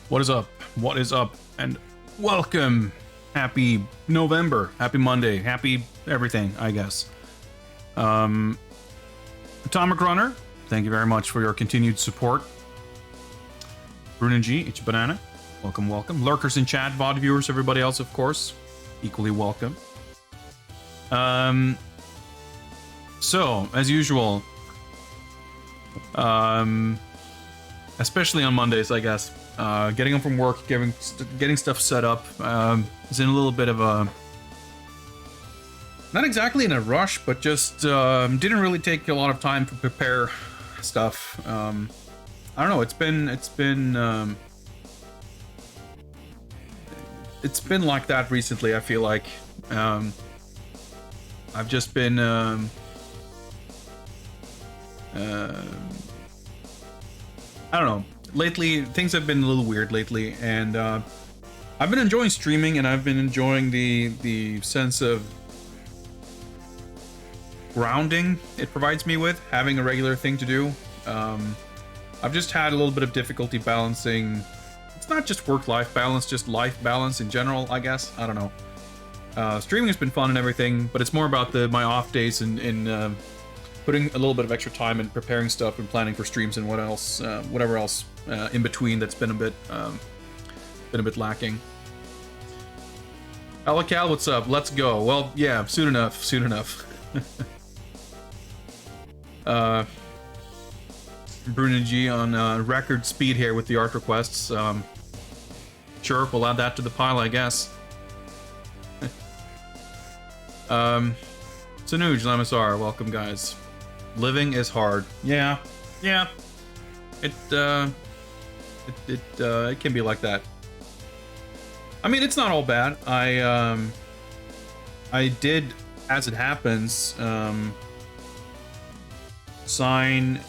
What is up? What is up? And welcome. Happy November. Happy Monday. Happy everything, I guess. Atomic Runner, thank you very much for your continued support. Brunin G, it's Banana. Welcome, welcome. Lurkers in chat, VOD viewers, everybody else, of course, equally welcome. So, as usual, especially on Mondays, I guess, getting home from work, getting stuff set up, is in a little bit of a, not exactly in a rush, but just didn't really take a lot of time to prepare stuff. I don't know. It's been like that recently. I feel like I've just been I don't know. Lately, things have been a little weird lately, and I've been enjoying streaming, and I've been enjoying the sense of grounding it provides me with having a regular thing to do. I've just had a little bit of difficulty balancing. It's not just work-life balance, just life balance in general, I guess. I don't know. Streaming has been fun and everything, but it's more about my off days and putting a little bit of extra time in preparing stuff and planning for streams and whatever else in between that's been a bit lacking. Alacal, what's up? Let's go. Well, yeah, soon enough. Bruno G on record speed here with the art requests. Sure, we'll add that to the pile, I guess. Sanuj Lamasar, welcome guys. Living is hard. Yeah. It can be like that. I mean, it's not all bad. I did, as it happens, sign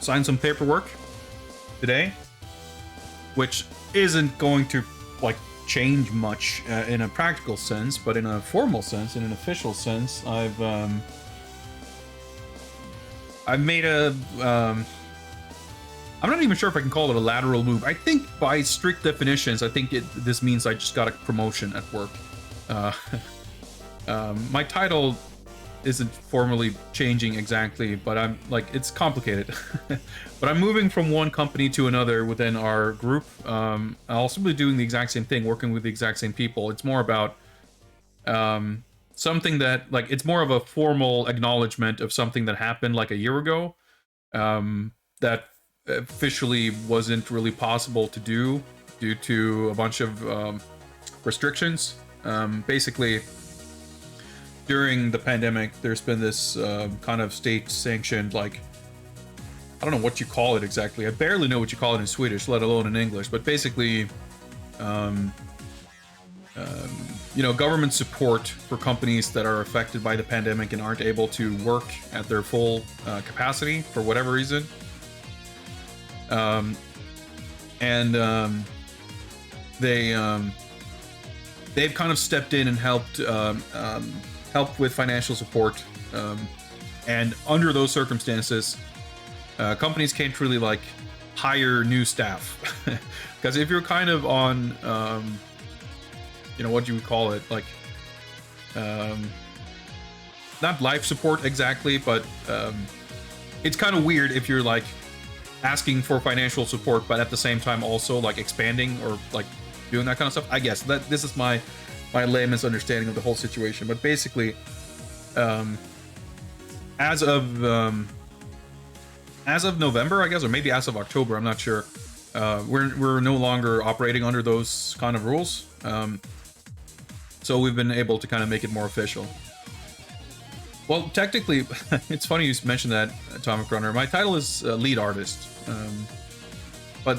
some paperwork today, which isn't going to like change much in a practical sense, but in a formal sense, in an official sense, I've made a I'm not even sure if I can call it a lateral move. I think by strict definitions, I think this means I just got a promotion at work. My title isn't formally changing exactly, but I'm like, it's complicated. But I'm moving from one company to another within our group. I'll also be doing the exact same thing, working with the exact same people. It's more about something that, like, it's more of a formal acknowledgement of something that happened like a year ago that officially wasn't really possible to do due to a bunch of restrictions. Basically, during the pandemic, there's been this kind of state-sanctioned, like, I don't know what you call it exactly. I barely know what you call it in Swedish, let alone in English. But basically, government support for companies that are affected by the pandemic and aren't able to work at their full capacity for whatever reason. They've kind of stepped in and helped with financial support, and under those circumstances, companies can't really like hire new staff because if you're kind of on, what you would call it, like, not life support exactly, but it's kind of weird if you're like asking for financial support, but at the same time also like expanding or like doing that kind of stuff. I guess that this is my layman's understanding of the whole situation. But basically, as of November, I guess, or maybe as of October, I'm not sure. We're no longer operating under those kind of rules. So we've been able to kind of make it more official. Well, technically, it's funny you mentioned that, Atomic Runner. My title is lead artist. But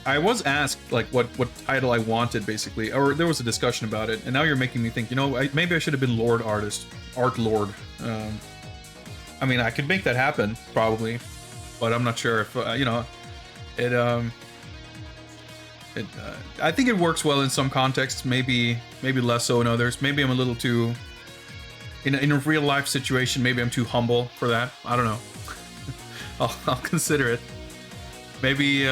I was asked like what title I wanted, basically, or there was a discussion about it, and now you're making me think, maybe I should have been Lord Artist, Art Lord. I mean, I could make that happen, probably, but I'm not sure if, I think it works well in some contexts, maybe less so in others. Maybe I'm a little too, in a real life situation, maybe I'm too humble for that. I don't know. I'll consider it. Maybe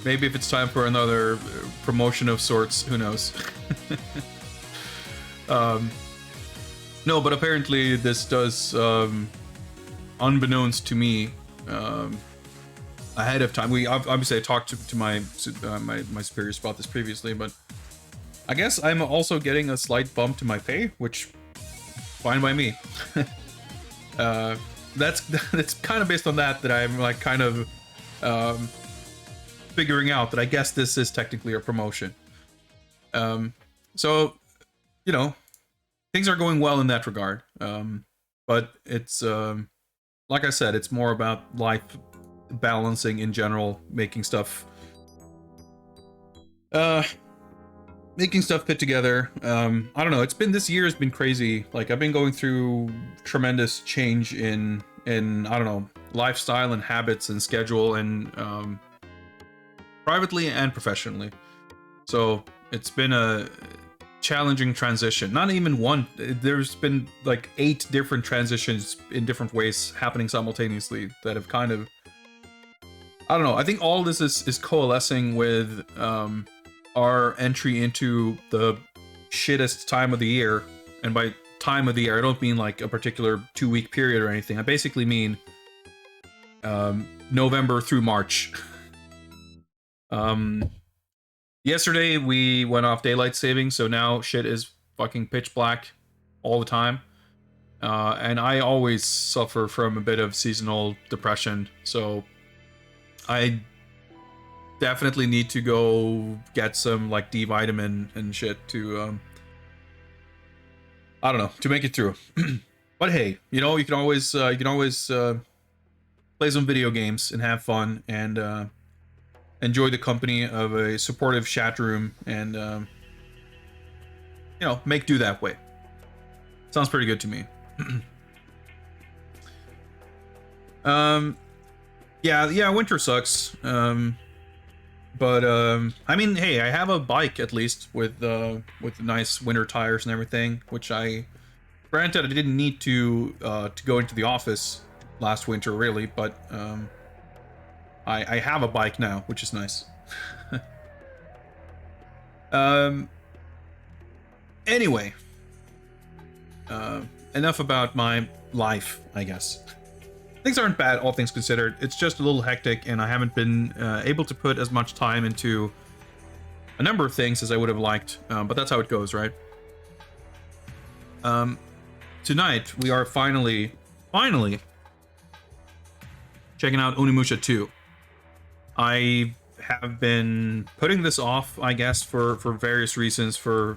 maybe if it's time for another promotion of sorts, who knows? No, but apparently this does, unbeknownst to me, ahead of time. We obviously I talked to my my superiors about this previously, but I guess I'm also getting a slight bump to my pay, which fine by me. That's kind of based on that I'm like kind of figuring out that I guess this is technically a promotion. So you know, things are going well in that regard. But it's like I said, it's more about life balancing in general, making stuff fit together. I don't know, this year has been crazy. Like, I've been going through tremendous change in I don't know, lifestyle and habits and schedule, and privately and professionally. So it's been a challenging transition. Not even one, there's been like 8 different transitions in different ways happening simultaneously that have kind of, I don't know, I think all this is coalescing with our entry into the shittest time of the year. And by time of the year, I don't mean like a particular 2-week period or anything. I basically mean November through March. Yesterday we went off daylight saving, so now shit is fucking pitch black all the time. And I always suffer from a bit of seasonal depression, so I definitely need to go get some like D vitamin and shit to I don't know, to make it through. But hey, you know, you can always play some video games and have fun, and enjoy the company of a supportive chat room, and you know, make do that way. Sounds pretty good to me. Yeah, winter sucks. But I mean, hey, I have a bike at least with nice winter tires and everything, which granted I didn't need to go into the office last winter really, but I have a bike now, which is nice. Anyway, enough about my life, I guess. Things aren't bad, all things considered. It's just a little hectic, and I haven't been able to put as much time into a number of things as I would have liked, but that's how it goes, right? Tonight, we are finally checking out Onimusha 2. I have been putting this off, I guess, for various reasons for,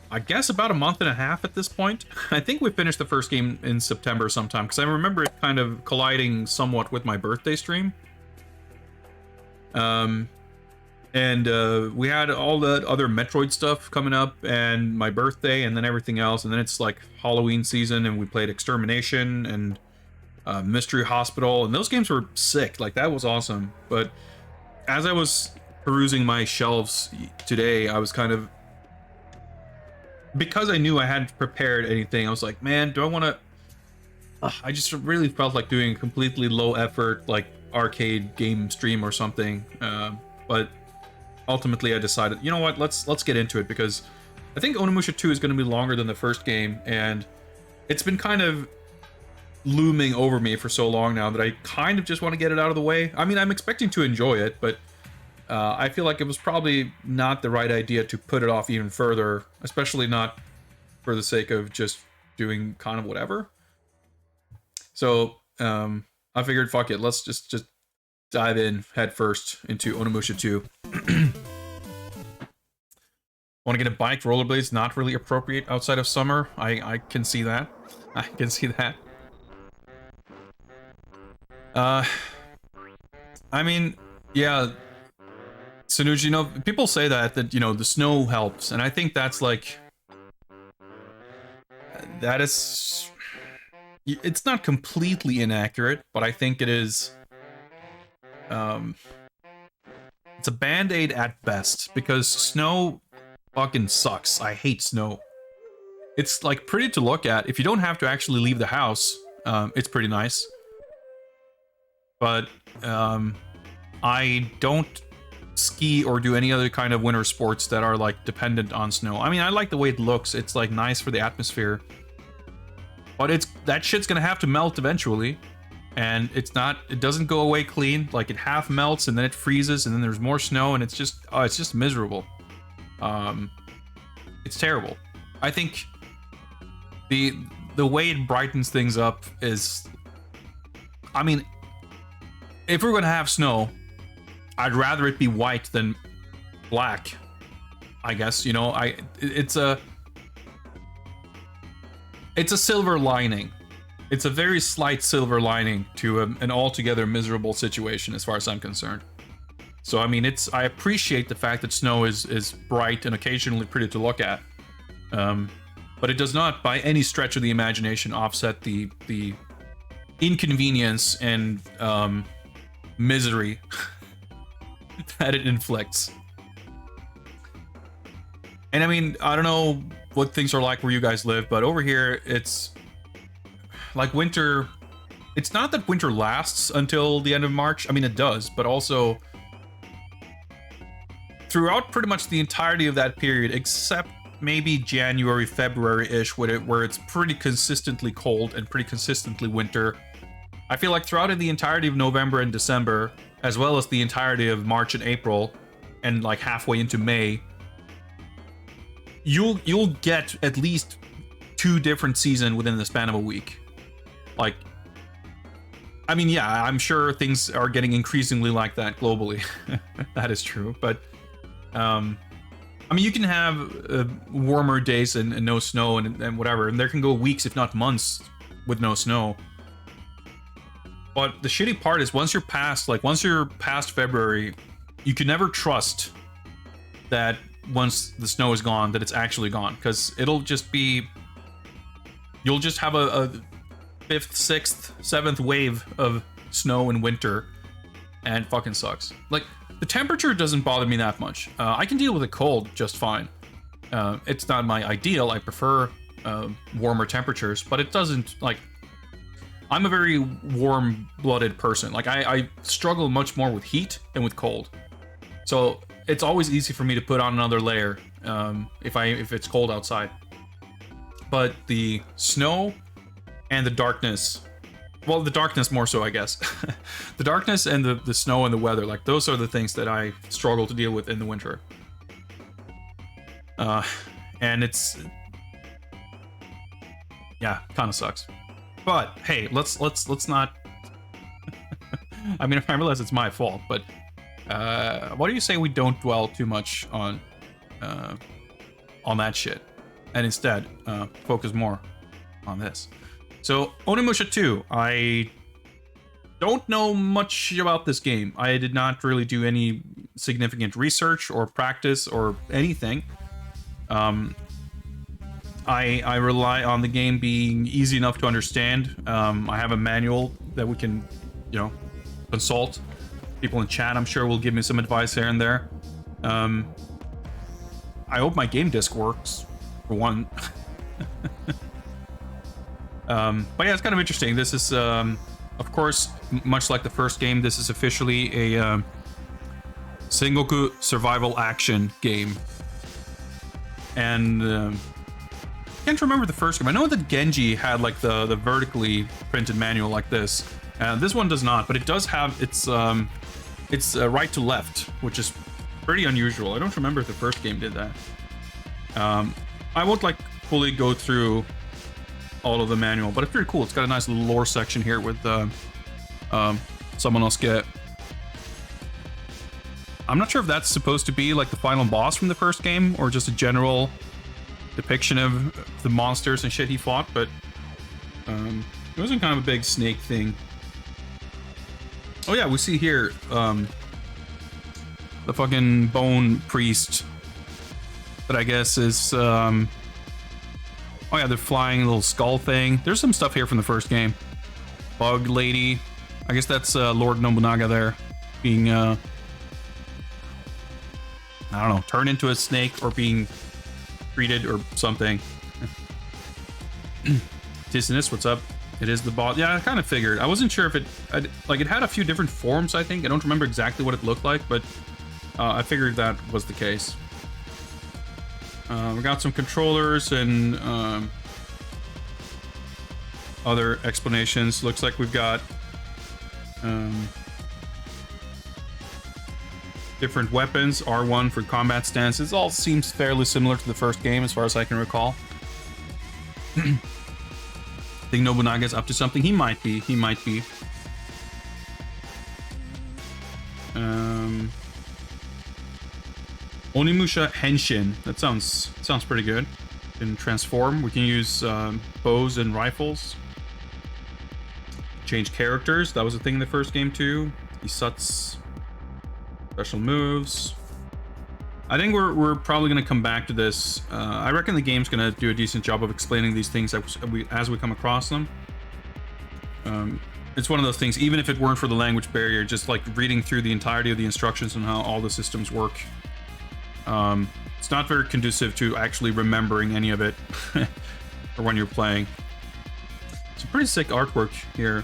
I guess, about a month and a half at this point. I think we finished the first game in September sometime, because I remember it kind of colliding somewhat with my birthday stream. And we had all the other Metroid stuff coming up, and my birthday, and then everything else, and then it's like Halloween season, and we played Extermination, and Mystery Hospital, and those games were sick. Like, that was awesome. But as I was perusing my shelves today, I was kind of, because I knew I hadn't prepared anything, I was like, man, do I want to... I just really felt like doing a completely low effort, like, arcade game stream or something. But ultimately I decided, you know what, let's get into it, because I think Onimusha 2 is going to be longer than the first game, and it's been kind of looming over me for so long now that I kind of just want to get it out of the way. I mean, I'm expecting to enjoy it, but I feel like it was probably not the right idea to put it off even further, especially not for the sake of just doing kind of whatever. So I figured, fuck it, let's just dive in head first into Onimusha 2. Want to get a bike, rollerblades, not really appropriate outside of summer. I can see that. I can see that. I mean, yeah, Sanuj, you know, people say that, you know, the snow helps, and I think that's like, that is, it's not completely inaccurate, but I think it is, it's a band-aid at best, because snow fucking sucks. I hate snow. It's like pretty to look at. If you don't have to actually leave the house, it's pretty nice. but I don't ski or do any other kind of winter sports that are like dependent on snow. I mean, I like the way it looks. It's like nice for the atmosphere, but that shit's gonna have to melt eventually, and it doesn't go away clean. Like, it half melts and then it freezes and then there's more snow, and it's just miserable. It's terrible. I think the way it brightens things up is, I mean, if we're gonna have snow, I'd rather it be white than black, I guess. You know, it's a silver lining. It's a very slight silver lining to an altogether miserable situation, as far as I'm concerned. So, I mean, I appreciate the fact that snow is bright and occasionally pretty to look at, but it does not, by any stretch of the imagination, offset the inconvenience and misery that it inflicts. And I mean, I don't know what things are like where you guys live, but over here it's like winter. It's not that winter lasts until the end of March. I mean, it does, but also throughout pretty much the entirety of that period, except maybe January, February-ish, where it's pretty consistently cold and pretty consistently winter. I feel like throughout the entirety of November and December, as well as the entirety of March and April, and like halfway into May, you'll get at least 2 different seasons within the span of a week. Like, I mean, yeah, I'm sure things are getting increasingly like that globally. That is true, but I mean, you can have warmer days and no snow and whatever, and there can go weeks, if not months, with no snow. But the shitty part is once you're past February, you can never trust that once the snow is gone, that it's actually gone. Because it'll just be... You'll just have a 5th, 6th, 7th wave of snow in winter, and it fucking sucks. Like, the temperature doesn't bother me that much. I can deal with the cold just fine. It's not my ideal. I prefer warmer temperatures, but it doesn't, like... I'm a very warm-blooded person. Like, I struggle much more with heat than with cold. So it's always easy for me to put on another layer if it's cold outside. But the snow and the darkness, well, the darkness more so, I guess. The darkness and the snow and the weather, like, those are the things that I struggle to deal with in the winter. And it's... yeah, kind of sucks. But hey, let's not. I mean, I realize it's my fault, but what do you say we don't dwell too much on that shit, and instead focus more on this? So, Onimusha 2, I don't know much about this game. I did not really do any significant research or practice or anything. I rely on the game being easy enough to understand. I have a manual that we can, you know, consult. People in chat, I'm sure, will give me some advice here and there. I hope my game disc works, for one. But yeah, it's kind of interesting. This is, of course, much like the first game, this is officially a Sengoku survival action game. And... I can't remember the first game. I know that Genji had like the vertically printed manual like this. This one does not, but it does have its right to left, which is pretty unusual. I don't remember if the first game did that. I won't like fully go through all of the manual, but it's pretty cool. It's got a nice little lore section here with someone else get. I'm not sure if that's supposed to be like the final boss from the first game or just a general depiction of the monsters and shit he fought, but it wasn't kind of a big snake thing. Oh yeah, we see here the fucking bone priest that I guess is oh yeah, the flying little skull thing. There's some stuff here from the first game. Bug lady, I guess that's Lord Nobunaga there being I don't know, turned into a snake or being treated or something. Dizziness, what's up? It is the boss. Yeah, I kind of figured. I wasn't sure if it... like, it had a few different forms, I think. I don't remember exactly what it looked like, but I figured that was the case. We got some controllers and other explanations. Looks like we've got different weapons. R1 for combat stance. This all seems fairly similar to the first game, as far as I can recall. I think Nobunaga's up to something. He might be. He might be. Onimusha Henshin. That sounds pretty good. Can transform. We can use bows and rifles. Change characters. That was a thing in the first game too. Isat's special moves. I think we're probably going to come back to this. I reckon the game's going to do a decent job of explaining these things as we come across them. It's one of those things, even if it weren't for the language barrier, just like reading through the entirety of the instructions and how all the systems work. It's not very conducive to actually remembering any of it or when you're playing. It's a pretty sick artwork here.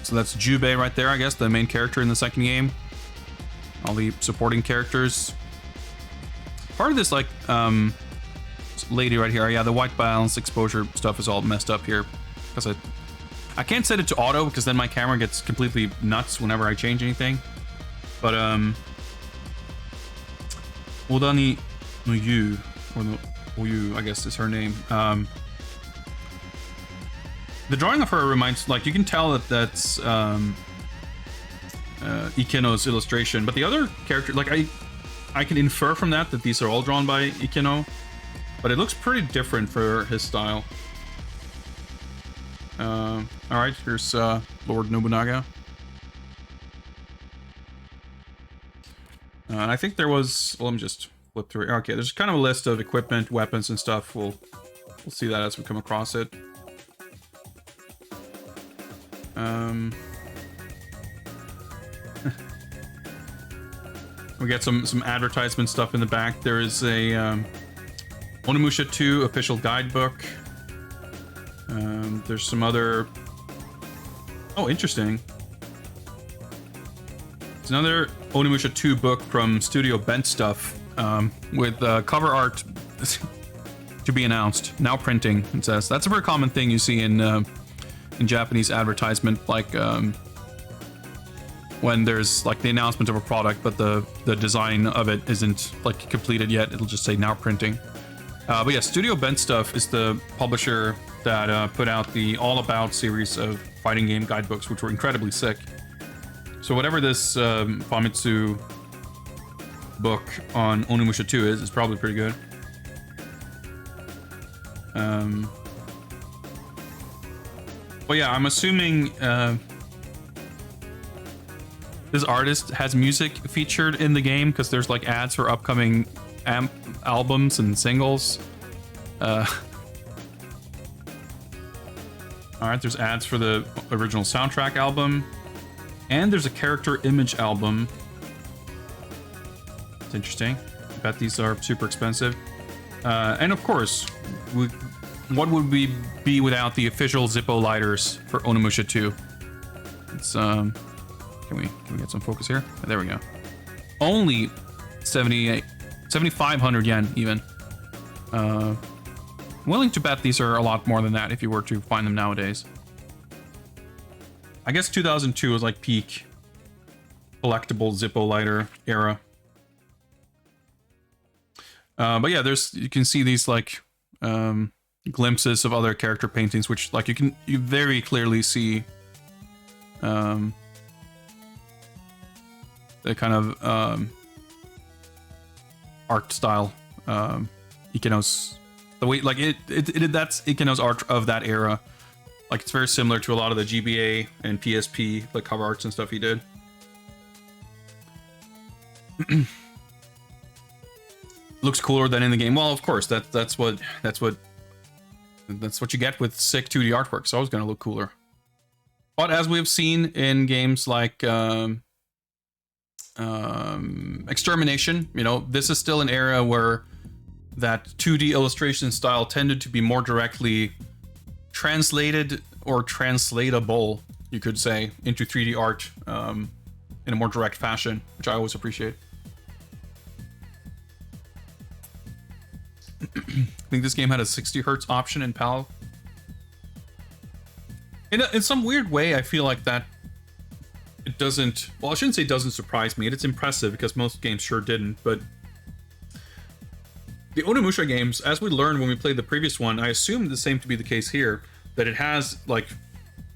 So that's Jubei right there, I guess, the main character in the second game. All the supporting characters. Part of this, like, lady right here, yeah, the white balance exposure stuff is all messed up here. Because I can't set it to auto, because then my camera gets completely nuts whenever I change anything. But, Odani no Yu, or no Oyu, I guess is her name. The drawing of her reminds, like, you can tell that that's Ikeno's illustration, but the other character, like, I can infer from that these are all drawn by Ikeno, but it looks pretty different for his style. All right, here's Lord Nobunaga. I think there was, well, let me just flip through it. Okay, there's kind of a list of equipment, weapons, and stuff. We'll see that as we come across it. We get some advertisement stuff in the back. There is a Onimusha 2 official guidebook. There's some other... Oh, interesting. It's another Onimusha 2 book from Studio Bent Stuff, with cover art to be announced. Now printing, it says. That's a very common thing you see in Japanese advertisement, like when there's like the announcement of a product, but the design of it isn't like completed yet. It'll just say now printing. But yeah, Studio Bent Stuff is the publisher that put out the All About series of fighting game guidebooks, which were incredibly sick. So whatever this Famitsu book on Onimusha 2 is probably pretty good. Well, yeah, I'm assuming this artist has music featured in the game because there's like ads for upcoming albums and singles. All right, there's ads for the original soundtrack album, and there's a character image album. It's interesting. I bet these are super expensive. And of course, what would we be without the official Zippo lighters for Onimusha 2? It's can we get some focus here? Oh, there we go. Only 7,500 yen even. Willing to bet these are a lot more than that if you were to find them nowadays. I guess 2002 was like peak collectible Zippo lighter era. But yeah, you can see these like glimpses of other character paintings, which like you very clearly see the kind of art style, Ikeno's, the way like that's Ikeno's art of that era. Like it's very similar to a lot of the GBA and PSP like cover arts and stuff he did. Looks cooler than in the game. Well, of course, that's what you get with sick 2D artwork. It's always going to look cooler. But as we've seen in games like Extermination, you know, this is still an era where that 2D illustration style tended to be more directly translated or translatable, you could say, into 3D art in a more direct fashion, which I always appreciate. I think this game had a 60 hertz option in PAL. In some weird way, I feel like that it doesn't... Well, I shouldn't say it doesn't surprise me. It's impressive because most games sure didn't, but the Onimusha games, as we learned when we played the previous one, I assume the same to be the case here, that it has, like,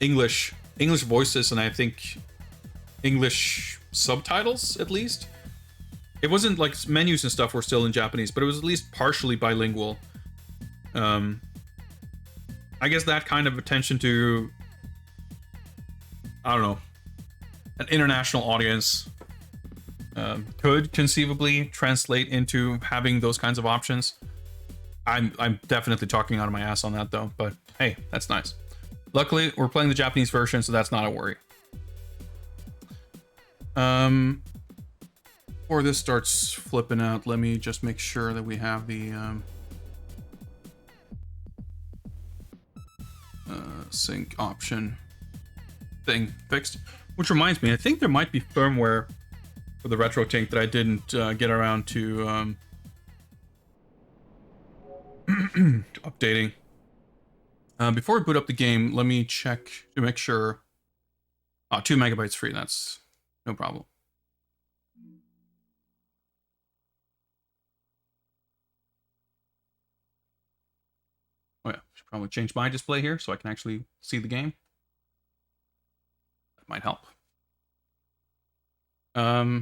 English voices and I think English subtitles, at least. It wasn't, like, menus and stuff were still in Japanese, but it was at least partially bilingual. I guess that kind of attention to, I don't know, an international audience could conceivably translate into having those kinds of options. I'm definitely talking out of my ass on that though, but hey, that's nice. Luckily, we're playing the Japanese version, so that's not a worry. Before this starts flipping out, let me just make sure that we have the sync option thing fixed. Which reminds me, I think there might be firmware for the RetroTink that I didn't get around to updating. Before we boot up the game, let me check to make sure. 2 megabytes free, that's no problem. Oh yeah, should probably change my display here so I can actually see the game. That might help.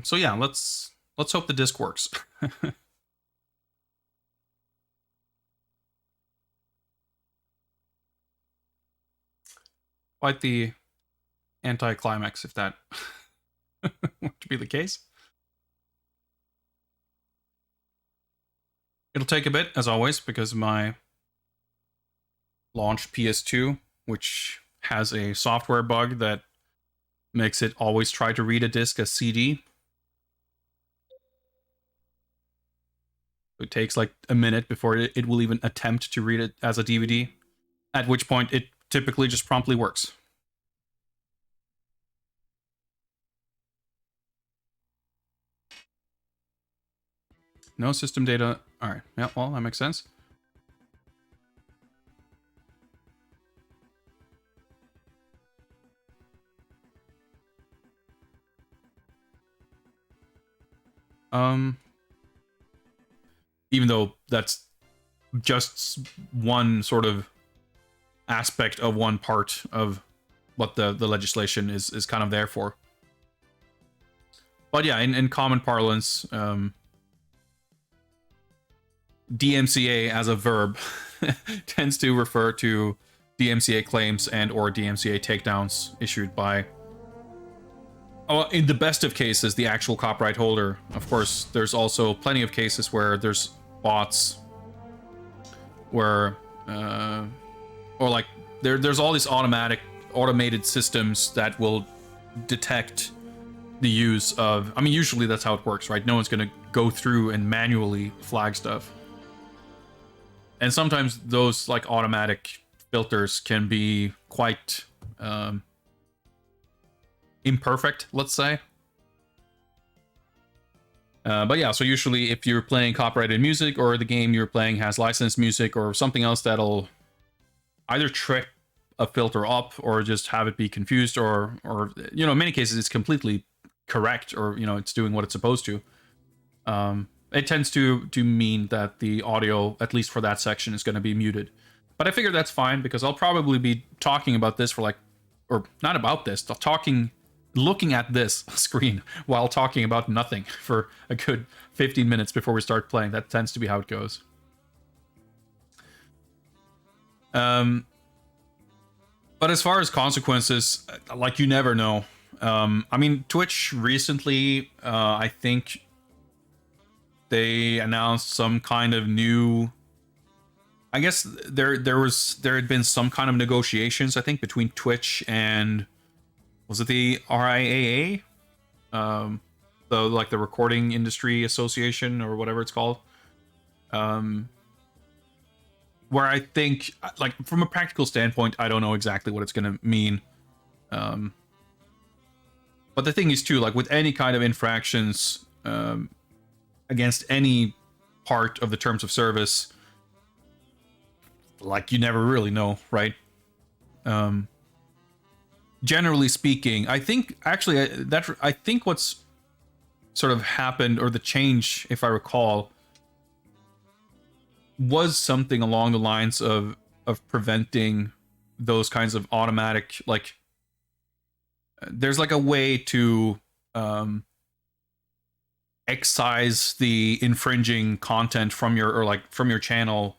So yeah, let's hope the disc works. Quite the anticlimax if that were to be the case. It'll take a bit, as always, because of my launched PS2, which has a software bug that makes it always try to read a disc as CD. It takes like a minute before it will even attempt to read it as a DVD, at which point it typically just promptly works. No system data. All right. Yeah, well, that makes sense. Even though that's just one sort of aspect of one part of what the legislation is kind of there for. But yeah, in common parlance, DMCA as a verb tends to refer to DMCA claims and or DMCA takedowns issued by, in the best of cases, the actual copyright holder. Of course, there's also plenty of cases where there's bots, where, or like, there's all these automated systems that will detect the use of, I mean, usually that's how it works, right? No one's gonna go through and manually flag stuff. And sometimes those like automatic filters can be quite imperfect, let's say. But yeah, so usually if you're playing copyrighted music or the game you're playing has licensed music or something else that'll either trip a filter up or just have it be confused or you know, in many cases it's completely correct or, you know, it's doing what it's supposed to. It tends to mean that the audio, at least for that section, is going to be muted. But I figure that's fine because I'll probably be talking about this for like, or not about this, looking at this screen while talking about nothing for a good 15 minutes before we start playing. That tends to be how it goes. But as far as consequences, like, you never know. I mean, Twitch recently, I think they announced some kind of new, I guess there had been some kind of negotiations, I think, between Twitch and, was it the RIAA? The Recording Industry Association or whatever it's called. Where I think, like, from a practical standpoint, I don't know exactly what it's going to mean. But the thing is, too, like, with any kind of infractions against any part of the terms of service, like, you never really know, right? Generally speaking, I think, actually, I think what's sort of happened, or the change, if I recall, was something along the lines of preventing those kinds of automatic, like, there's like a way to excise the infringing content from your, or like from your channel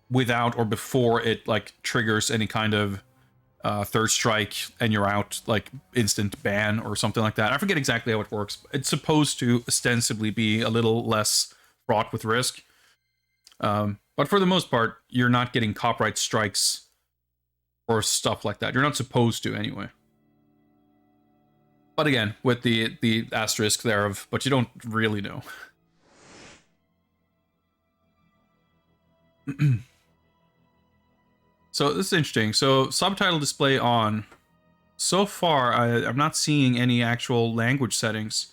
without or before it like triggers any kind of third strike and you're out, like instant ban or something like that. I forget exactly how it works. It's supposed to ostensibly be a little less fraught with risk. But for the most part, you're not getting copyright strikes or stuff like that. You're not supposed to anyway. But again, with the asterisk there of, but you don't really know. So this is interesting. So subtitle display on. So far, I'm not seeing any actual language settings.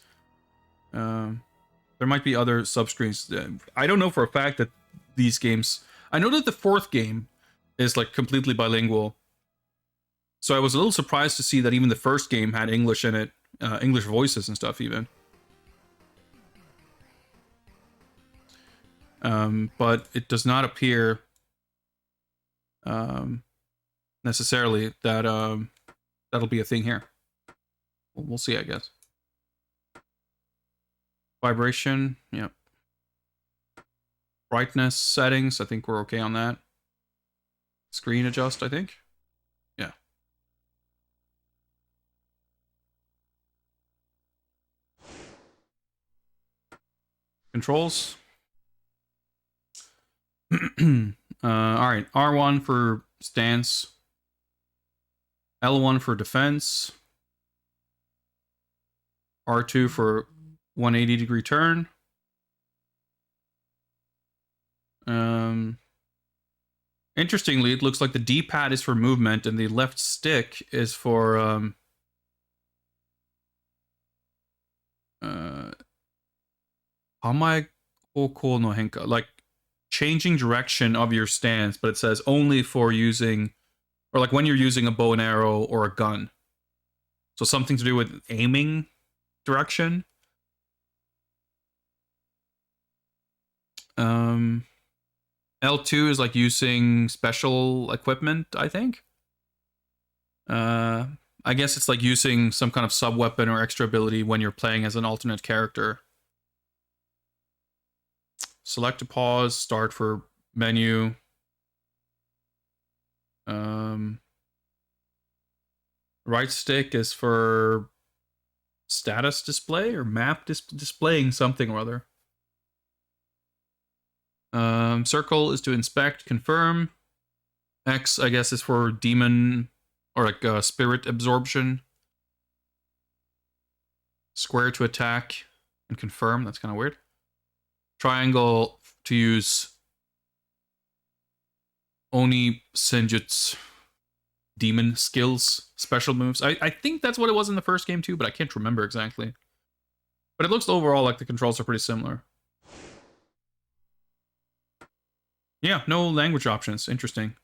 There might be other subscreens. I don't know for a fact that these games... I know that the fourth game is like completely bilingual. So I was a little surprised to see that even the first game had English in it. English voices and stuff even. But it does not appear necessarily that that'll be a thing here. We'll see, I guess. Vibration, yep. Brightness settings, I think we're okay on that. Screen adjust, I think. Yeah. Controls. Alright, R1 for stance. L1 for defense. R2 for 180-degree turn. Interestingly, it looks like the D-pad is for movement and the left stick is for Hamai Koko no Henka, like changing direction of your stance, but it says only for using, or like when you're using a bow and arrow or a gun. So something to do with aiming direction. L2 is like using special equipment, I think. I guess it's like using some kind of sub-weapon or extra ability when you're playing as an alternate character. Select to pause, start for menu. Right stick is for status display or map displaying something or other. Circle is to inspect, confirm. X, I guess, is for demon or like spirit absorption. Square to attack and confirm. That's kind of weird. Triangle to use Oni Senjutsu demon skills, special moves. I think that's what it was in the first game too, but I can't remember exactly. But it looks overall like the controls are pretty similar. Yeah, no language options. Interesting.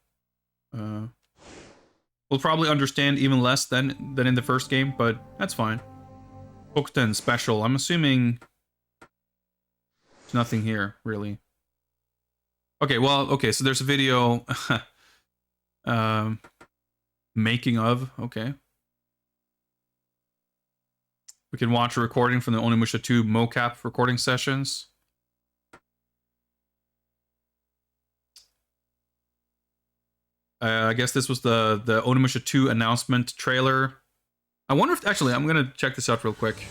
We'll probably understand even less than in the first game, but that's fine. Hookten special. I'm assuming there's nothing here, really. Okay, well, okay, so there's a video making of, okay. We can watch a recording from the Onimusha 2 mocap recording sessions. I guess this was the Onimusha 2 announcement trailer. I wonder if, actually, I'm gonna check this out real quick.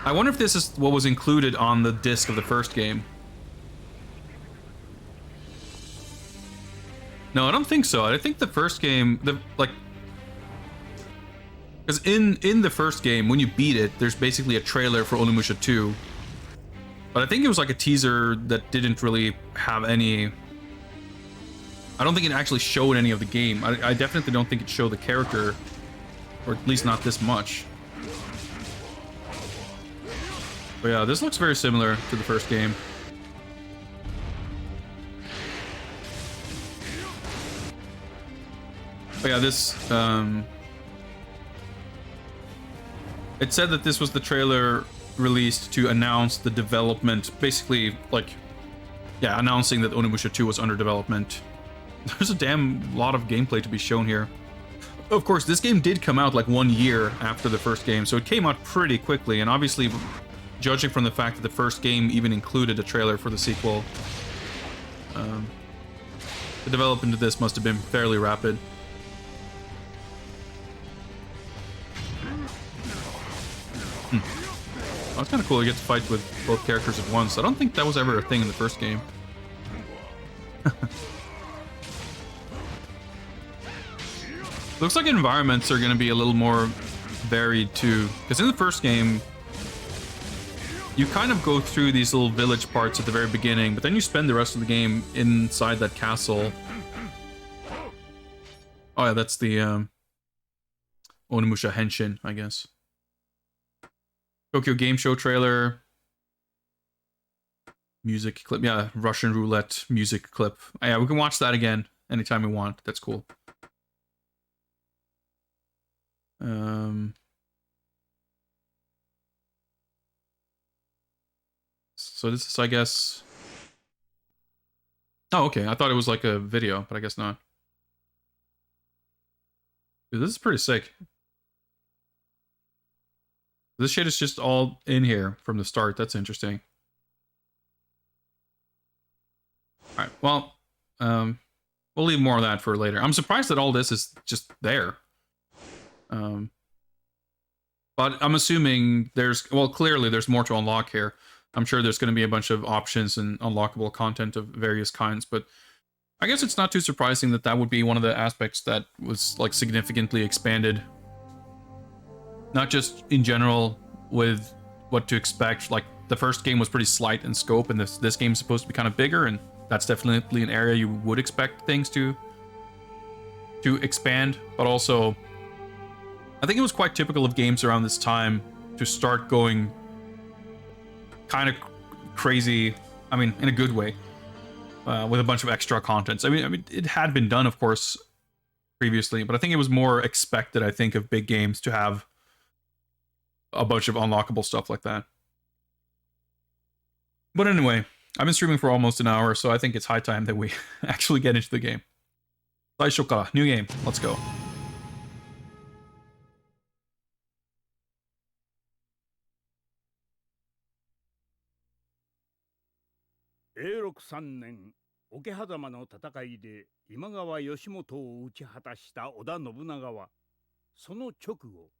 I wonder if this is what was included on the disc of the first game. No, I don't think so. I think the first game, because in the first game, when you beat it, there's basically a trailer for Onimusha 2. But I think it was like a teaser that didn't really have any... I don't think it actually showed any of the game. I definitely don't think it showed the character, or at least not this much. But yeah, this looks very similar to the first game. But yeah, this, it said that this was the trailer released to announce the development, basically, like, yeah, announcing that Onimusha 2 was under development. There's a damn lot of gameplay to be shown here. Of course, this game did come out like 1 year after the first game, so it came out pretty quickly, and obviously, judging from the fact that the first game even included a trailer for the sequel, the development of this must have been fairly rapid. Oh, it's kind of cool you get to fight with both characters at once. I don't think that was ever a thing in the first game. Looks like environments are going to be a little more varied too, because in the first game you kind of go through these little village parts at the very beginning, but then you spend the rest of the game inside that castle. Oh yeah, that's the Onimusha Henshin, I guess. Tokyo Game Show trailer. Music clip. Yeah, Russian roulette music clip. Yeah, we can watch that again anytime we want. That's cool. So this is, I guess... Oh, okay. I thought it was like a video, but I guess not. Dude, this is pretty sick. This shit is just all in here from the start. That's interesting. Alright, well, we'll leave more of that for later. I'm surprised that all this is just there. But I'm assuming there's... Well, clearly there's more to unlock here. I'm sure there's going to be a bunch of options and unlockable content of various kinds, but I guess it's not too surprising that that would be one of the aspects that was, like, significantly expanded. Not just in general with what to expect. Like, the first game was pretty slight in scope, and this game's supposed to be kind of bigger, and that's definitely an area you would expect things to expand. But also, I think it was quite typical of games around this time to start going kind of crazy, I mean, in a good way, with a bunch of extra contents. I mean, it had been done, of course, previously, but I think it was more expected, I think, of big games to have a bunch of unlockable stuff like that. But anyway, I've been streaming for almost an hour, so I think it's high time that we actually get into the game. Saishoka, new game, let's go. A63年、桶狭間の戦いで今川義元を討ち果たした織田信長は、その直後、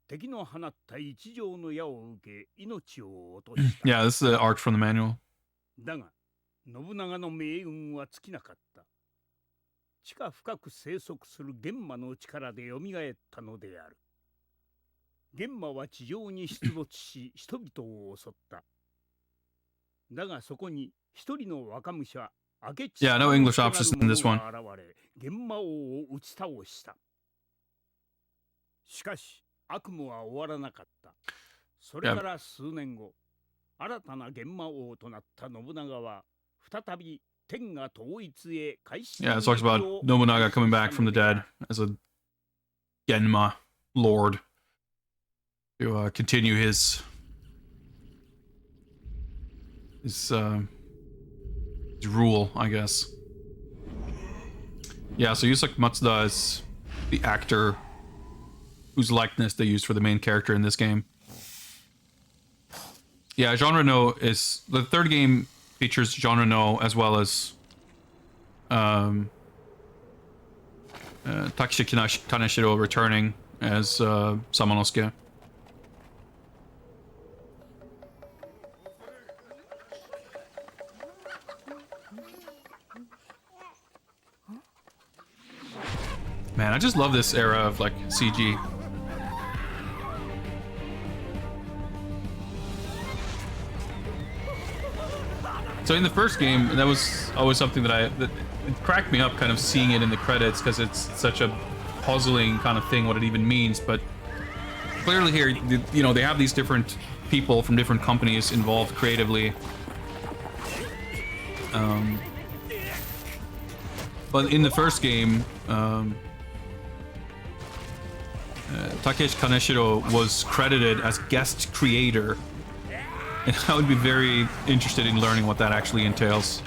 敵の放った一条の矢を受け命を落とした。Yeah, this is the arc from the manual. だが、信長の命運は尽きなかった。地下深く生息する玄魔の力で蘇ったのである。玄魔は地上に出没し、人々を襲った。だがそこに一人の若武者、明智 Yeah, no English options in this one. が現れ、玄魔王を打ち倒した。しかし、悪夢は終わらなかった。それから数年後、新たな玄魔王となった信長は、再び天下統一へ開始。Yeah, it talks about Nobunaga coming back from the dead as a Genma lord to continue his rule, I guess. Yeah, so Yusuke Matsuda is the actor whose likeness they used for the main character in this game. Yeah, Jean Reno is... The third game features Jean Reno as well as Takeshi Kaneshiro returning as Samanosuke. Man, I just love this era of, like, CG. So in the first game, that was always something that it cracked me up, kind of seeing it in the credits, because it's such a puzzling kind of thing what it even means. But clearly here, you know, they have these different people from different companies involved creatively. But in the first game, Takeshi Kaneshiro was credited as guest creator. And I would be very interested in learning what that actually entails.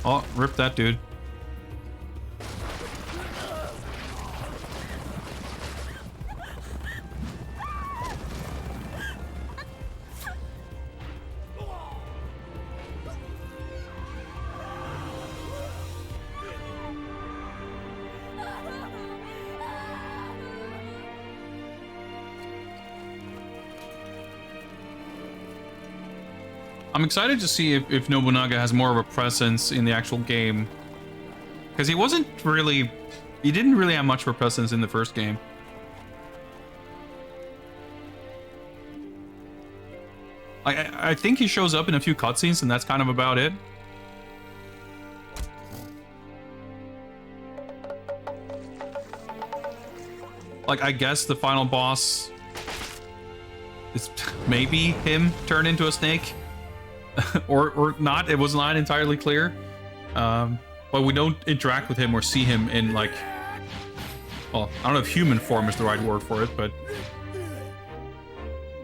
Oh, rip that dude. I'm excited to see if Nobunaga has more of a presence in the actual game. Because he wasn't really... He didn't really have much of a presence in the first game. I think he shows up in a few cutscenes, and that's kind of about it. Like, I guess the final boss is maybe him turned into a snake. or not, it was not entirely clear. But we don't interact with him or see him in, like... Well, I don't know if human form is the right word for it, but...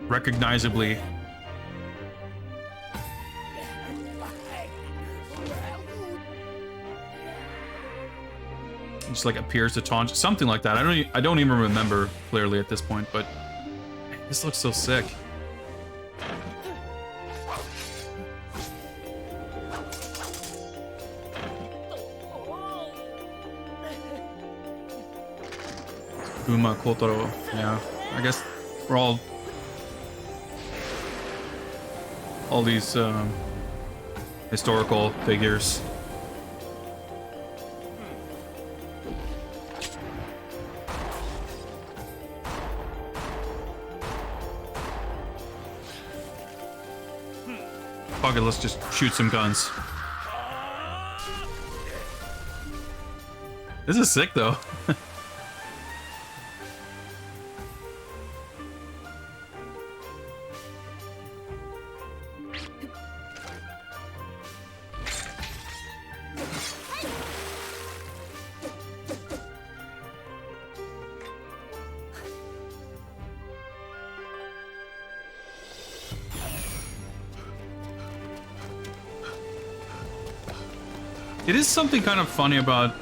recognizably... just like appears to taunt, something like that. I don't even remember clearly at this point, but this looks so sick. Uma Kotaro, yeah. I guess we're all these historical figures. Fuck it, let's just shoot some guns. This is sick, though. It is something kind of funny about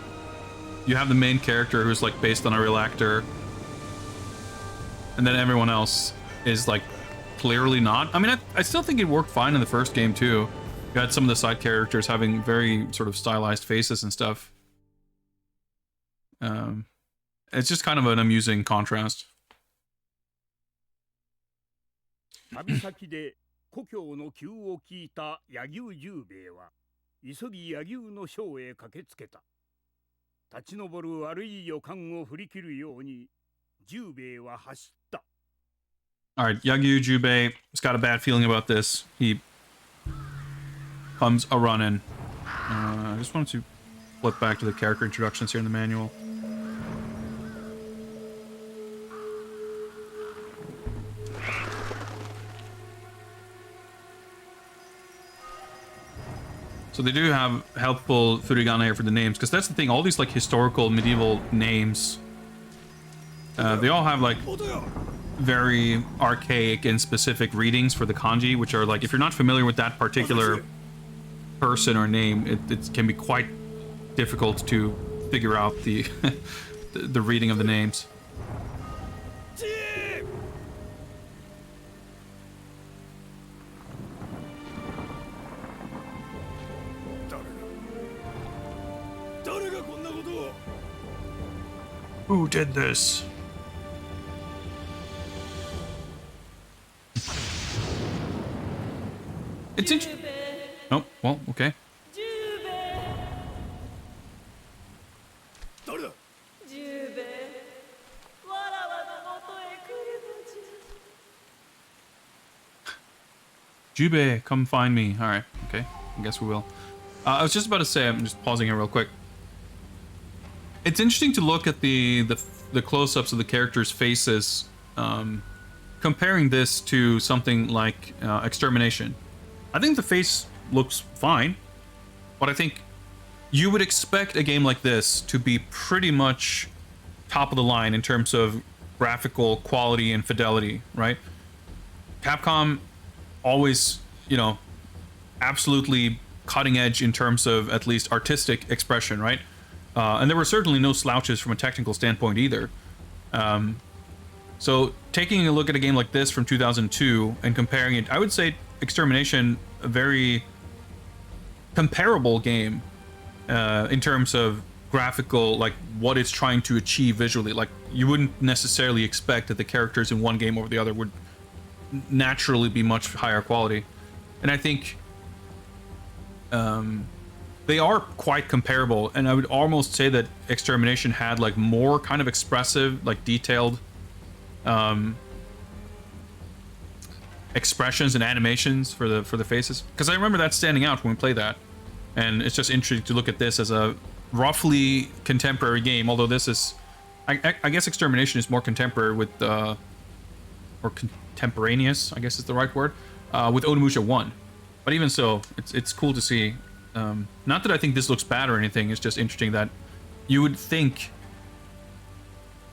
you have the main character who's like based on a real actor, and then everyone else is like clearly not. I mean, I still think it worked fine in the first game too. You had some of the side characters having very sort of stylized faces and stuff. It's just kind of an amusing contrast. 旅先で故郷の急を聞いた柳生十兵衛は急ぎ柳生の省へ駆けつけた。立ち上る悪い予感を振り切るように十兵衛は走った。Alright, Yagyu Jubei has got a bad feeling about this. He comes a-running. I just wanted to flip back to the character introductions here in the manual. So they do have helpful furigana here for the names, because that's the thing, all these like historical medieval names, they all have like very archaic and specific readings for the kanji, which are like, if you're not familiar with that particular person or name, it can be quite difficult to figure out the the reading of the names. Who did this? It's interesting. Oh, well, okay. Jube, come find me. All right, okay, I guess we will. I was just about to say, I'm just pausing here real quick. It's interesting to look at the close-ups of the characters' faces, comparing this to something like Extermination. I think the face looks fine, but I think you would expect a game like this to be pretty much top of the line in terms of graphical quality and fidelity, right? Capcom always, you know, absolutely cutting edge in terms of at least artistic expression, right? And there were certainly no slouches from a technical standpoint either. So taking a look at a game like this from 2002 and comparing it, I would say Extermination, a very comparable game in terms of graphical, like what it's trying to achieve visually. Like you wouldn't necessarily expect that the characters in one game over the other would naturally be much higher quality. And I think they are quite comparable, and I would almost say that Extermination had like more kind of expressive, like detailed expressions and animations for the faces, because I remember that standing out when we played that. And it's just interesting to look at this as a roughly contemporary game, although this is, I guess Extermination is more contemporary with or contemporaneous, I guess is the right word, with Onimusha 1. But even so, it's cool to see. Not that I think this looks bad or anything, it's just interesting that you would think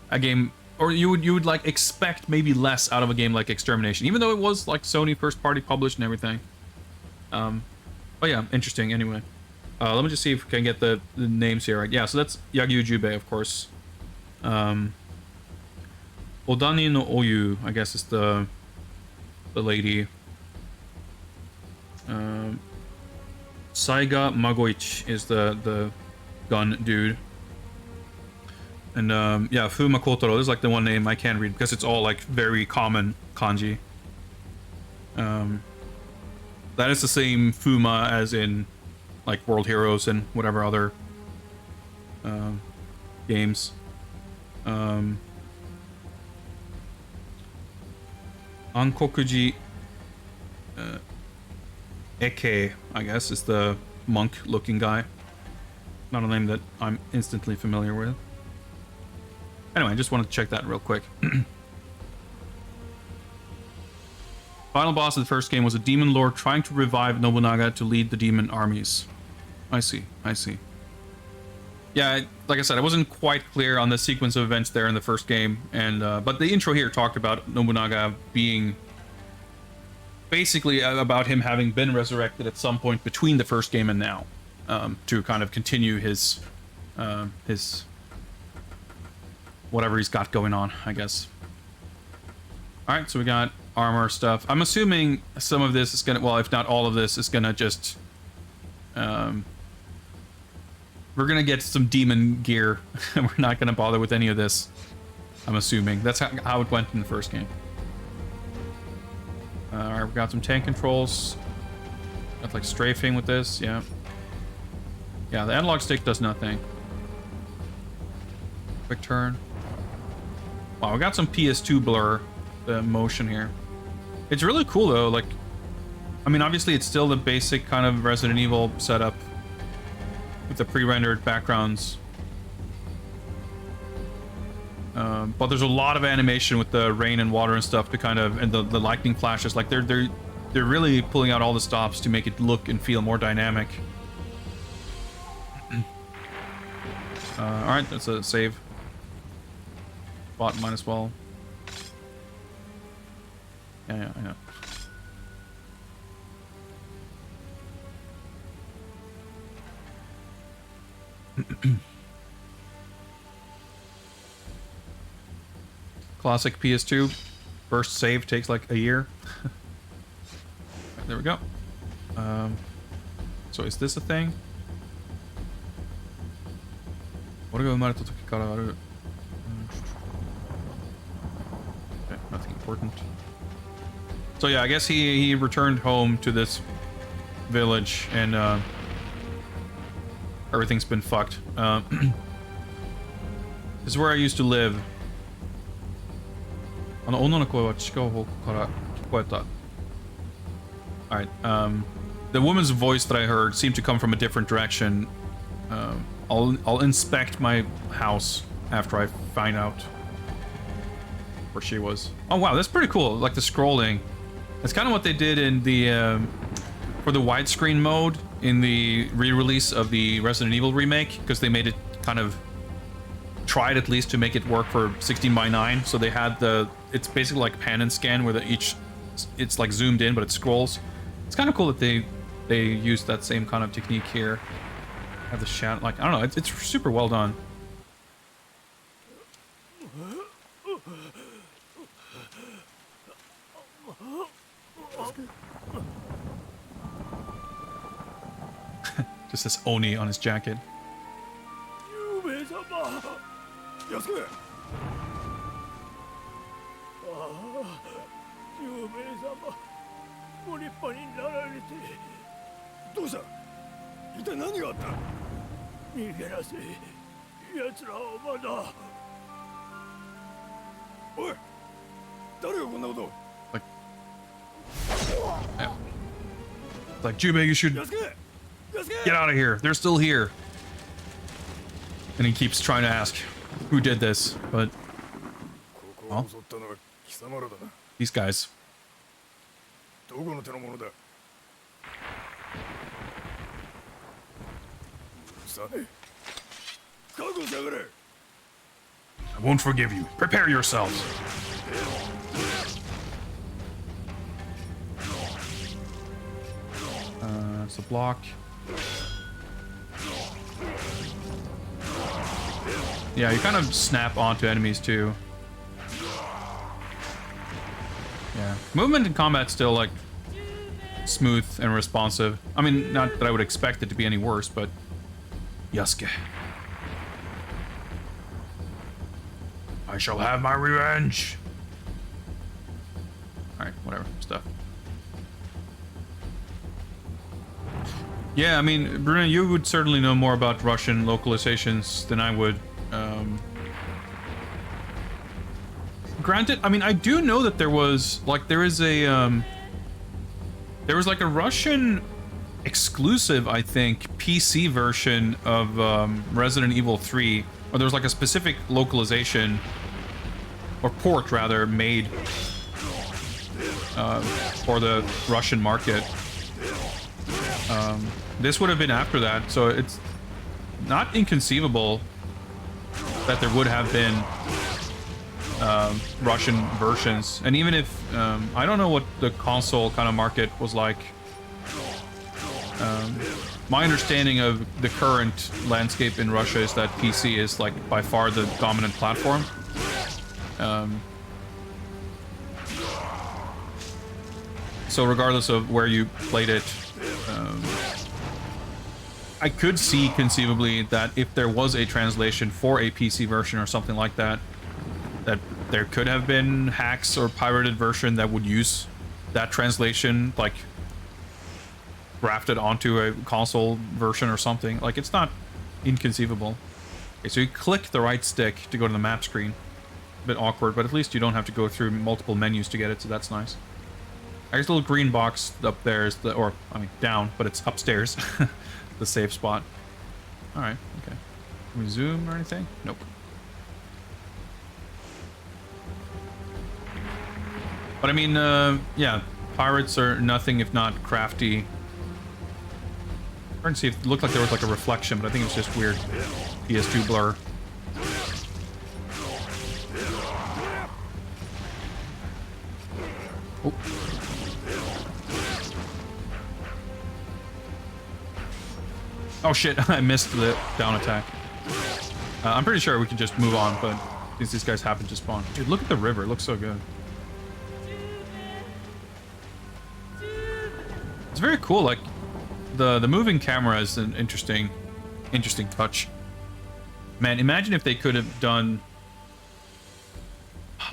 a game, or you would like expect maybe less out of a game like Extermination, even though it was like Sony first party published and everything. But yeah, interesting anyway. Let me just see if we can get the names here right. Yeah, so that's Yagyu Jubei, of course. Odani no Oyu, I guess is the lady. Saiga Magoich is the gun dude. And yeah, Fuma Kotaro is like the one name I can't read because it's all like very common kanji. That is the same Fuma as in like World Heroes and whatever other games. Ankokuji Eke, I guess, is the monk-looking guy. Not a name that I'm instantly familiar with. Anyway, I just wanted to check that real quick. Final boss of the first game was a demon lord trying to revive Nobunaga to lead the demon armies. I see. Yeah, like I said, I wasn't quite clear on the sequence of events there in the first game, and but the intro here talked about Nobunaga being basically about him having been resurrected at some point between the first game and now, to kind of continue his whatever he's got going on, I guess. All right, so we got armor stuff. I'm assuming some of this is gonna, well, if not all of this, is gonna just we're gonna get some demon gear. We're not gonna bother with any of this, I'm assuming. That's how it went in the first game. Alright, we got some tank controls. Got like strafing with this, yeah. Yeah, the analog stick does nothing. Quick turn. Wow, we got some PS2 blur, the motion here. It's really cool though, like, I mean, obviously it's still the basic kind of Resident Evil setup with the pre-rendered backgrounds. But there's a lot of animation with the rain and water and stuff to kind of, and the lightning flashes. Like they're really pulling out all the stops to make it look and feel more dynamic. All right, that's a save. Bot might as well. Yeah, I know. Classic PS2. First save takes like a year. Right, there we go. So is this a thing? Okay, nothing important. So yeah, I guess he returned home to this village and everything's been fucked. This is where I used to live. All right. The woman's voice that I heard seemed to come from a different direction. I'll inspect my house after I find out where she was. Oh wow, that's pretty cool. Like the scrolling. That's kind of what they did in the for the widescreen mode in the re-release of the Resident Evil remake, because they made it kind of tried at least to make it work for 16:9. So they had it's basically like pan and scan where it's like zoomed in but it scrolls. It's kind of cool that they used that same kind of technique here. Have the shadow, like, I don't know, it's super well done. Just this Oni on his jacket. Like, yeah. Like, Jubei, you should get out of here. They're still here. And he keeps trying to ask who did this, but well, these guys. I won't forgive you. Prepare yourselves. It's a block. Yeah, you kind of snap onto enemies too. Yeah, movement in combat still like smooth and responsive. I mean, not that I would expect it to be any worse, but Yasuke. I shall have my revenge. Alright, whatever, stuff. Yeah, I mean, Bruno, you would certainly know more about Russian localizations than I would. Granted, I mean, I do know that there was, like, there was like a Russian exclusive, I think, PC version of Resident Evil 3, or there was like a specific localization, or port rather, made for the Russian market. This would have been after that, so it's not inconceivable that there would have been Russian versions. And even if I don't know what the console kind of market was like, my understanding of the current landscape in Russia is that PC is like by far the dominant platform. So regardless of where you played it, I could see conceivably that if there was a translation for a PC version or something like that, that there could have been hacks or pirated version that would use that translation, like grafted onto a console version or something. Like, it's not inconceivable. Okay, so you click the right stick to go to the map screen. A bit awkward, but at least you don't have to go through multiple menus to get it, so that's nice. I guess the little green box up there is the, or, I mean, down, but it's upstairs. The safe spot. Alright, okay. Can we zoom or anything? Nope. But I mean, yeah, pirates are nothing if not crafty. I'm trying to see if it looked like there was like a reflection, but I think it was just weird PS2 blur. Oh. Oh shit, I missed the down attack. I'm pretty sure we can just move on, but these guys happen to spawn. Dude, look at the river, it looks so good. It's very cool, like, the moving camera is an interesting touch. Man, imagine if they could have done,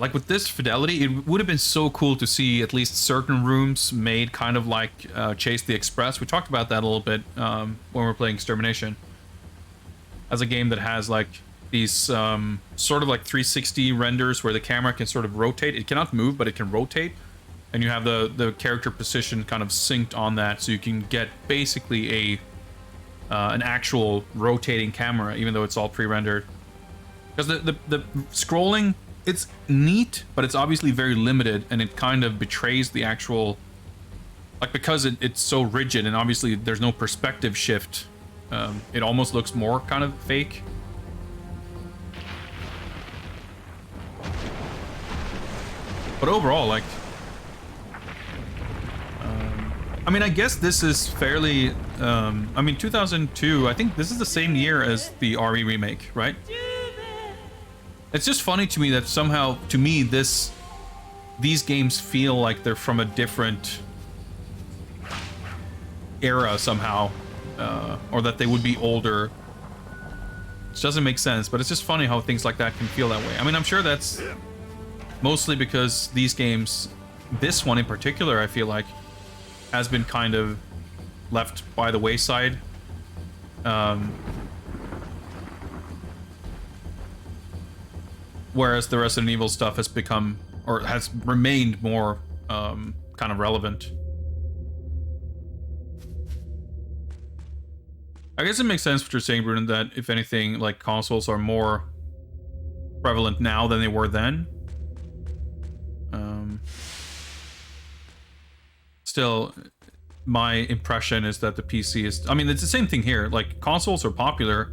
like, with this fidelity, it would have been so cool to see at least certain rooms made kind of like Chase the Express. We talked about that a little bit when we were playing Extermination. As a game that has, like, these sort of like 360 renders where the camera can sort of rotate. It cannot move, but it can rotate. and you have the character position kind of synced on that, so you can get basically an actual rotating camera, even though it's all pre-rendered. Because the scrolling, it's neat, but it's obviously very limited, and it kind of betrays the actual, like, because it's so rigid, and obviously there's no perspective shift. It almost looks more kind of fake. But overall, like, I mean, I guess this is fairly, I mean, 2002, I think this is the same year as the RE remake, right? It's just funny to me that somehow, to me, these games feel like they're from a different era somehow, or that they would be older. It doesn't make sense, but it's just funny how things like that can feel that way. I mean, I'm sure that's mostly because these games, this one in particular, I feel like, has been kind of left by the wayside. Whereas the Resident Evil stuff has become, or has remained more kind of relevant. I guess it makes sense what you're saying, Bruno, that if anything, like, consoles are more prevalent now than they were then. Still, my impression is that the PC is... I mean, it's the same thing here. Like, consoles are popular.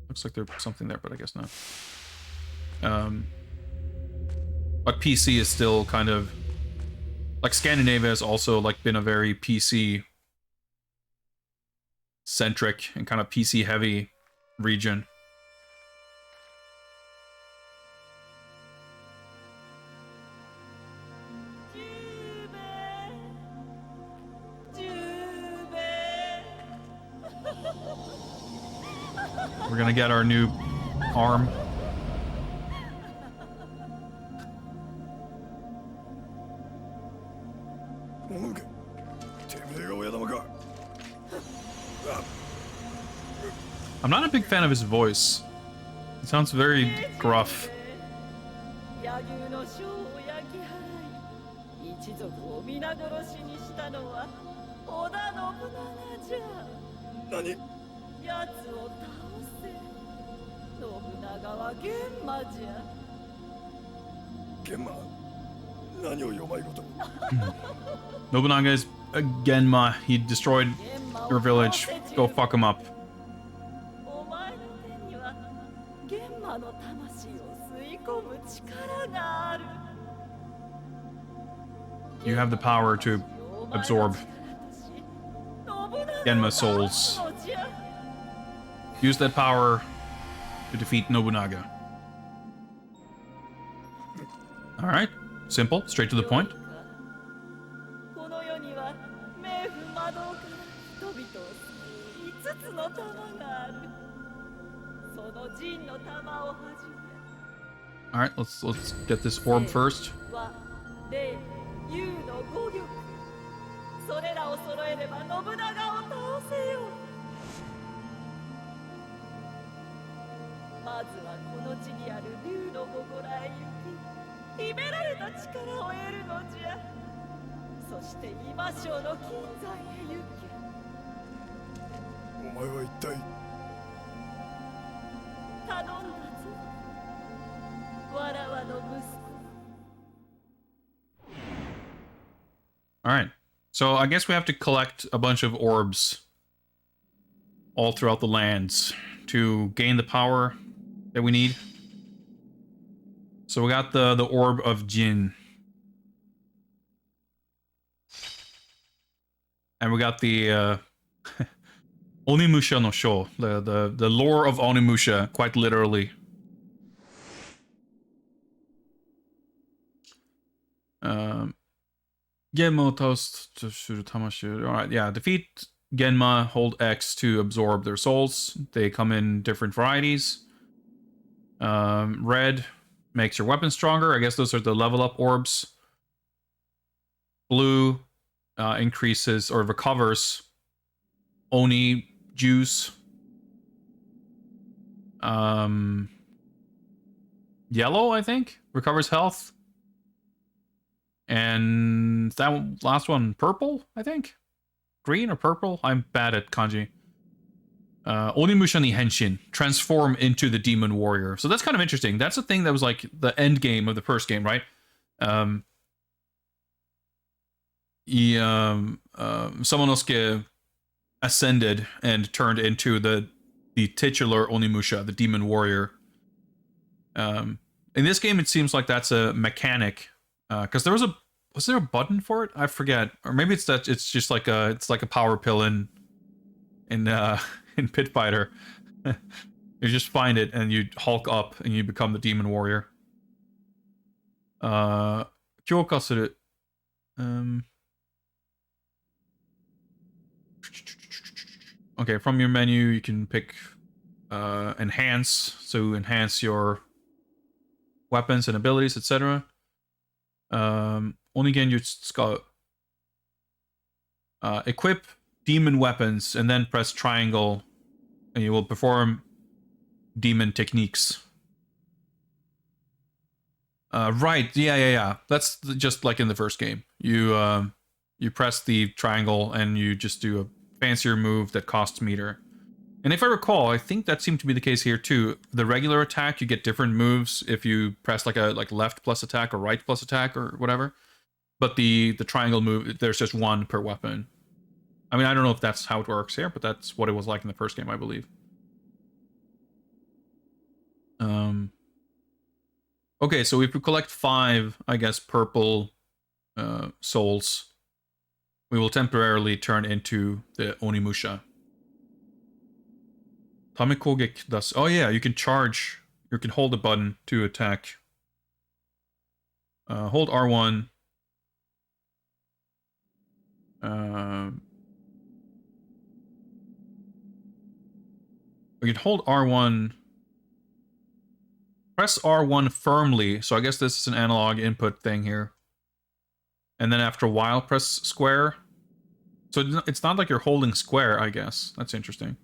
Looks like there's something there, but I guess not. But PC is still kind of... Like, Scandinavia has also, like, been a very PC-centric and kind of PC-heavy region. We're gonna get our new arm. I'm not a big fan of his voice. It sounds very gruff. Nobunaga is a Genma. He destroyed your village. Go fuck him up. You have the power to absorb Genma souls. Use that power to defeat Nobunaga. Alright. Simple. Straight to the point. Alright, let's get this orb first. Alright, so I guess we have to collect a bunch of orbs all throughout the lands to gain the power that we need. So we got the orb of Jin. And we got the Onimusha no Sho, the lore of Onimusha, quite literally. Genma toast to Tamashi. Alright, yeah. Defeat Genma, hold X to absorb their souls. They come in different varieties. Red makes your weapon stronger. I guess those are the level up orbs. Blue increases or recovers Oni juice. Yellow, I think, recovers health. And that last one, purple, I think? Green or purple? I'm bad at kanji. Onimusha ni Henshin, transform into the demon warrior. So that's kind of interesting. That's a thing that was like the end game of the first game, right? Samanosuke ascended and turned into the titular Onimusha, the demon warrior. In this game, it seems like that's a mechanic, because was there a button for it? I forget, or maybe it's that it's just like a power pill in Pit Fighter. You just find it and you hulk up and you become the demon warrior. Kyoka suru. Okay, from your menu you can pick enhance, so enhance your weapons and abilities, etc. Onigen Jutsuka. Equip demon weapons and then press triangle and you will perform demon techniques. Right, yeah. That's just like in the first game. You press the triangle and you just do a fancier move that costs meter. And if I recall, I think that seemed to be the case here too. The regular attack, you get different moves if you press like left plus attack or right plus attack or whatever. But the triangle move, there's just one per weapon. I mean, I don't know if that's how it works here, but that's what it was like in the first game, I believe. Okay, so if we collect 5, I guess, purple souls, we will temporarily turn into the Onimusha. Tamekogek does. Oh yeah, you can charge. You can hold the button to attack. Hold R1. We can hold R1. Press R1 firmly. So I guess this is an analog input thing here. And then after a while, press square. So it's not like you're holding square, I guess. That's interesting.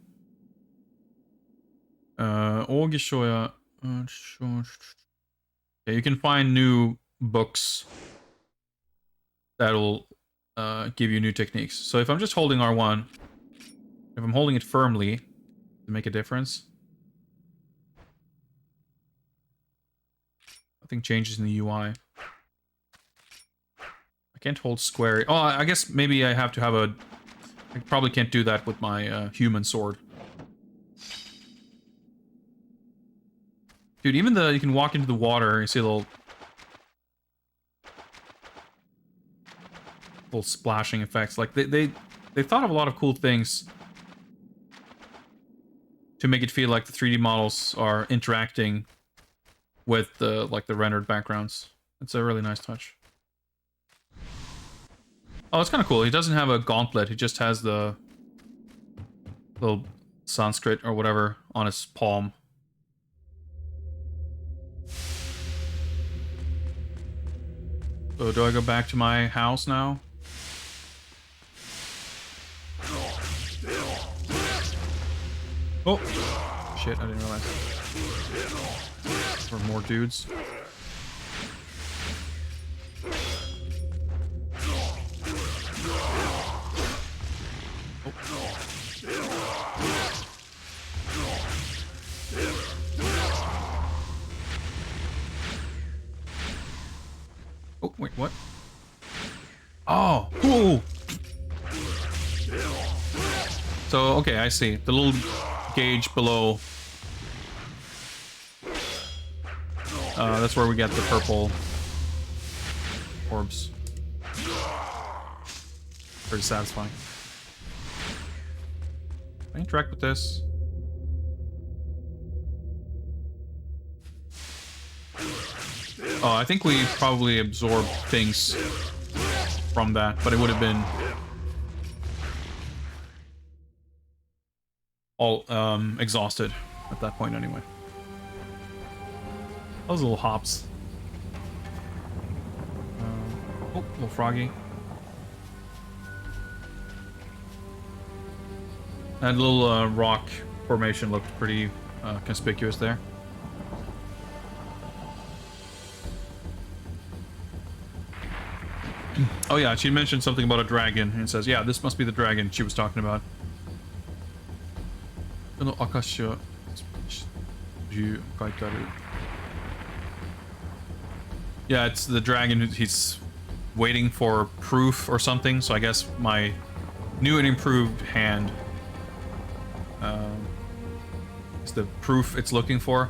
Ogishoya. Yeah, you can find new books that'll give you new techniques. So if I'm just holding R1, if I'm holding it firmly to make a difference, nothing changes in the UI. I can't hold square. Oh, I guess maybe I have to have a... I probably can't do that with my human sword. Dude, even you can walk into the water and you see a little splashing effects. Like they thought of a lot of cool things to make it feel like the 3D models are interacting with the rendered backgrounds. It's a really nice touch. Oh, it's kind of cool. He doesn't have a gauntlet. He just has the little Sanskrit or whatever on his palm. So do I go back to my house now? Oh! Shit, I didn't realize. Or more dudes. Oh, wait, what? Oh! Ooh! So, okay, I see. The little gauge below. That's where we get the purple orbs. Pretty satisfying. Can I interact with this? Oh, I think we probably absorbed things from that, but it would have been all exhausted at that point anyway. Those little hops. Oh, little froggy. That little rock formation looked pretty conspicuous there. Oh yeah, she mentioned something about a dragon, and it says, yeah, this must be the dragon she was talking about. Yeah, it's the dragon. He's waiting for proof or something, so I guess my new and improved hand is the proof it's looking for.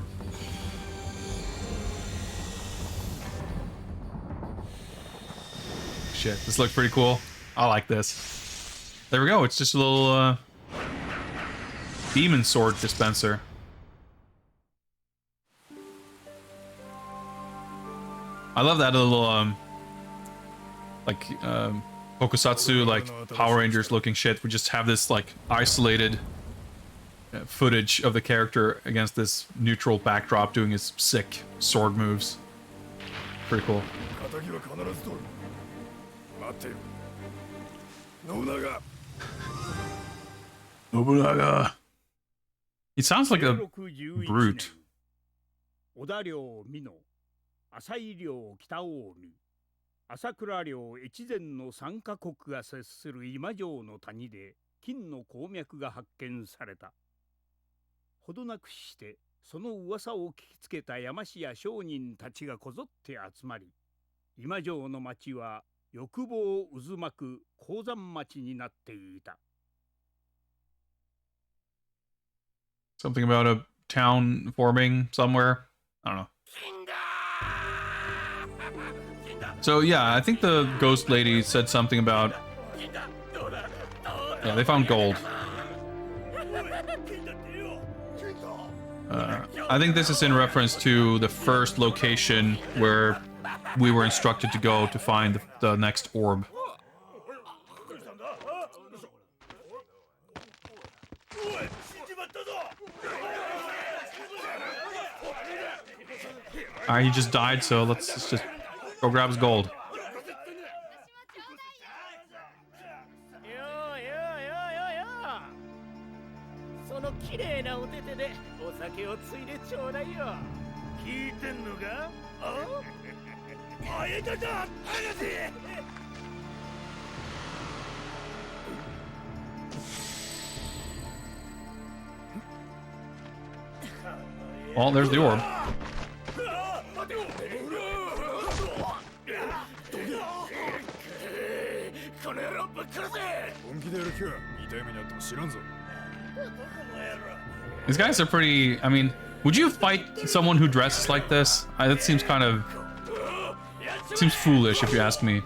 Shit, this looks pretty cool. I like this. There we go, it's just a little demon sword dispenser. I love that little tokusatsu, like Power Rangers looking shit. We just have this like isolated footage of the character against this neutral backdrop doing his sick sword moves. Pretty cool. Nobunaga. He sounds like a brute. 朝井領北近江朝倉領越前の3カ国が接する今城の谷で金の鉱脈が発見された。ほどなくしてその噂を聞きつけた山師や商人たちがこぞって集まり、今城の町は欲望渦巻く鉱山町になっていた。Something about a town forming somewhere. I don't know. So yeah, I think the ghost lady said something about... Yeah, they found gold. I think this is in reference to the first location where we were instructed to go to find the next orb. Alright, he just died, so let's just go grab his gold. Well, there's the orb. These guys are pretty... I mean, would you fight someone who dresses like this? That seems kind of... Seems foolish, if you ask me.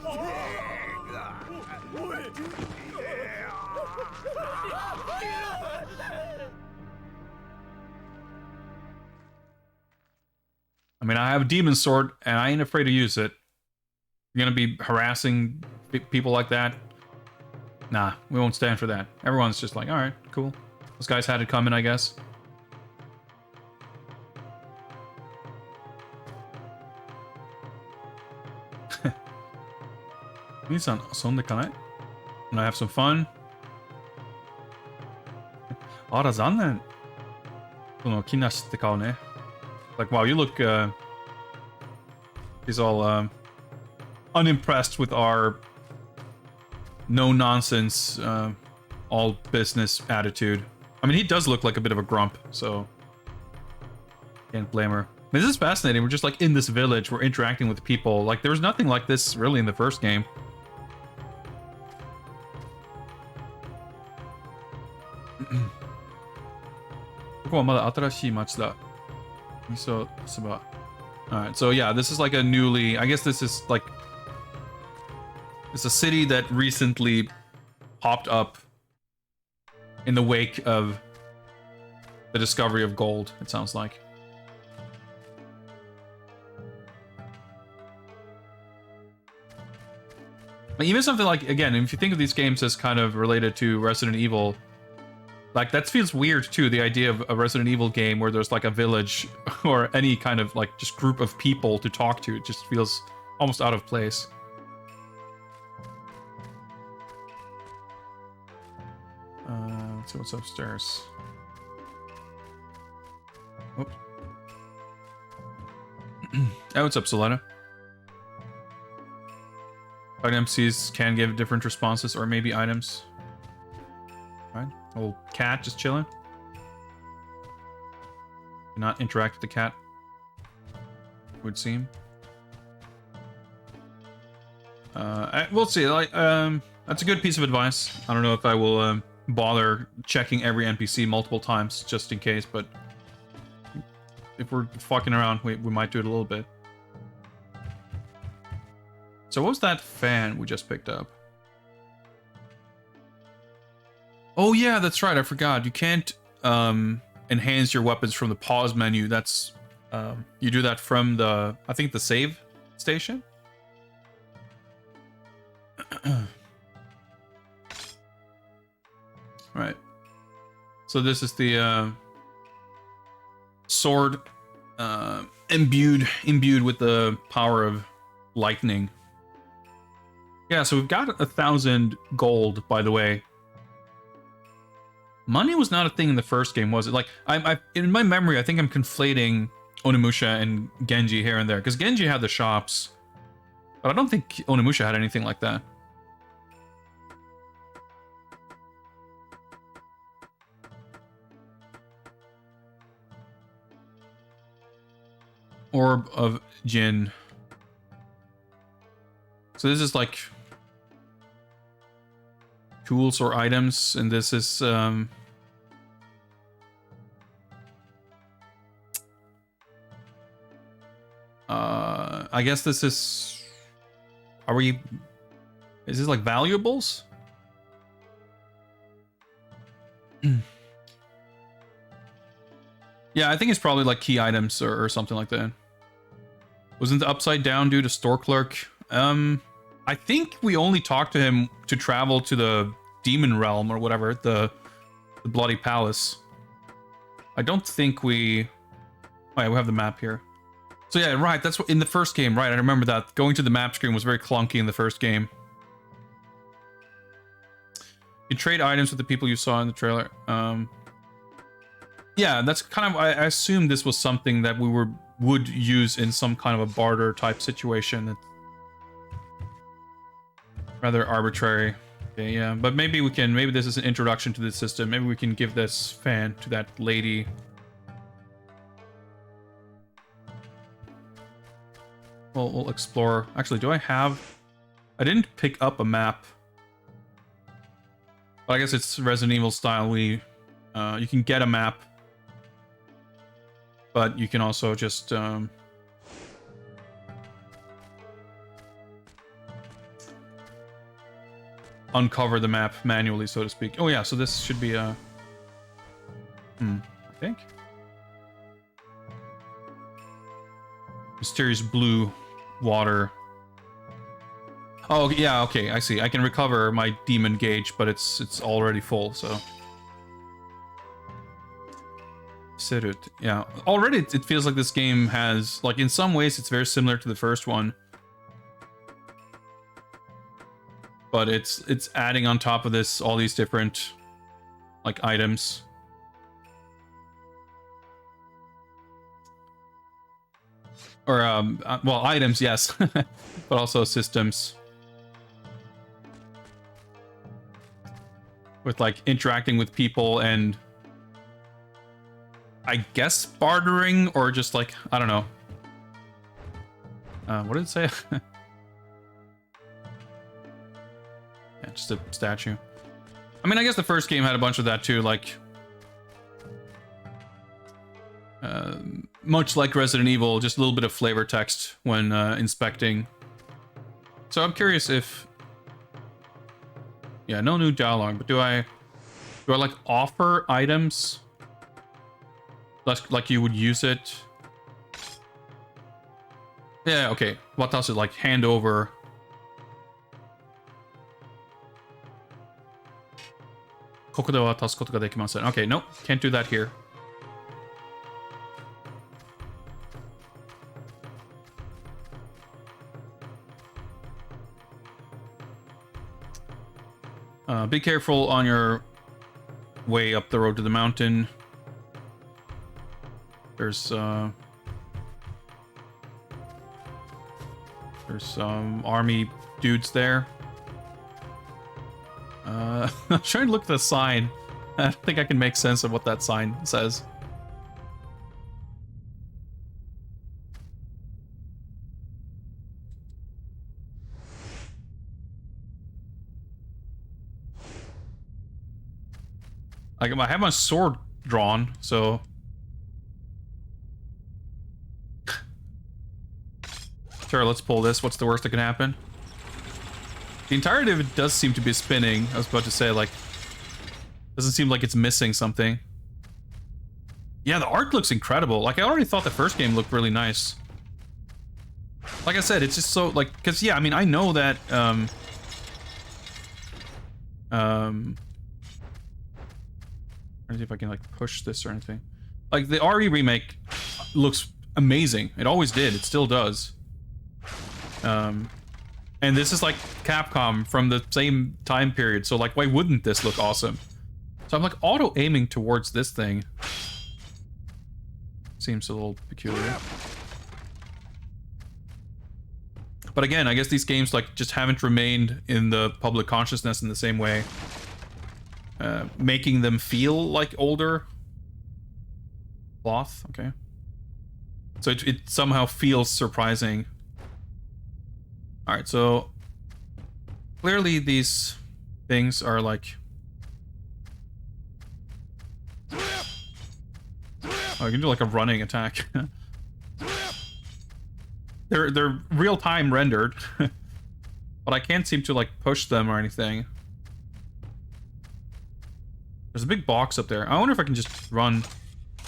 I mean, I have a demon sword, and I ain't afraid to use it. You're gonna be harassing people like that? Nah, we won't stand for that. Everyone's just like, alright, cool. Those guys had it coming, I guess. Nissan, sonde kanai? And I have some fun. Ara zannen. Like, wow, you look, he's all, unimpressed with our no-nonsense, all-business attitude. I mean, he does look like a bit of a grump, so... Can't blame her. I mean, this is fascinating. We're just, like, in this village. We're interacting with people. Like, there was nothing like this, really, in the first game. Alright, so yeah, this is like a newly... I guess this is like... It's a city that recently popped up in the wake of the discovery of gold, it sounds like. But even something like, again, if you think of these games as kind of related to Resident Evil, like, that feels weird, too, the idea of a Resident Evil game where there's, like, a village or any kind of, like, just group of people to talk to. It just feels almost out of place. Let's see what's upstairs. Whoops. Oh, what's up, Solana? NPCs can give different responses, or maybe items. Right? Old cat just chilling. Not interact with the cat. Would seem. We'll see. Like, that's a good piece of advice. I don't know if I will bother checking every NPC multiple times just in case, but if we're fucking around, we might do it a little bit. So what was that fan we just picked up? Oh yeah, that's right. I forgot. You can't enhance your weapons from the pause menu. That's you do that from the, I think, the save station. Right. So this is the sword imbued with the power of lightning. Yeah, so we've got 1,000 gold, by the way. Money was not a thing in the first game, was it? Like, I in my memory, I think I'm conflating Onimusha and Genji here and there, because Genji had the shops, but I don't think Onimusha had anything like that. Orb of Jin. So this is like tools or items, and this is I guess this is, is this like valuables? Yeah, I think it's probably like key items or something like that. Wasn't the upside down due to store clerk? I think we only talked to him to travel to the demon realm or whatever, the bloody palace. I don't think we... Oh yeah, we have the map here. So yeah, right, that's what in the first game, right? I remember that. Going to the map screen was very clunky in the first game. You trade items with the people you saw in the trailer. Yeah, that's kind of... I assumed this was something that we would use in some kind of a barter type situation. It's rather arbitrary. Okay, yeah, but maybe we can... Maybe this is an introduction to the system. Maybe we can give this fan to that lady. We'll explore. Actually, do I have... I didn't pick up a map. Well, I guess it's Resident Evil style. You can get a map, but you can also just uncover the map manually, so to speak. Oh yeah, so this should be a... I think. Mysterious blue water. Oh yeah, okay, I see. I can recover my demon gauge, but it's already full, so... Serut, yeah. Already it feels like this game has... Like, in some ways it's very similar to the first one. But it's adding on top of this all these different, like, items. Or, well, items, yes. But also systems. With, like, interacting with people and... I guess bartering, or just, like, I don't know. What did it say? Yeah, just a statue. I mean, I guess the first game had a bunch of that too, like... much like Resident Evil, just a little bit of flavor text when inspecting. So I'm curious if... Yeah, no new dialogue, but do I like offer items? Like you would use it? Yeah, okay. What else is like hand over? Okay, nope, can't do that here. Be careful on your way up the road to the mountain. There's There's some army dudes there. I'm trying to look at the sign. I don't think I can make sense of what that sign says. Like, I have my sword drawn, so... Sure, let's pull this. What's the worst that can happen? The entirety of it does seem to be spinning. I was about to say, like... Doesn't seem like it's missing something. Yeah, the art looks incredible. Like, I already thought the first game looked really nice. Like I said, it's just so, like... Because, yeah, I mean, I know that, Let me see if I can, like, push this or anything. Like, the RE remake looks amazing. It always did. It still does. And this is, like, Capcom from the same time period. So, like, why wouldn't this look awesome? So I'm, like, auto-aiming towards this thing. Seems a little peculiar. But again, I guess these games, like, just haven't remained in the public consciousness in the same way. Making them feel like older cloth. Okay. So it somehow feels surprising. Alright, so clearly these things are like... Oh, you can do like a running attack. They're real-time rendered. But I can't seem to like push them or anything. There's a big box up there. I wonder if I can just run.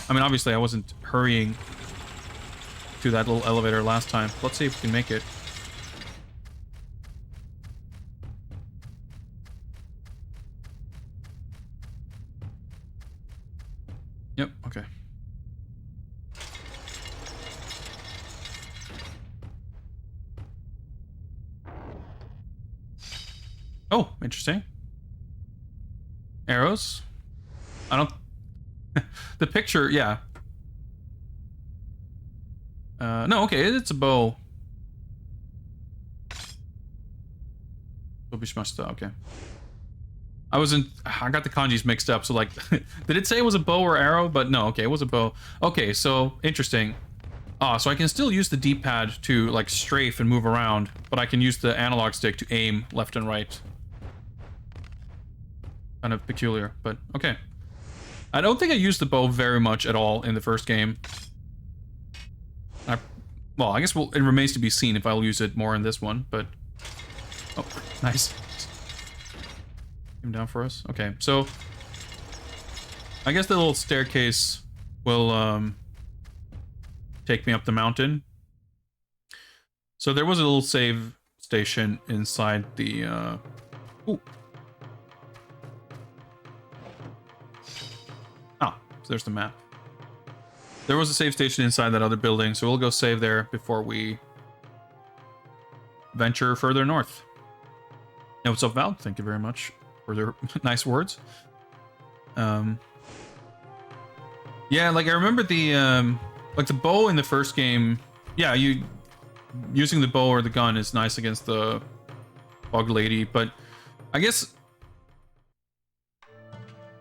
I mean, obviously I wasn't hurrying to that little elevator last time. Let's see if we can make it. Yep, okay. Oh, interesting. Arrows? I don't... The picture, yeah. No, okay, it's a bow. Okay. I got the kanjis mixed up, so like... Did it say it was a bow or arrow? But no, okay, it was a bow. Okay, so, interesting. So I can still use the D-pad to, like, strafe and move around, but I can use the analog stick to aim left and right. Kind of peculiar, but okay. I don't think I used the bow very much at all in the first game. Well, I guess it remains to be seen if I'll use it more in this one, but... Oh, nice. Came down for us. Okay, so... I guess the little staircase will, take me up the mountain. So there was a little save station inside the, Ooh. So there's the map. There was a save station inside that other building, so we'll go save there before we venture further north. Yeah, what's up, Val? Thank you very much for their nice words. Yeah, like I remember the like the bow in the first game. Yeah, using the bow or the gun is nice against the bug lady, but I guess,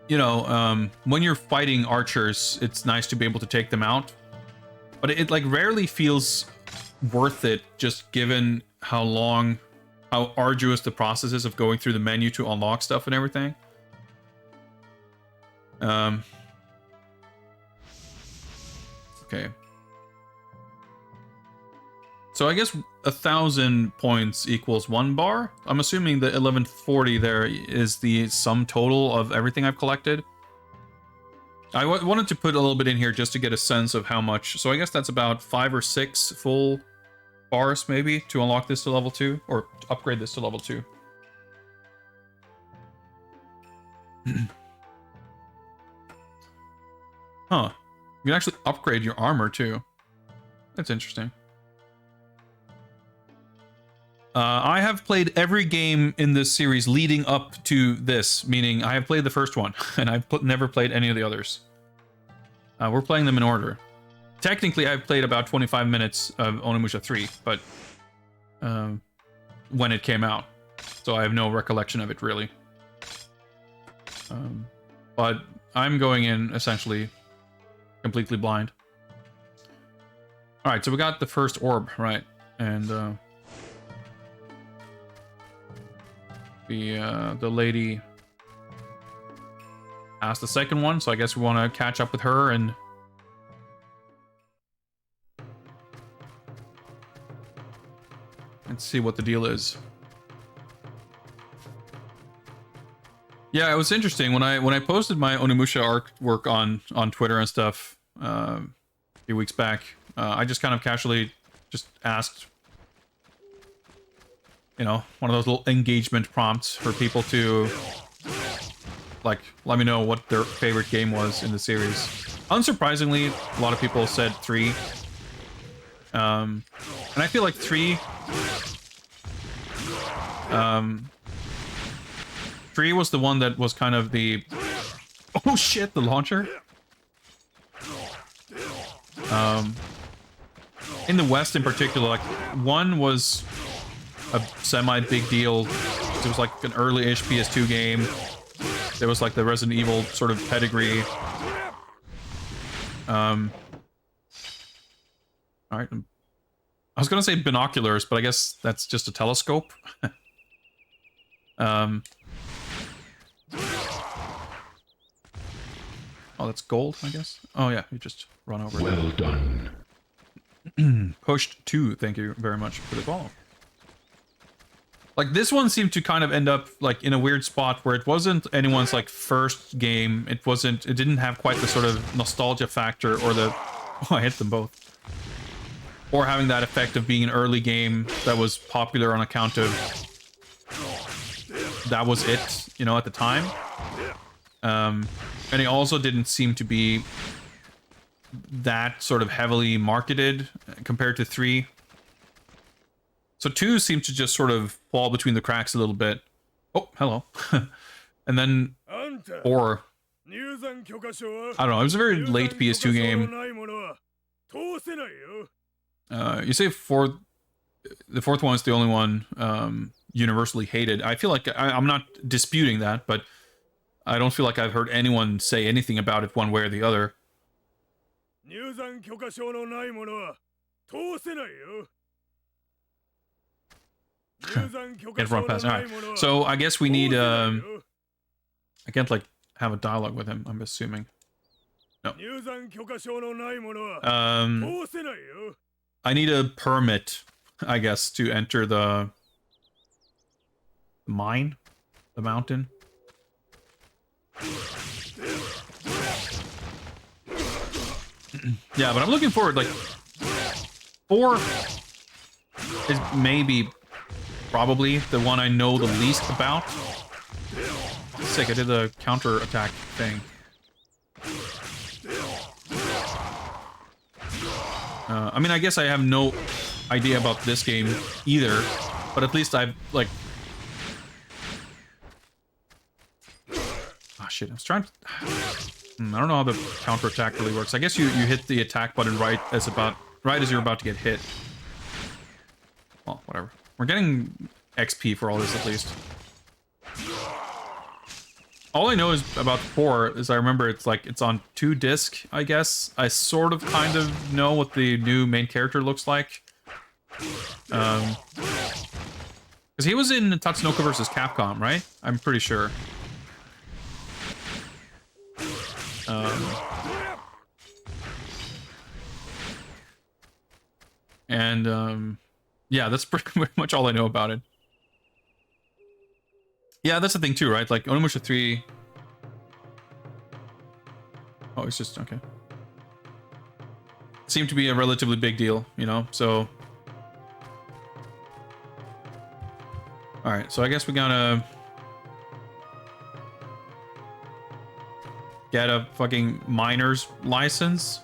you know, when you're fighting archers, it's nice to be able to take them out. But it like rarely feels worth it, just given how arduous the process is of going through the menu to unlock stuff and everything. Okay. So I guess 1,000 points equals 1 bar. I'm assuming the 1140 there is the sum total of everything I've collected. I wanted to put a little bit in here just to get a sense of how much. So I guess that's about 5 or 6 full bars maybe to unlock this to level 2 or to upgrade this to level 2. Huh. You can actually upgrade your armor too. That's interesting. I have played every game in this series leading up to this, meaning I have played the first one, and I've never played any of the others. We're playing them in order. Technically, I've played about 25 minutes of Onimusha 3, but when it came out. So I have no recollection of it really. But I'm going in essentially completely blind. All right, so we got the first orb, right? And the lady asked the second one, so I guess we want to catch up with her and see what the deal is. Yeah, it was interesting when I posted my Onimusha artwork on Twitter and stuff a few weeks back. I just kind of casually just asked, you know, one of those little engagement prompts for people to like let me know what their favorite game was in the series. Unsurprisingly, a lot of people said 3. And I feel like 3 3 was the one that was kind of the... Oh shit, the launcher? In the West in particular, like, 1 was a semi-big deal. It was like an early-ish PS2 game. There was like the Resident Evil sort of pedigree. Alright. I was gonna say binoculars, but I guess that's just a telescope. Oh, that's gold, I guess. Oh yeah, you just run over it. Well done. Pushed 2, thank you very much for the follow. Like, this one seemed to kind of end up, like, in a weird spot where it wasn't anyone's, like, first game. It didn't have quite the sort of nostalgia factor or the... Oh, I hit them both. Or having that effect of being an early game that was popular on account of... That was it, you know, at the time. And it also didn't seem to be that sort of heavily marketed compared to 3. So 2 seemed to just sort of fall between the cracks a little bit. Oh, hello. And then 4. I don't know, it was a very late PS2 game. You say the fourth one is the only one universally hated. I feel like I'm not disputing that, but I don't feel like I've heard anyone say anything about it one way or the other. Can't run past. Alright. So I guess we need I can't like have a dialogue with him, I'm assuming. No. I need a permit, I guess, to enter the mine? The mountain? Yeah, but I'm looking forward, like... 4 is maybe... probably the one I know the least about. Sick, I did the counter-attack thing. I mean, I guess I have no idea about this game either, but at least I've, like... Ah, shit, I was trying to... I don't know how the counter-attack really works. I guess you hit the attack button right as you're about to get hit. Well, whatever. We're getting XP for all this, at least. All I know is about 4 is I remember it's like it's on 2 disc, I guess. I sort of kind of know what the new main character looks like. Because he was in Tatsunoko vs. Capcom, right? I'm pretty sure. Yeah, that's pretty much all I know about it. Yeah, that's the thing too, right? Like, Onimusha 3... Oh, it's just... okay. Seemed to be a relatively big deal, you know? So... Alright, so I guess we gotta... get a fucking miner's license.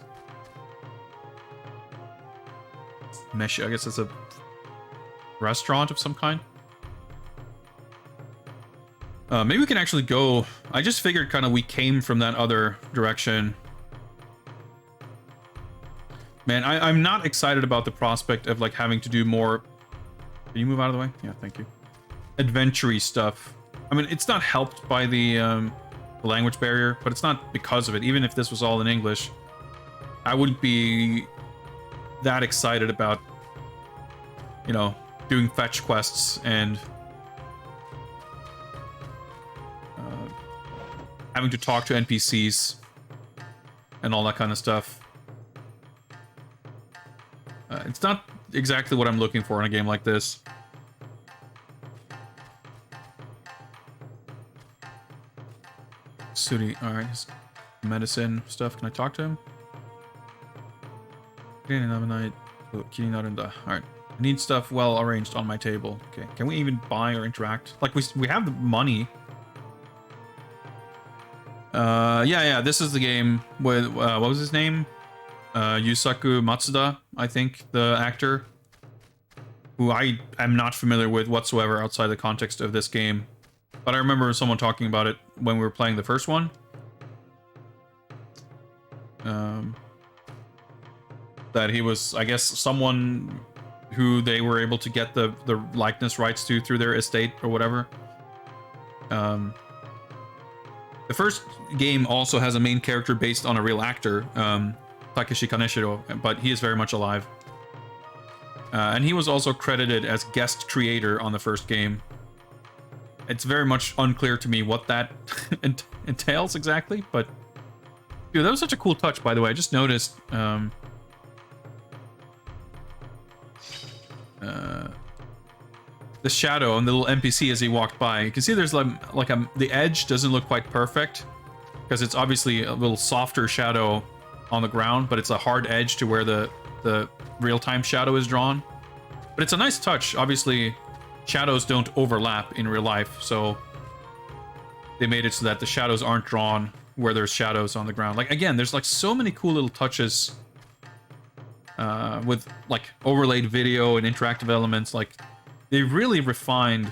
Mesh, I guess it's a restaurant of some kind. Maybe we can actually go... I just figured kind of we came from that other direction. Man, I'm not excited about the prospect of like having to do more Can you move out of the way? Yeah, thank you. Adventure-y stuff. I mean, it's not helped by the language barrier, but it's not because of it. Even if this was all in English, I wouldn't be that excited about, you know, doing fetch quests and having to talk to NPCs and all that kind of stuff. It's not exactly what I'm looking for in a game like this. Sudi, alright, his medicine stuff. Can I talk to him? Alright. I need stuff well arranged on my table. Okay. Can we even buy or interact? Like, we have the money. Yeah, this is the game with, what was his name? Yusaku Matsuda, I think, the actor. Who I am not familiar with whatsoever outside the context of this game. But I remember someone talking about it when we were playing the first one. That he was, I guess, someone who they were able to get the likeness rights to through their estate or whatever. The first game also has a main character based on a real actor, Takeshi Kaneshiro, but he is very much alive. And he was also credited as guest creator on the first game. It's very much unclear to me what that entails exactly, but... Dude, that was such a cool touch, by the way. I just noticed... the shadow on the little NPC as he walked by. You can see there's the edge doesn't look quite perfect, because it's obviously a little softer shadow on the ground, but it's a hard edge to where the real-time shadow is drawn. But it's a nice touch. Obviously, shadows don't overlap in real life, so they made it so that the shadows aren't drawn where there's shadows on the ground. Like, again, there's like so many cool little touches with like overlaid video and interactive elements. Like, they really refined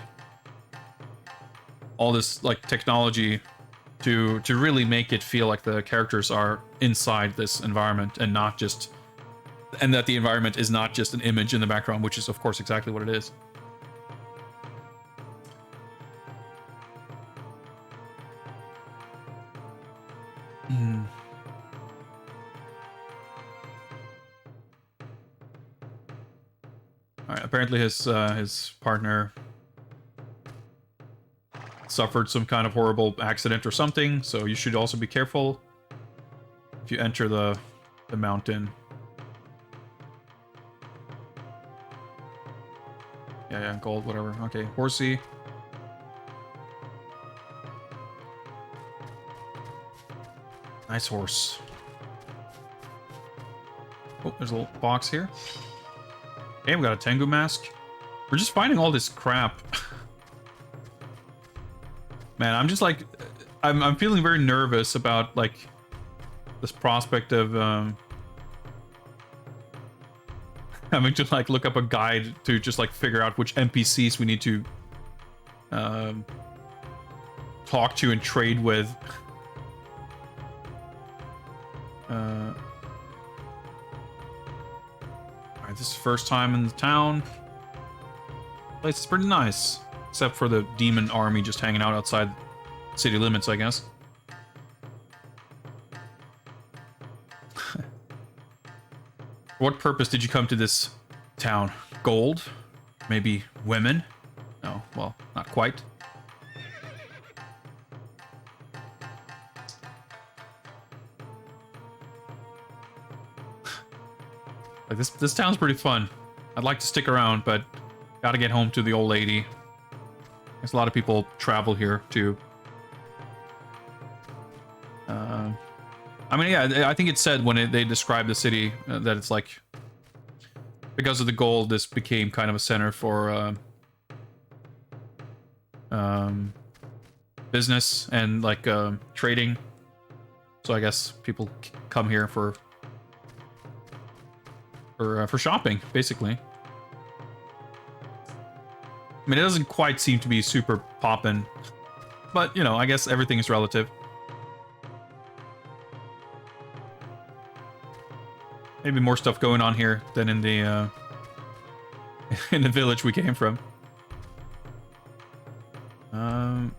all this like technology to really make it feel like the characters are inside this environment and not just, and that the environment is not just an image in the background, which is of course exactly what it is. All right, apparently his partner suffered some kind of horrible accident or something, so you should also be careful if you enter the mountain. Yeah, gold, whatever. Okay, horsey. Nice horse. Oh, there's a little box here. Okay, we got a Tengu mask. We're just finding all this crap. Man, I'm just like... I'm feeling very nervous about, like, this prospect of, having to, like, look up a guide to just, like, figure out which NPCs we need to, talk to and trade with. Alright, this is the first time in the town. Place is pretty nice. Except for the demon army just hanging out outside city limits, I guess. For what purpose did you come to this town? Gold? Maybe women? No, well, not quite. Like this town's pretty fun. I'd like to stick around, but gotta get home to the old lady. There's a lot of people travel here too. I mean, yeah, I think it said when they described the city that it's like, because of the gold, this became kind of a center for business and like trading. So I guess people come here for shopping, basically. I mean, it doesn't quite seem to be super poppin', but, you know, I guess everything is relative. Maybe more stuff going on here than in the in the village we came from. Yeah.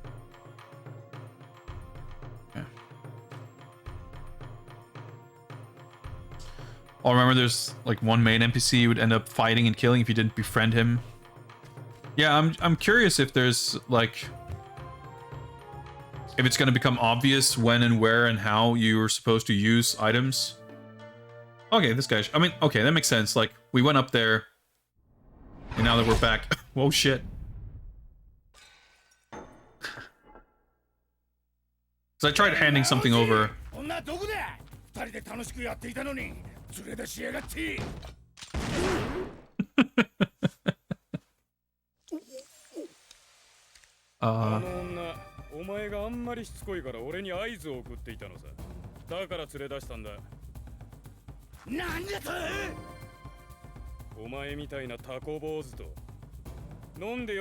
Oh, remember there's like one main NPC you would end up fighting and killing if you didn't befriend him. Yeah, I'm curious if there's like if it's going to become obvious when and where and how you're supposed to use items. Okay, this guy. I mean, okay, that makes sense. Like, we went up there, and now that we're back. Whoa, shit. So I tried handing something over.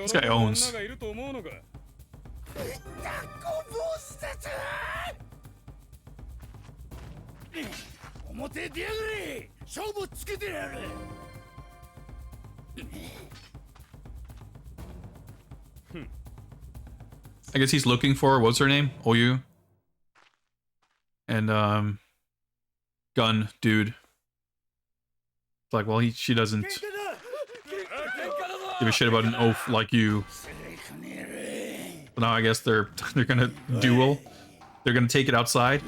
This guy owns. I guess he's looking for, what's her name? Oyu. And, gun dude. It's like, well, she doesn't give a shit about an oaf like you. But now I guess they're gonna duel. They're gonna take it outside.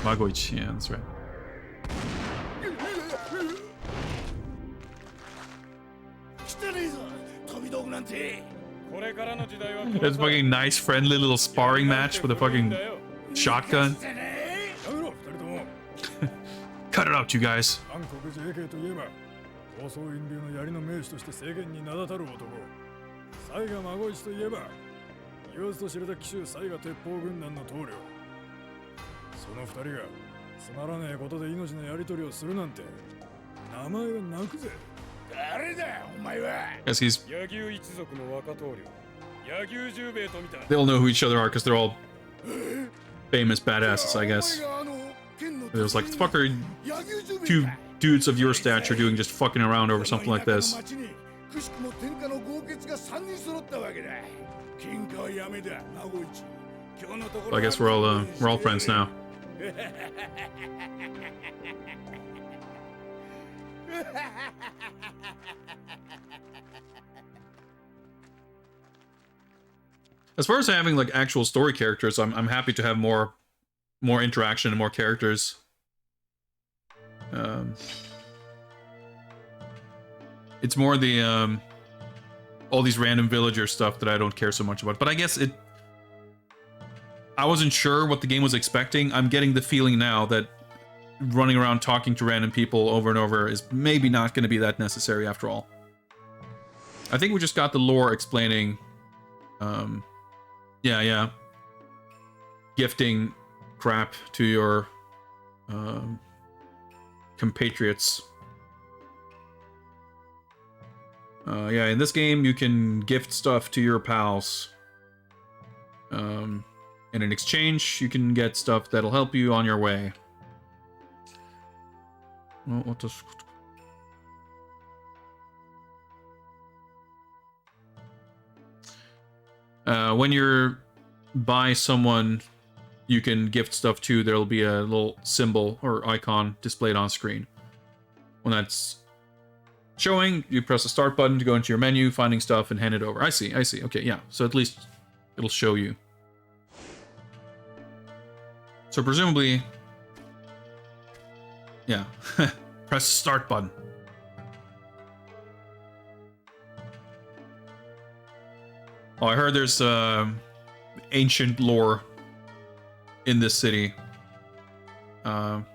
Magoichi, yeah, that's right. It's a fucking nice, friendly little sparring match with a fucking shotgun. Cut it out, you guys. Guess he's... They all know who each other are because they're all famous badasses, I guess. It was like, fuck are two dudes of your stature doing just fucking around over something like this? So I guess we're all friends now. As far as having like actual story characters, I'm happy to have more interaction and more characters. It's more the all these random villager stuff that I don't care so much about. But I guess I wasn't sure what the game was expecting. I'm getting the feeling now that running around talking to random people over and over is maybe not going to be that necessary after all. I think we just got the lore explaining, yeah, gifting crap to your compatriots. Yeah, in this game you can gift stuff to your pals. And in exchange you can get stuff that'll help you on your way. Well, what does... when you're by someone you can gift stuff to, there'll be a little symbol or icon displayed on screen. When that's showing, you press the start button to go into your menu, finding stuff, and hand it over. I see. Okay, yeah. So at least it'll show you. So presumably... Yeah. Press the start button. Oh, I heard there's ancient lore in this city. Some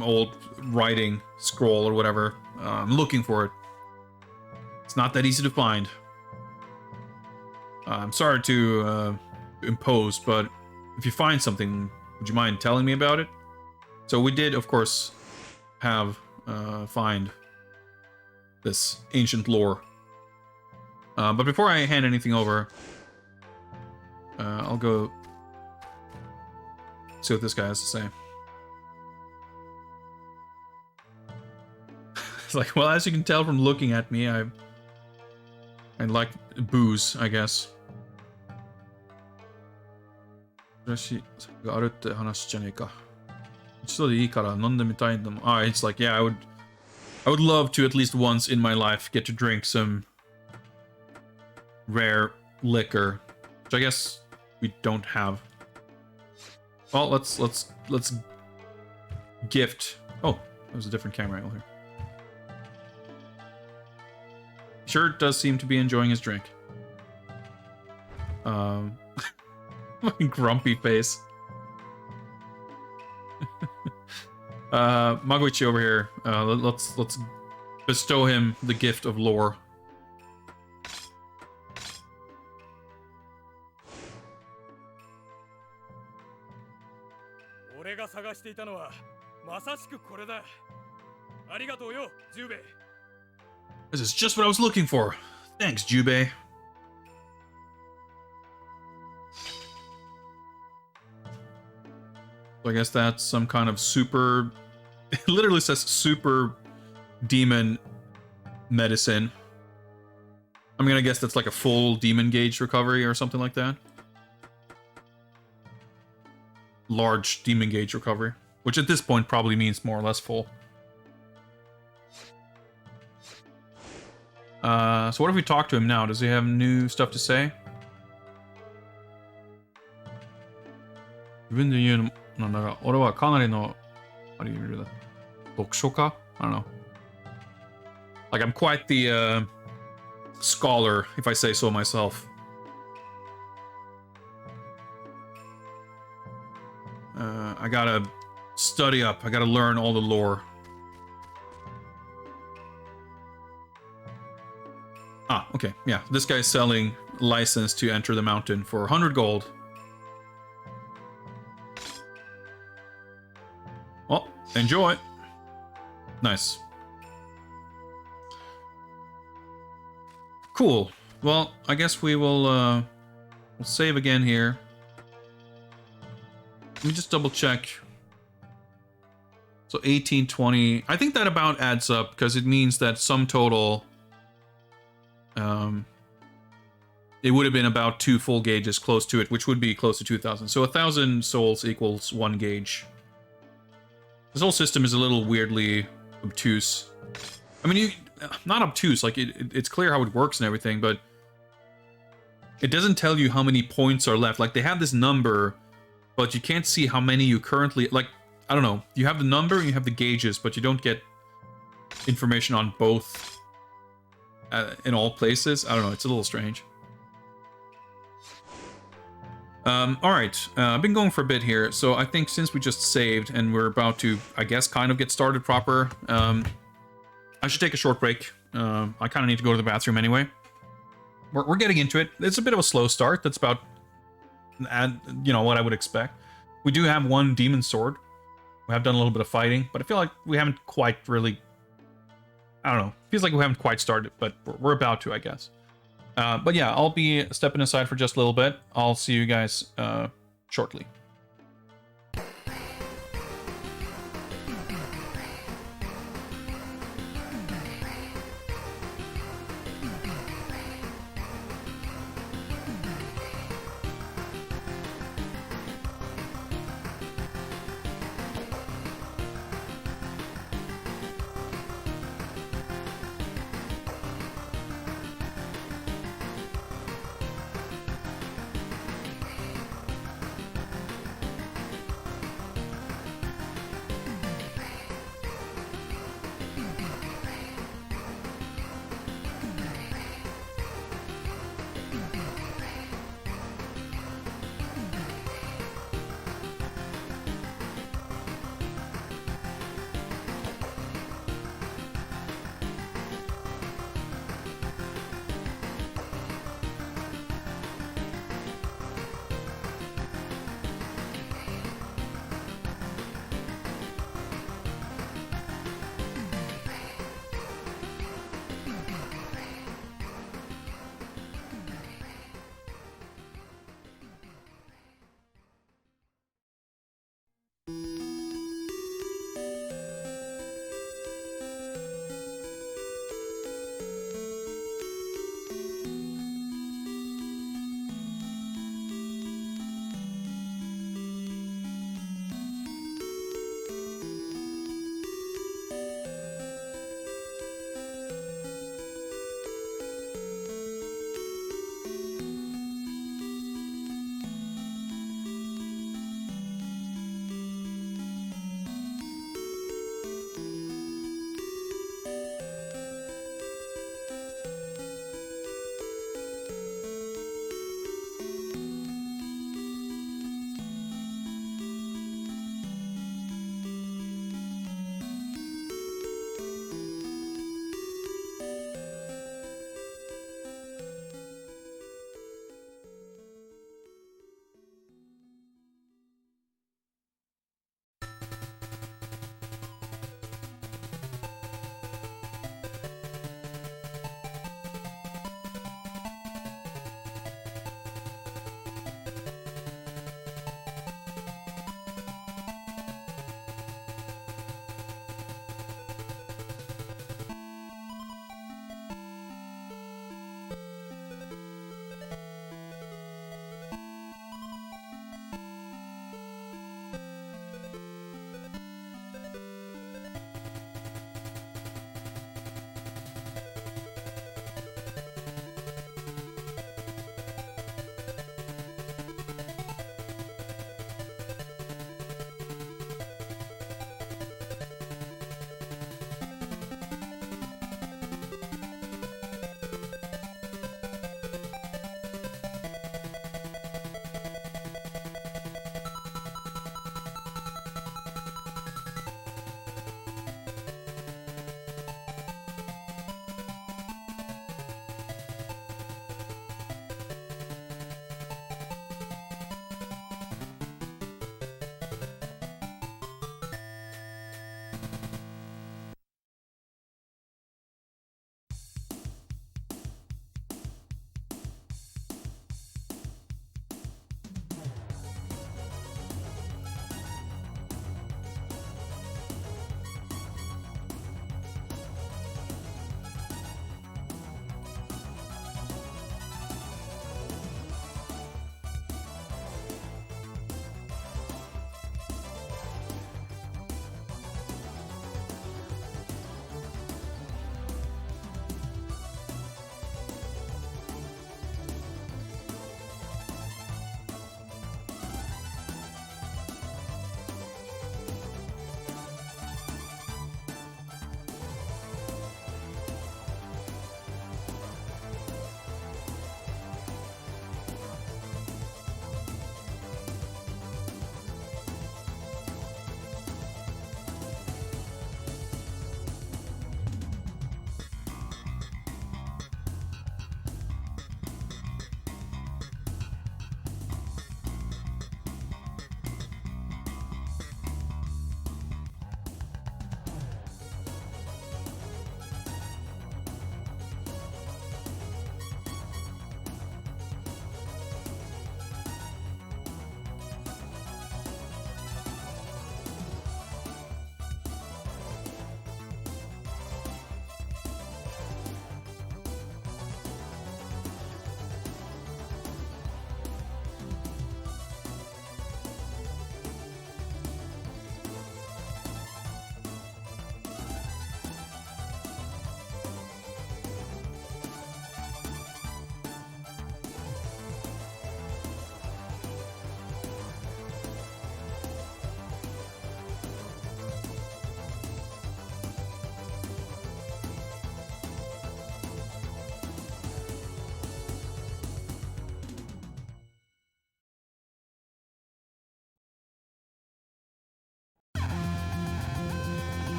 old writing scroll or whatever. I'm looking for it. It's not that easy to find. I'm sorry to impose, but if you find something, would you mind telling me about it? So we did, of course, have find this ancient lore. But before I hand anything over, I'll go see what this guy has to say. It's like, well, as you can tell from looking at me, I like booze, I guess. があるって話じゃねえか。一度でいいから飲んでみたいんだもん。It's like, yeah, I would love to at least once in my life get to drink some rare liquor, which I guess we don't have. Well, let's gift. Oh, there's a different camera angle here. Sure does seem to be enjoying his drink. Grumpy face. Magoichi over here. Let's bestow him the gift of lore. This is just what I was looking for. Thanks, Jubei. So I guess that's some kind of super... It literally says super demon medicine. I'm gonna guess that's like a full demon gauge recovery or something like that. Large demon gauge recovery. Which at this point probably means more or less full. So what if we talk to him now? Does he have new stuff to say? How do you do that? 読書家? I don't know. Like, I'm quite the scholar, if I say so myself. I gotta study up. I gotta learn all the lore. Ah, okay. Yeah, this guy's selling license to enter the mountain for 100 gold. Well, enjoy. Nice. Cool. Well, I guess we will we'll save again here. Let me just double check. So 1820. I think that about adds up because it means that sum total it would have been about 2 full gauges close to it, which would be close to 2,000. So 1,000 souls equals 1 gauge. This whole system is a little weirdly obtuse. I mean, not obtuse, like it's clear how it works and everything, but it doesn't tell you how many points are left. Like, they have this number, but you can't see how many you currently, like, I don't know. You have the number and you have the gauges, but you don't get information on both in all places. I don't know, it's a little strange. Alright, I've been going for a bit here, so I think since we just saved and we're about to, I guess, kind of get started proper, I should take a short break. I kind of need to go to the bathroom anyway. We're getting into it. It's a bit of a slow start. That's about, you know, what I would expect. We do have one demon sword. We have done a little bit of fighting, but I feel like we haven't quite really, I don't know. Feels like we haven't quite started, but we're about to, I guess. But yeah, I'll be stepping aside for just a little bit. I'll see you guys shortly.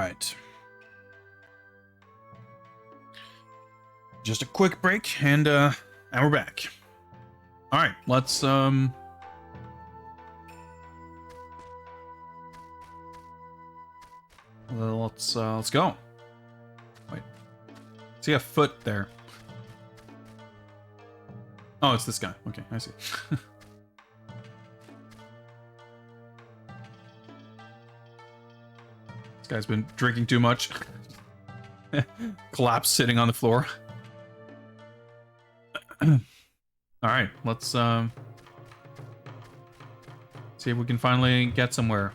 right. Just a quick break, and we're back. All right, let's well, let's go. Wait, see a foot there? Oh, it's this guy. Okay, I see. This guy's been drinking too much. Collapse sitting on the floor. All right, let's see if we can finally get somewhere.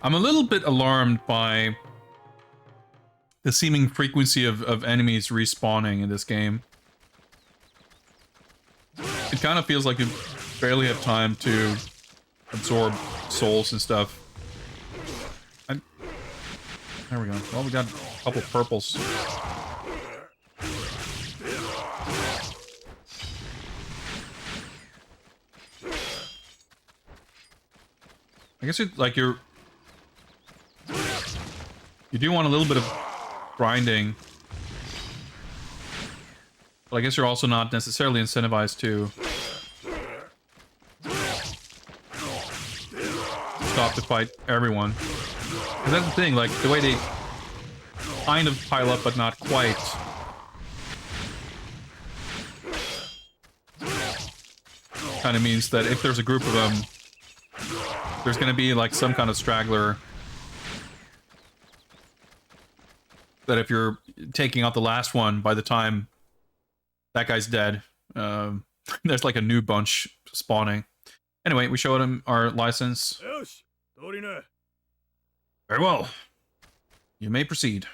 I'm a little bit alarmed by the seeming frequency of enemies respawning in this game. It kind of feels like you barely have time to absorb souls and stuff. There we go. Well, we got a couple purples. I guess you do want a little bit of grinding, but I guess you're also not necessarily incentivized to stop to fight everyone. Because that's the thing, like, the way they kind of pile up but not quite. Kind of means that if there's a group of them, there's going to be like some kind of straggler that if you're taking out the last one, by the time that guy's dead, there's like a new bunch spawning. Anyway, we showed him our license. Very well. You may proceed.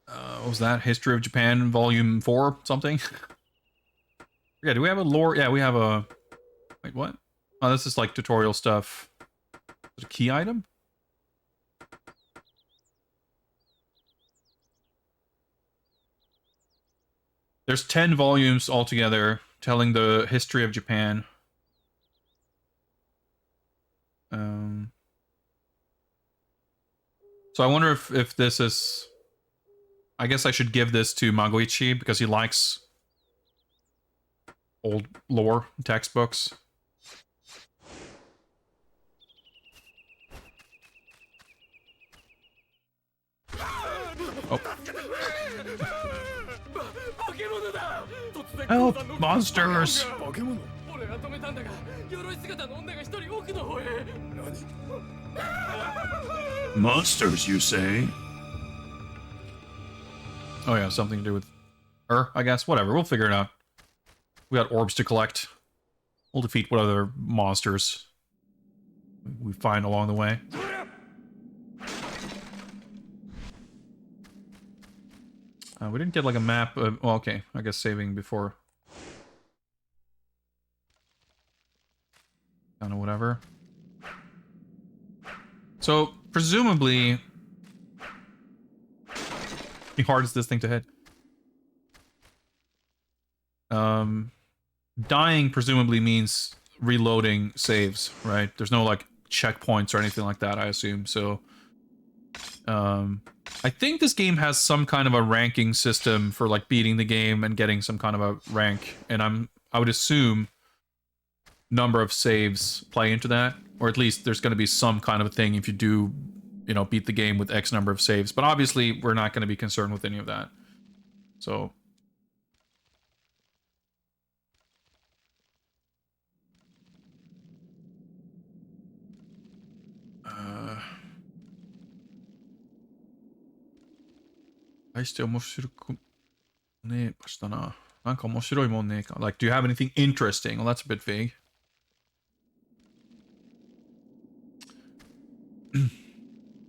What was that? History of Japan, Volume 4, something? Yeah, do we have a lore? Yeah, we have a... Wait, what? Oh, this is like tutorial stuff. Is it a key item? There's 10 volumes altogether telling the history of Japan. So I wonder if this is... I guess I should give this to Magoichi because he likes old lore textbooks. Oh. Help! Monsters! Monsters, you say? Oh yeah, something to do with her, I guess. Whatever, we'll figure it out. We got orbs to collect. We'll defeat what other monsters we find along the way. We didn't get like a map of... Well, okay, I guess saving before... Kind of whatever. So, presumably... How hard is this thing to hit? Dying presumably means reloading saves, right? There's no, like, checkpoints or anything like that, I assume, so... I think this game has some kind of a ranking system for, like, beating the game and getting some kind of a rank, and I would assume number of saves play into that, or at least there's going to be some kind of a thing if you do, you know, beat the game with X number of saves, but obviously we're not going to be concerned with any of that. So...大して面白くねえしたな。なんか面白いもんねえか。Like, do you have anything interesting? Well, that's a bit vague.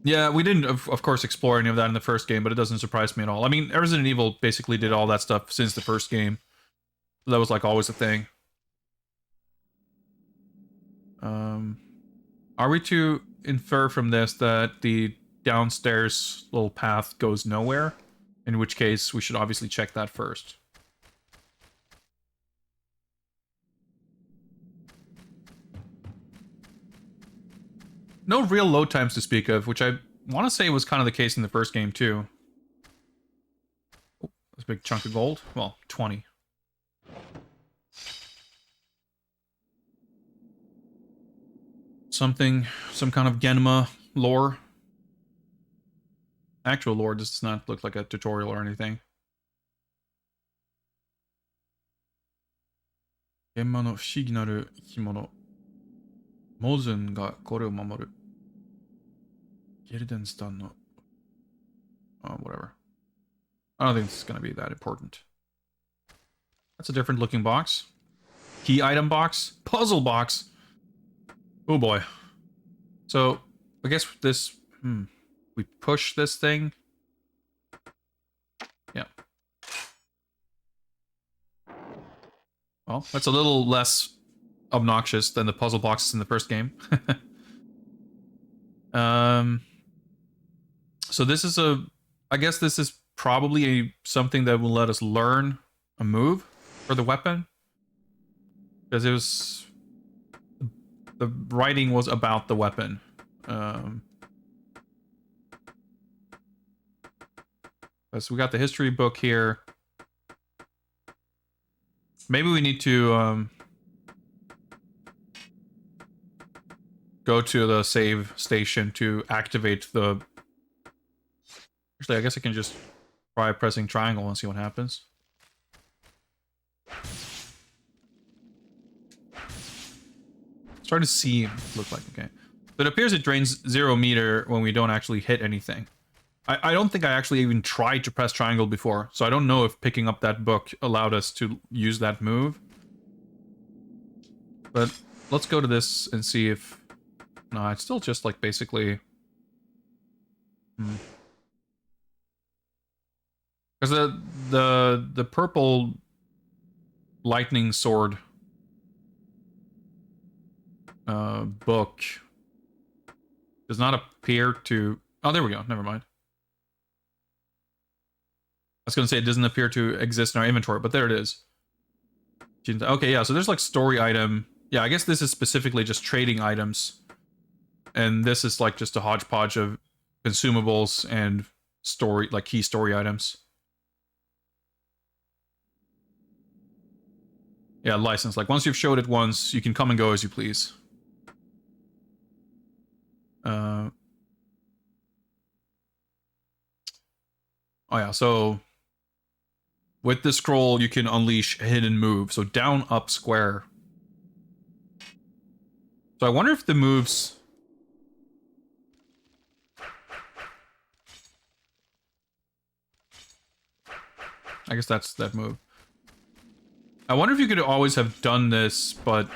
Yeah, we didn't, of course, explore any of that in the first game, but it doesn't surprise me at all. I mean, Resident Evil basically did all that stuff since the first game. That was, like, always a thing. Are we to infer from this that the downstairs little path goes nowhere? In which case, we should obviously check that first. no real load times to speak of, which I want to say was kind of the case in the first game too. Oh, that's a big chunk of gold. Well, 20. Something, some kind of Genma lore. Actual lore does not look like a tutorial or anything. Genma no 不思議なる生き物。モズンがこれを守る。ゲルデンスタンの whatever. I don't think this is going to be that important. That's a different looking box. Key item box. Puzzle box. Oh boy. So, I guess this... we push this thing. Yeah. Well, that's a little less obnoxious than the puzzle boxes in the first game. So this is a... I guess this is probably something that will let us learn a move for the weapon. Because it was... The writing was about the weapon. So we got the history book here. Maybe we need to go to the save station to activate the... Actually, I guess I can just try pressing triangle and see what happens. Starting to see look like, okay. But it appears it drains 0 meter when we don't actually hit anything. I don't think I actually even tried to press triangle before, so I don't know if picking up that book allowed us to use that move. But let's go to this and see if... No, it's still just like basically... Because the purple lightning sword book does not appear to... Oh, there we go. Never mind. I was going to say it doesn't appear to exist in our inventory, but there it is. Okay, yeah, so there's like story item. Yeah, I guess this is specifically just trading items. And this is like just a hodgepodge of consumables and story, like key story items. Yeah, license. Like once you've showed it once, you can come and go as you please. Oh yeah, so with the scroll, you can unleash a hidden move. So down, up, square. So I wonder if the moves... I guess that's that move. I wonder if you could always have done this, but...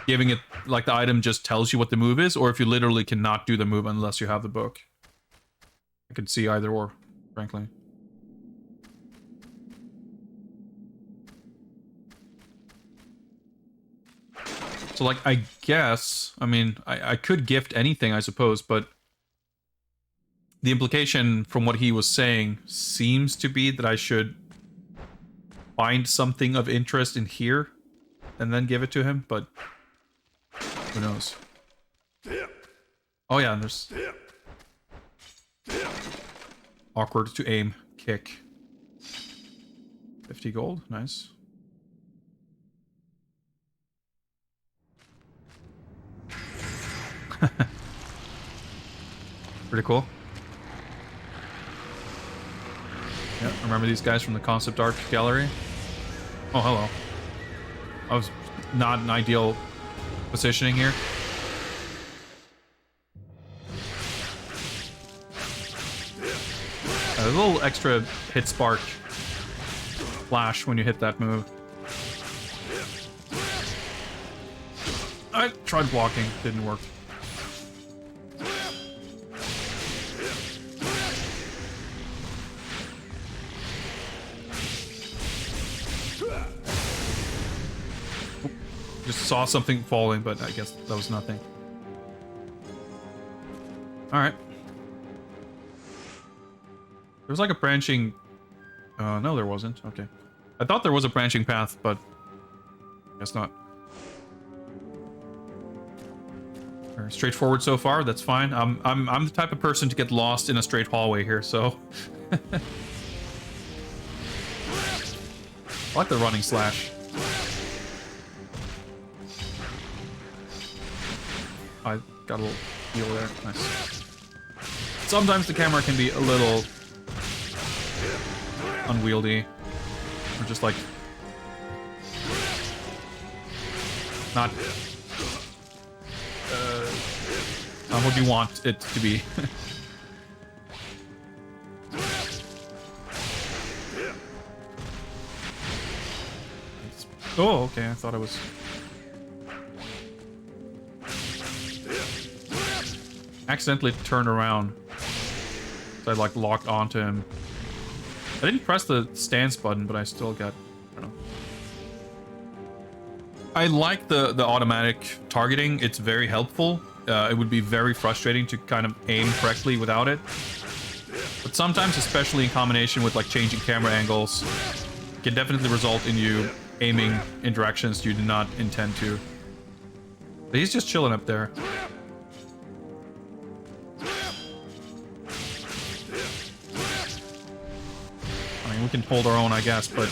giving it, like the item just tells you what the move is, or if you literally cannot do the move unless you have the book. I could see either or, frankly. So, like, I guess, I mean, I could gift anything, I suppose, but the implication from what he was saying seems to be that I should find something of interest in here and then give it to him, but who knows? Oh yeah, and there's... Awkward to aim. Kick. 50 gold. Nice. Pretty cool. Yeah, remember these guys from the concept art gallery? Oh, hello. I was not an ideal positioning here. A little extra hit spark flash when you hit that move. I tried blocking, didn't work. Just saw something falling, but I guess that was nothing. Alright. There was like a branching... no, there wasn't. Okay. I thought there was a branching path, but... I guess not. Or straightforward so far. That's fine. I'm the type of person to get lost in a straight hallway here, so. I like the running slash. I got a little heal there. Nice. Sometimes the camera can be a little unwieldy, or just like not what you want it to be. Oh, okay. I thought I was. Accidentally turned around. So I like locked onto him. I didn't press the stance button, but I still got. I don't know. I like the automatic targeting. It's very helpful. It would be very frustrating to kind of aim correctly without it. But sometimes, especially in combination with like changing camera angles, it can definitely result in you aiming in directions you did not intend to. But he's just chilling up there. I mean, we can hold our own, I guess, but...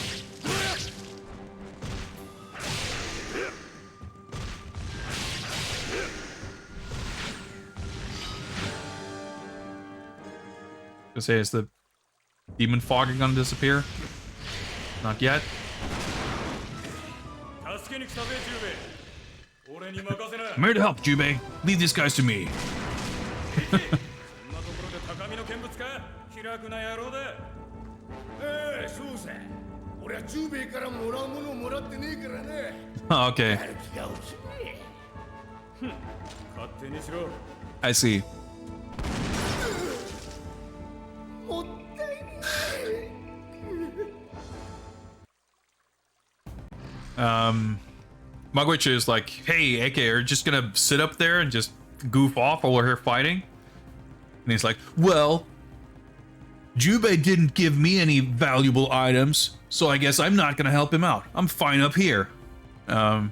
I say, is the demon fog gonna disappear? Not yet. I'm here to help, Jubei. Leave these guys to me. Oh, okay. I see. Mugwitch is like, hey, AK, are you just gonna sit up there and just goof off while we're here fighting? And he's like, well, Jubei didn't give me any valuable items, so I guess I'm not gonna help him out. I'm fine up here. And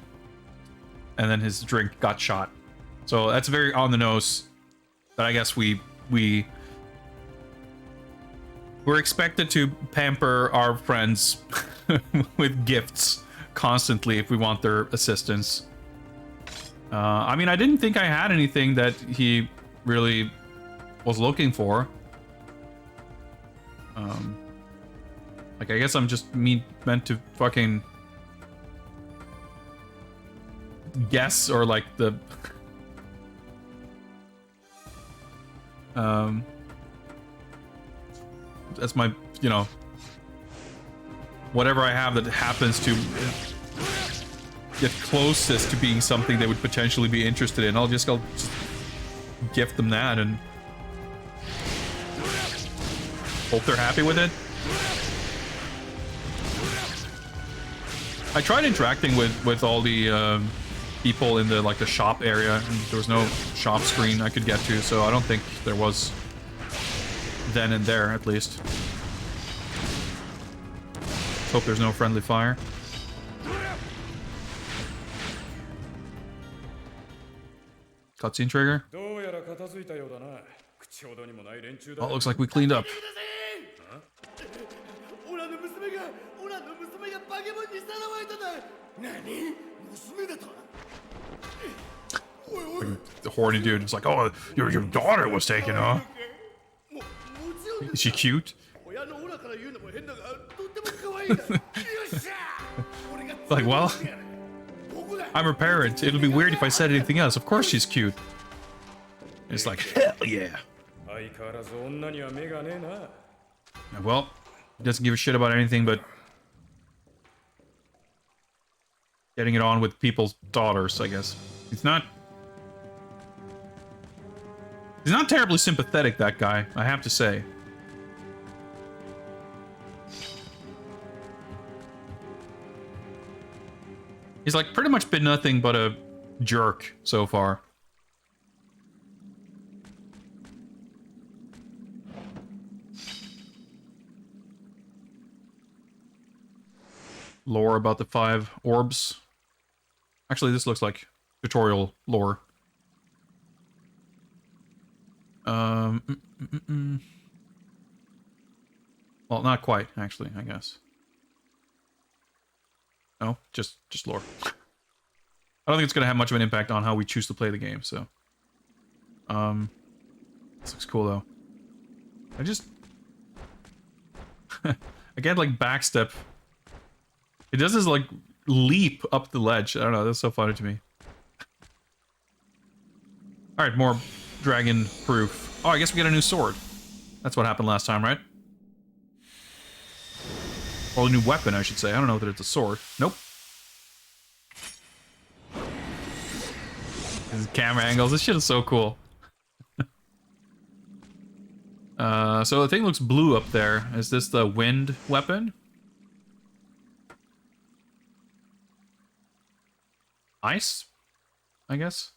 then his drink got shot. So that's very on the nose. But I guess we're expected to pamper our friends with gifts constantly if we want their assistance. I mean, I didn't think I had anything that he really was looking for. Like, I guess I'm just meant to fucking guess, or like the that's my, you know, whatever I have that happens to get closest to being something they would potentially be interested in. I'll just gift them that and hope they're happy with it. I tried interacting with all the people in the the shop area, and there was no shop screen I could get to, so I don't think there was then and there, at least. Hope there's no friendly fire. Cutscene trigger. Oh, it looks like we cleaned up. The horny dude is like, oh, your daughter was taken, huh? Is she cute? Like, well, I'm her parent. It'll be weird if I said anything else. Of course she's cute. It's like, hell yeah. Well, he doesn't give a shit about anything but getting it on with people's daughters, I guess. He's not terribly sympathetic, that guy, I have to say. He's like pretty much been nothing but a jerk so far. Lore about the 5 orbs. Actually, this looks like tutorial lore. Well, not quite, actually, I guess. No, just lore. I don't think it's gonna have much of an impact on how we choose to play the game, so. This looks cool, though. I just... I get, like, backstep. It does this, like, leap up the ledge. I don't know, that's so funny to me. Alright, more dragon proof. Oh, I guess we get a new sword. That's what happened last time, right? Or a new weapon, I should say. I don't know that it's a sword. Nope. These camera angles. This shit is so cool. So the thing looks blue up there. Is this the wind weapon? Ice? I guess?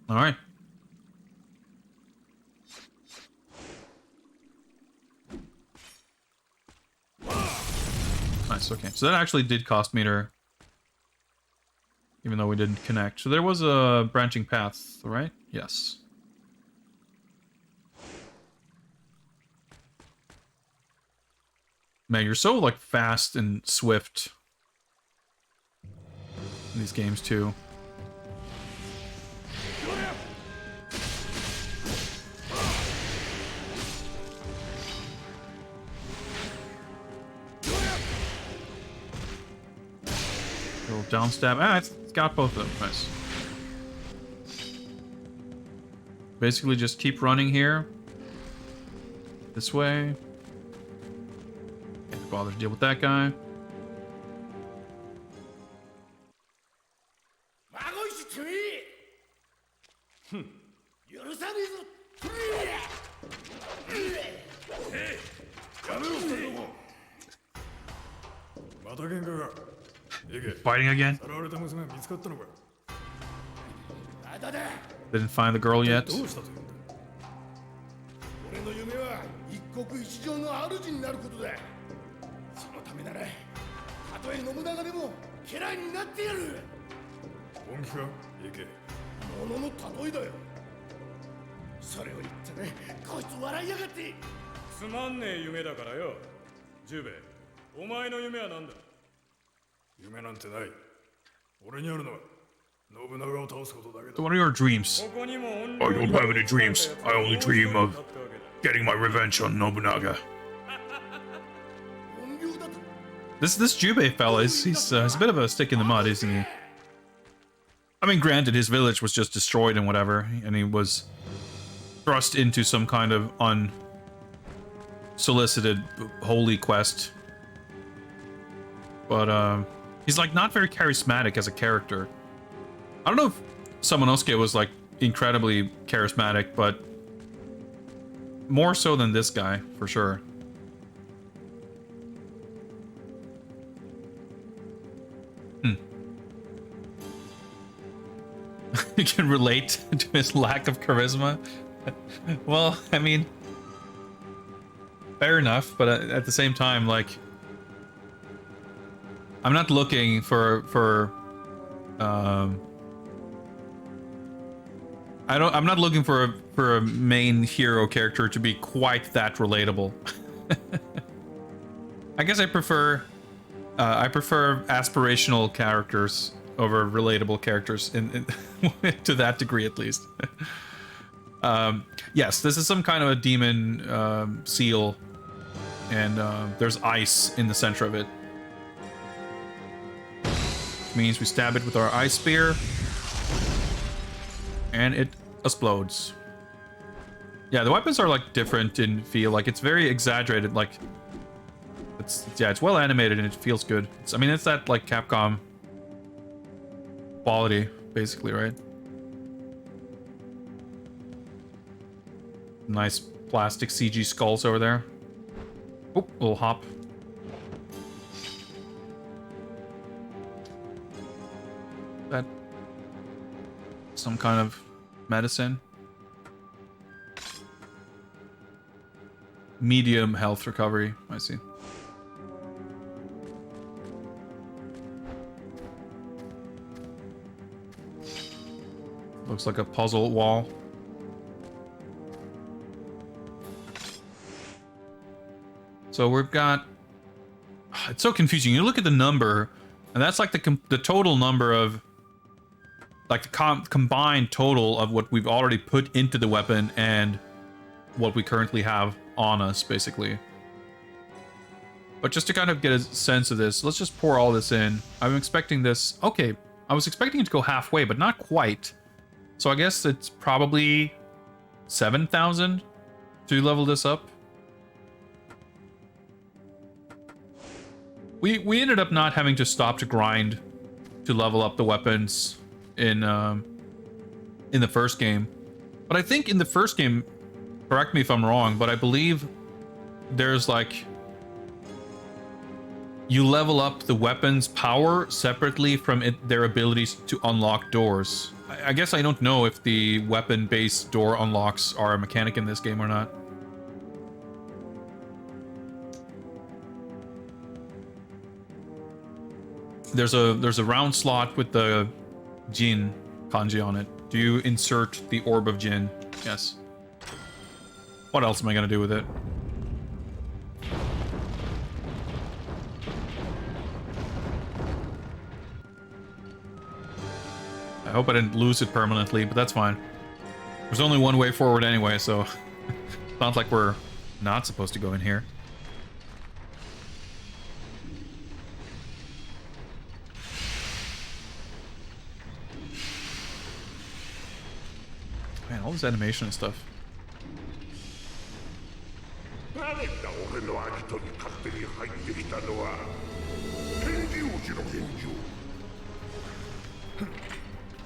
Alright. Nice, okay. So that actually did cost meter. Even though we didn't connect. So there was a branching path, right? Yes. Man, you're so, like, fast and swift in these games, too. Little down stab. Ah, it's got both of them. Nice. Basically, just keep running here. This way. Can't bother to deal with that guy. Fighting again? Didn't find the girl yet. So what are your dreams? I don't have any dreams. I only dream of getting my revenge on Nobunaga. This Jubei fella, he's a bit of a stick in the mud, isn't he? I mean, granted, his village was just destroyed and whatever, and he was thrust into some kind of unsolicited holy quest. But, he's, like, not very charismatic as a character. I don't know if Samonosuke was, like, incredibly charismatic, but more so than this guy, for sure. You can relate to his lack of charisma. Well, I mean, fair enough, but at the same time, like, I'm not looking for I'm not looking for a main hero character to be quite that relatable. I guess I prefer aspirational characters over relatable characters in to that degree, at least. Yes, this is some kind of a demon seal, and there's ice in the center of it. Which means we stab it with our ice spear, and it explodes. Yeah, the weapons are, like, different in feel. Like, it's very exaggerated. Like, it's well animated and it feels good. I mean, it's that, like, Capcom quality, basically, right? Nice plastic CG skulls over there. Oh, little hop. That some kind of medicine. Medium health recovery, I see. Looks like a puzzle wall. So we've got... It's so confusing. You look at the number, and that's like the total number of... Like the combined total of what we've already put into the weapon and what we currently have on us, basically. But just to kind of get a sense of this, let's just pour all this in. I'm expecting this... Okay, I was expecting it to go halfway, but not quite. So I guess it's probably 7,000 to level this up. We ended up not having to stop to grind to level up the weapons in the first game. But I think in the first game, correct me if I'm wrong, but I believe there's like... You level up the weapon's power separately from their abilities to unlock doors. I guess I don't know if the weapon-based door unlocks are a mechanic in this game or not. There's a round slot with the Jin kanji on it. Do you insert the Orb of Jin? Yes. What else am I gonna do with it? I hope I didn't lose it permanently, but that's fine. There's only one way forward anyway, so it's not like we're not supposed to go in here. Man, all this animation and stuff.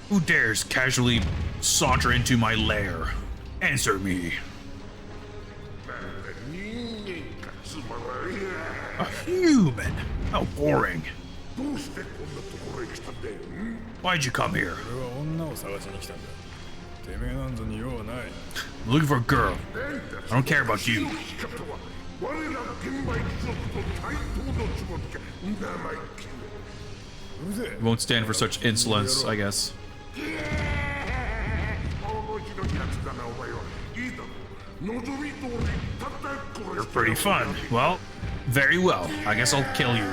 Who dares casually saunter into my lair? Answer me. A human? How boring. Why'd you come here? Looking for a girl. I don't care about you. You won't stand for such insolence, I guess. You're pretty fun. Well, very well. I guess I'll kill you.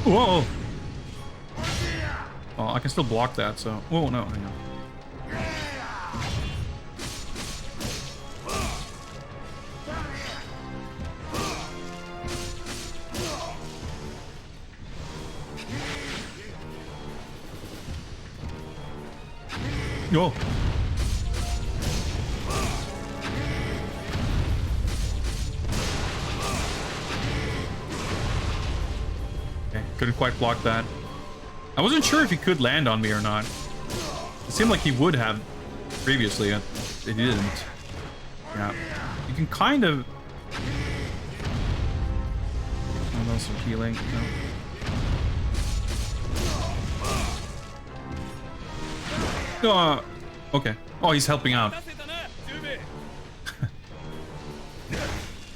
Whoa! Well, I can still block that, so... Whoa, no, hang on. Whoa! Okay, couldn't quite block that. I wasn't sure if he could land on me or not. It seemed like he would have previously. It didn't. Yeah. You can kind of... Oh, that's some healing. No. Okay. Oh, he's helping out.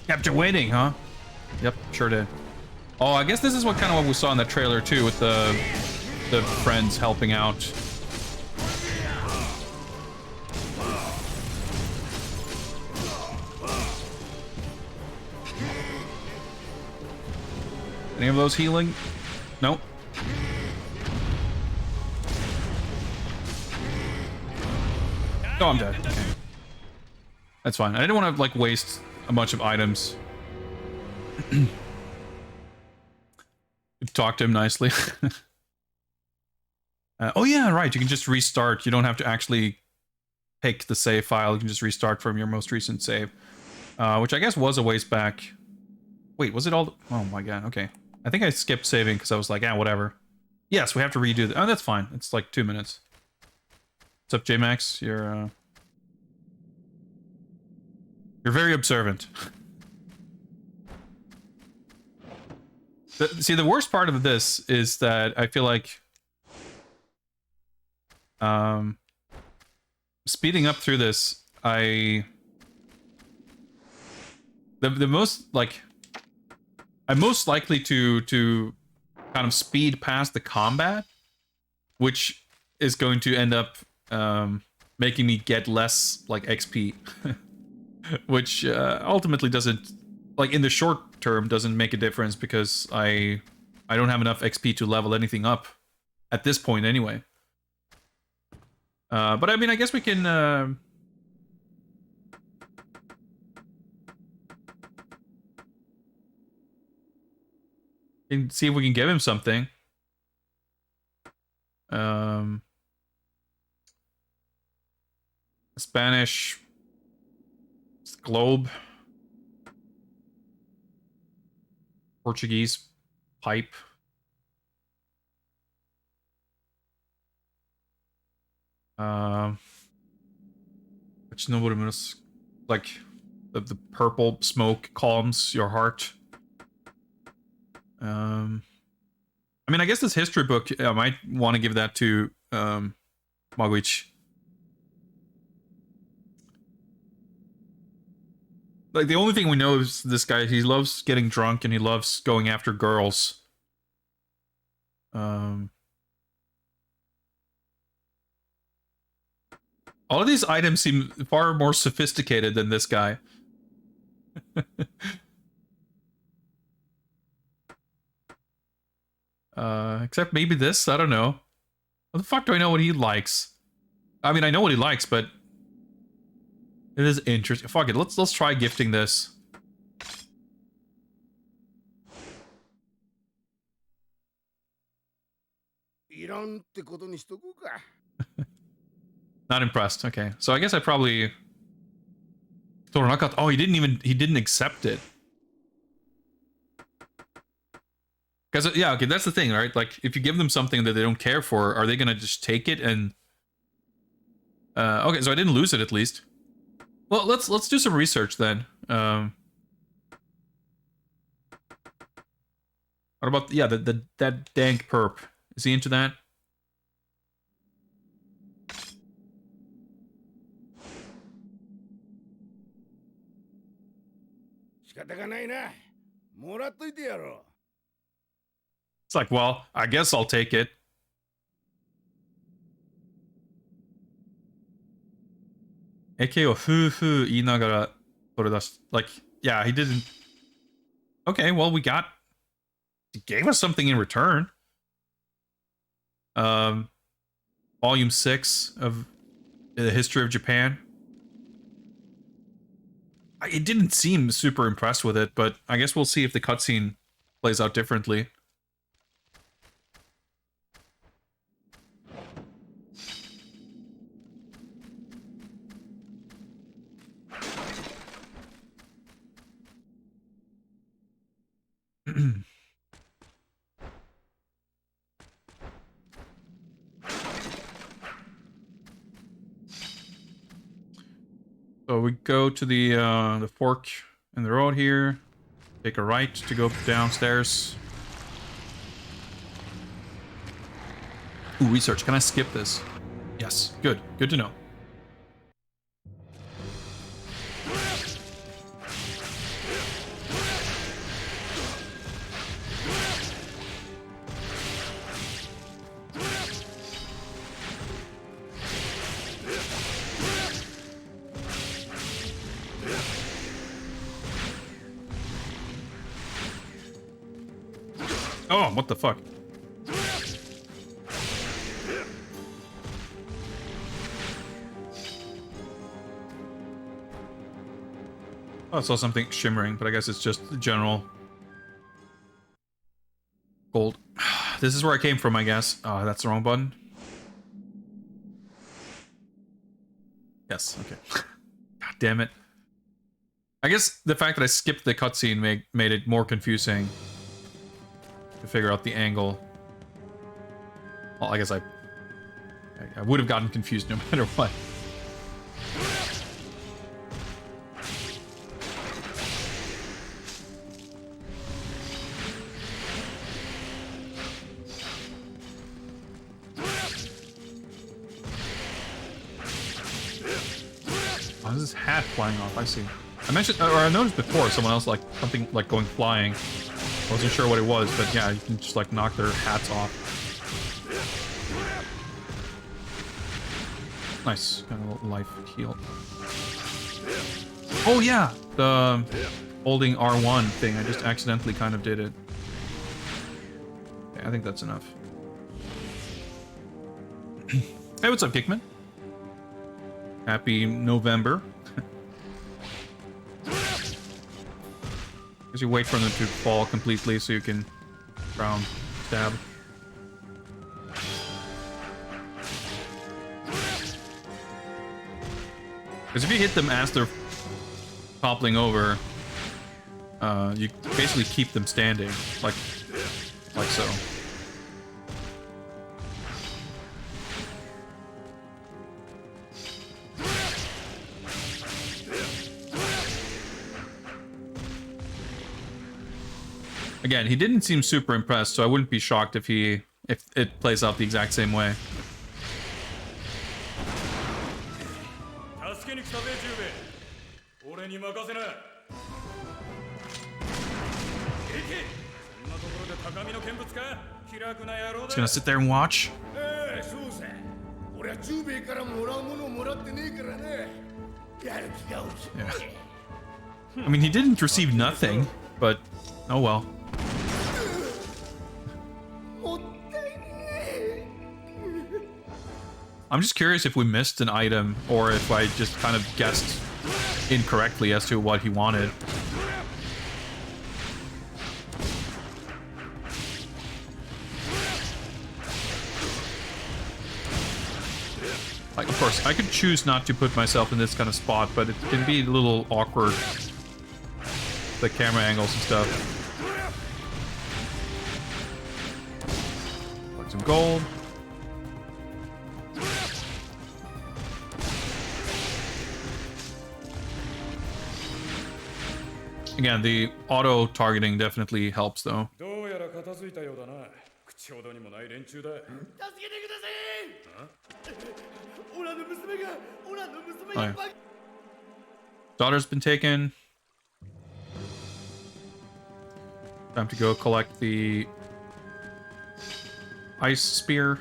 Kept you waiting, huh? Yep, sure did. Oh, I guess this is what we saw in the trailer too, with the friends helping out. Any of those healing? Nope. Oh, I'm dead. Okay. That's fine. I didn't want to like waste a bunch of items. Talk to him nicely. Oh yeah, right. You can just restart. You don't have to actually pick the save file. You can just restart from your most recent save, which I guess was a ways back. Wait, was it all? Oh my god. Okay, I think I skipped saving because I was like, ah, whatever. Yes, we have to redo that. Oh, that's fine. It's like 2 minutes. What's up, J-Max? You're very observant. See, the worst part of this is that I feel like speeding up through this, the most like I'm most likely to kind of speed past the combat, which is going to end up making me get less like XP, which ultimately doesn't, like in the short term, doesn't make a difference because I don't have enough XP to level anything up at this point anyway. But I mean, I guess we can. Can see if we can give him something. Spanish globe, Portuguese pipe. Which nobody knows, like the purple smoke calms your heart. I mean, I guess this history book, I might want to give that to Magwitch. Like, the only thing we know is this guy, he loves getting drunk and he loves going after girls. All of these items seem far more sophisticated than this guy. Except maybe this, I don't know. What the fuck do I know what he likes? I mean, I know what he likes, but it is interesting. Fuck it, let's try gifting this. Not impressed. Okay, so I guess I probably. Oh, he didn't accept it. Because yeah, okay, that's the thing, right? Like, if you give them something that they don't care for, are they gonna just take it and? Okay, so I didn't lose it at least. Well, let's do some research then. What about that dank perp? Is he into that? It's like, well, I guess I'll take it. AK をふうふう言いながら取れ出し like, yeah, he didn't. Okay, well, he gave us something in return. Volume 6 of the history of Japan. It didn't seem super impressed with it, but I guess we'll see if the cutscene plays out differently. So we go to the fork in the road here. Take a right to go downstairs. Ooh, research. Can I skip this? Yes. Good. Good to know. Oh, what the fuck? Oh, I saw something shimmering, but I guess it's just general gold. This is where I came from, I guess. Oh, that's the wrong button. Yes, okay. God damn it. I guess the fact that I skipped the cutscene made it more confusing to figure out the angle. Well, I guess I would have gotten confused no matter what. Oh, this his hat flying off? I see. I mentioned, or I noticed before, someone else like something like going flying. I wasn't sure what it was, but yeah, you can just like knock their hats off. Nice, kind of a little life heal. Oh yeah, the holding R1 thing. I just accidentally kind of did it. Okay, I think that's enough. Hey, what's up, Kickman? Happy November. As you wait for them to fall completely so you can round stab. Because if you hit them as they're toppling over, you basically keep them standing, like so. Again, he didn't seem super impressed, so I wouldn't be shocked if it plays out the exact same way. Just gonna sit there and watch. Yeah. I mean, he didn't receive nothing, but oh well. I'm just curious if we missed an item or if I just kind of guessed incorrectly as to what he wanted. Like, of course, I could choose not to put myself in this kind of spot, but it can be a little awkward. The camera angles and stuff. Like some gold. Again, the auto targeting definitely helps, though. Oh, yeah. Daughter's been taken. Time to go collect the ice spear.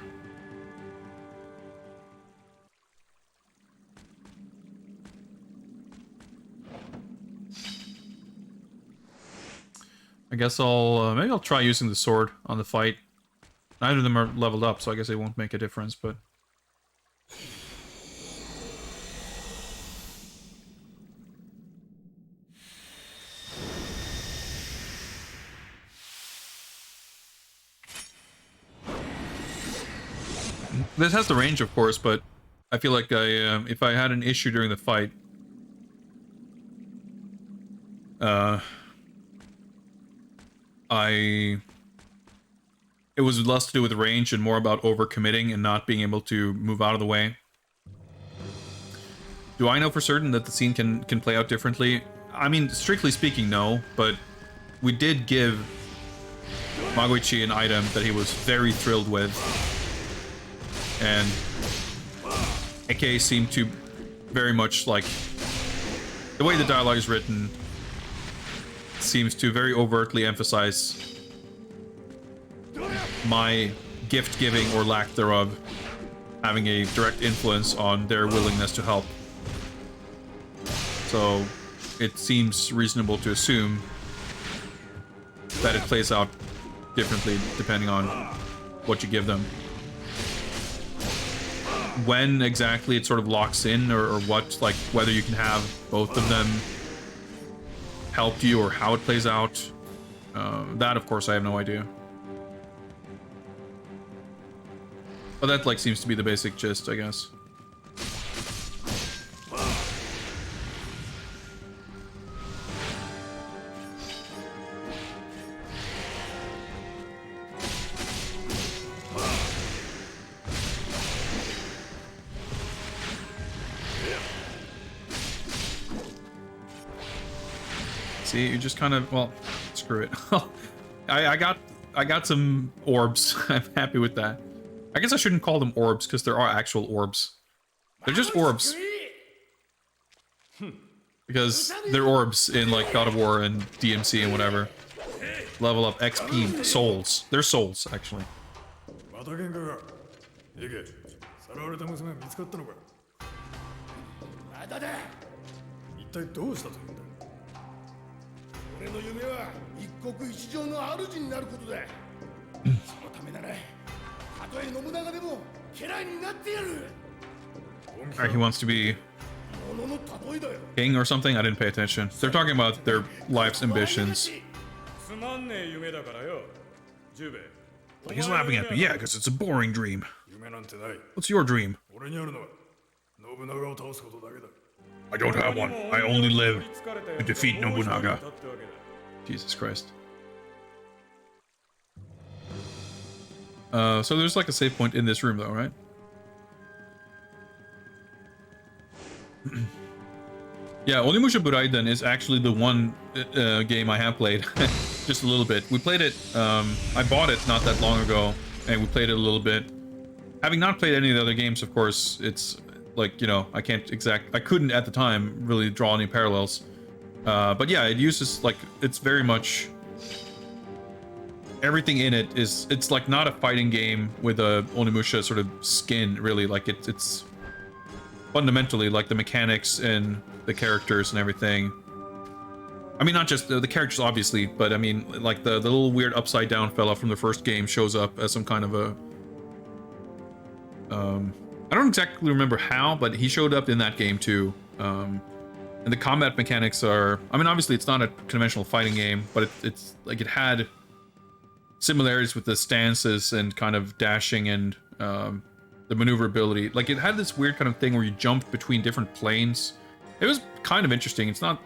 I guess maybe I'll try using the sword on the fight. Neither of them are leveled up, so I guess it won't make a difference, but... This has the range, of course, but I feel like if I had an issue during the fight, it was less to do with range and more about overcommitting and not being able to move out of the way. Do I know for certain that the scene can play out differently? I mean, strictly speaking, no, but we did give Magoichi an item that he was very thrilled with. And Eke seemed to very much like... The way the dialogue is written seems to very overtly emphasize my gift-giving or lack thereof having a direct influence on their willingness to help. So it seems reasonable to assume that it plays out differently depending on what you give them. When exactly it sort of locks in or what, like whether you can have both of them help you or how it plays out, that of course I have no idea. But that like seems to be the basic gist, I guess. See, you just kind of, well, screw it. I got some orbs. I'm happy with that. I guess I shouldn't call them orbs because there are actual orbs. They're just orbs. Because they're orbs in like God of War and DMC and whatever. Level up XP souls. They're souls, actually. また喧嘩が。行け。さらわれた娘見つかったのか。まだだ。一体どうしたというんだ。俺の夢は一国一城の主になることだ。そのためなら、たとえ信長でも家来になってやる。Alright, he wants to be king or something? I didn't pay attention. They're talking about their life's ambitions. He's laughing at me. Yeah, because it's a boring dream. What's your dream? I don't have one. I only live to defeat Nobunaga. Jesus Christ. So there's like a save point in this room though, right? Yeah, Onimusha Buraiden is actually the one game I have played. Just a little bit. We played it, I bought it not that long ago, and we played it a little bit. Having not played any of the other games, of course, it's like, you know, I couldn't at the time really draw any parallels. But yeah, it uses, like, it's very much... Everything in it is, it's like not a fighting game with a Onimusha sort of skin, really. Like, it's fundamentally, like, the mechanics and the characters and everything. I mean, not just the characters, obviously, but I mean, like, the little weird upside-down fella from the first game shows up as some kind of a... I don't exactly remember how, but he showed up in that game, too. And the combat mechanics are... I mean, obviously, it's not a conventional fighting game, but it's like, it had similarities with the stances and kind of dashing and... the maneuverability. Like, it had this weird kind of thing where you jumped between different planes. It was kind of interesting. It's not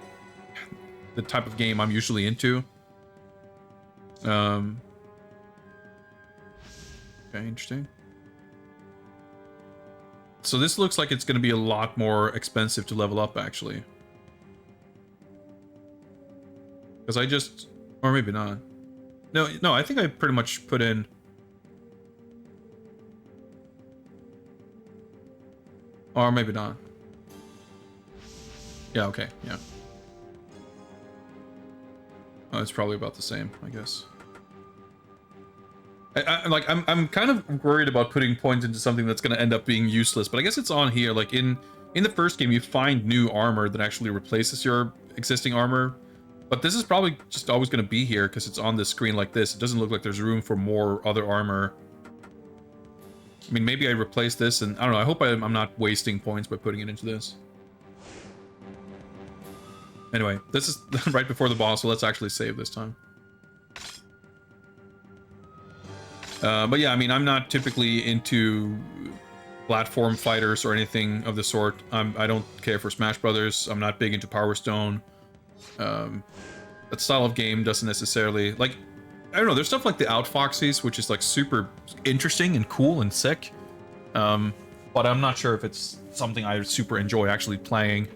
the type of game I'm usually into. Okay, interesting. So this looks like it's going to be a lot more expensive to level up, actually. Because I just... Or maybe not. No, I think I pretty much put in... Or maybe not. Yeah, okay, yeah. Oh, it's probably about the same, I guess. I'm kind of worried about putting points into something that's going to end up being useless, but I guess it's on here. Like, in the first game, you find new armor that actually replaces your existing armor. But this is probably just always going to be here because it's on this screen like this. It doesn't look like there's room for more other armor. I mean, maybe I replace this, and I don't know. I hope I'm not wasting points by putting it into this. Anyway, this is right before the boss, so let's actually save this time. But yeah, I mean, I'm not typically into platform fighters or anything of the sort. I don't care for Smash Brothers. I'm not big into Power Stone. That style of game doesn't necessarily... Like, I don't know, there's stuff like the Outfoxies, which is like super interesting and cool and sick. But I'm not sure if it's something I super enjoy actually playing.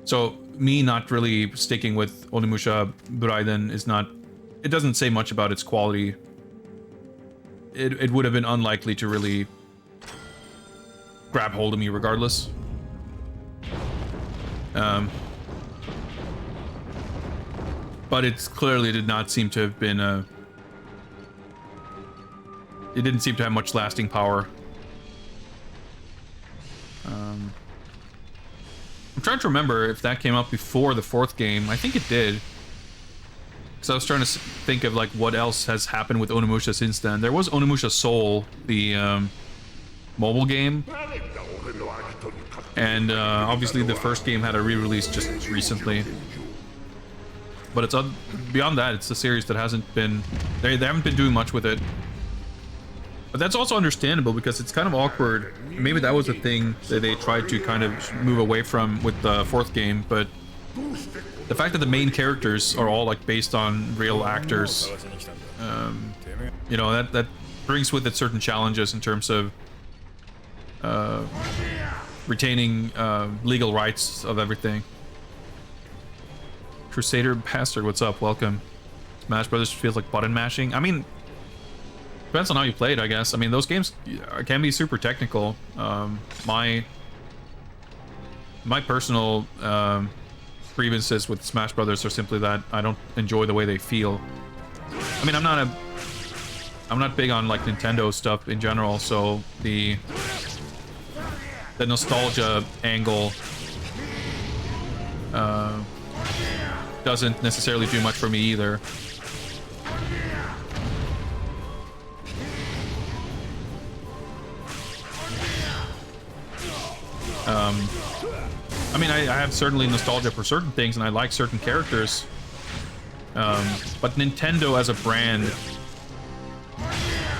So me not really sticking with Onimusha Buraiden is not... It doesn't say much about its quality. It would have been unlikely to really grab hold of me regardless. But it clearly did not seem to have been a... It didn't seem to have much lasting power. I'm trying to remember if that came up before the fourth game. I think it did. Because I was trying to think of like what else has happened with Onimusha since then. There was Onimusha Soul, the mobile game. And obviously the first game had a re-release just recently. But it's beyond that, it's a series that hasn't been... They haven't been doing much with it. But that's also understandable because it's kind of awkward. Maybe that was a thing that they tried to kind of move away from with the fourth game, but the fact that the main characters are all like based on real actors, you know, that brings with it certain challenges in terms of retaining legal rights of everything. Crusader Bastard, what's up? Welcome. Smash Brothers feels like button mashing. I mean, depends on how you play it, I guess. I mean, those games can be super technical. My personal grievances with Smash Brothers are simply that I don't enjoy the way they feel. I mean, I'm not big on like Nintendo stuff in general, so the nostalgia angle doesn't necessarily do much for me either. I mean, I have certainly nostalgia for certain things, and I like certain characters. But Nintendo as a brand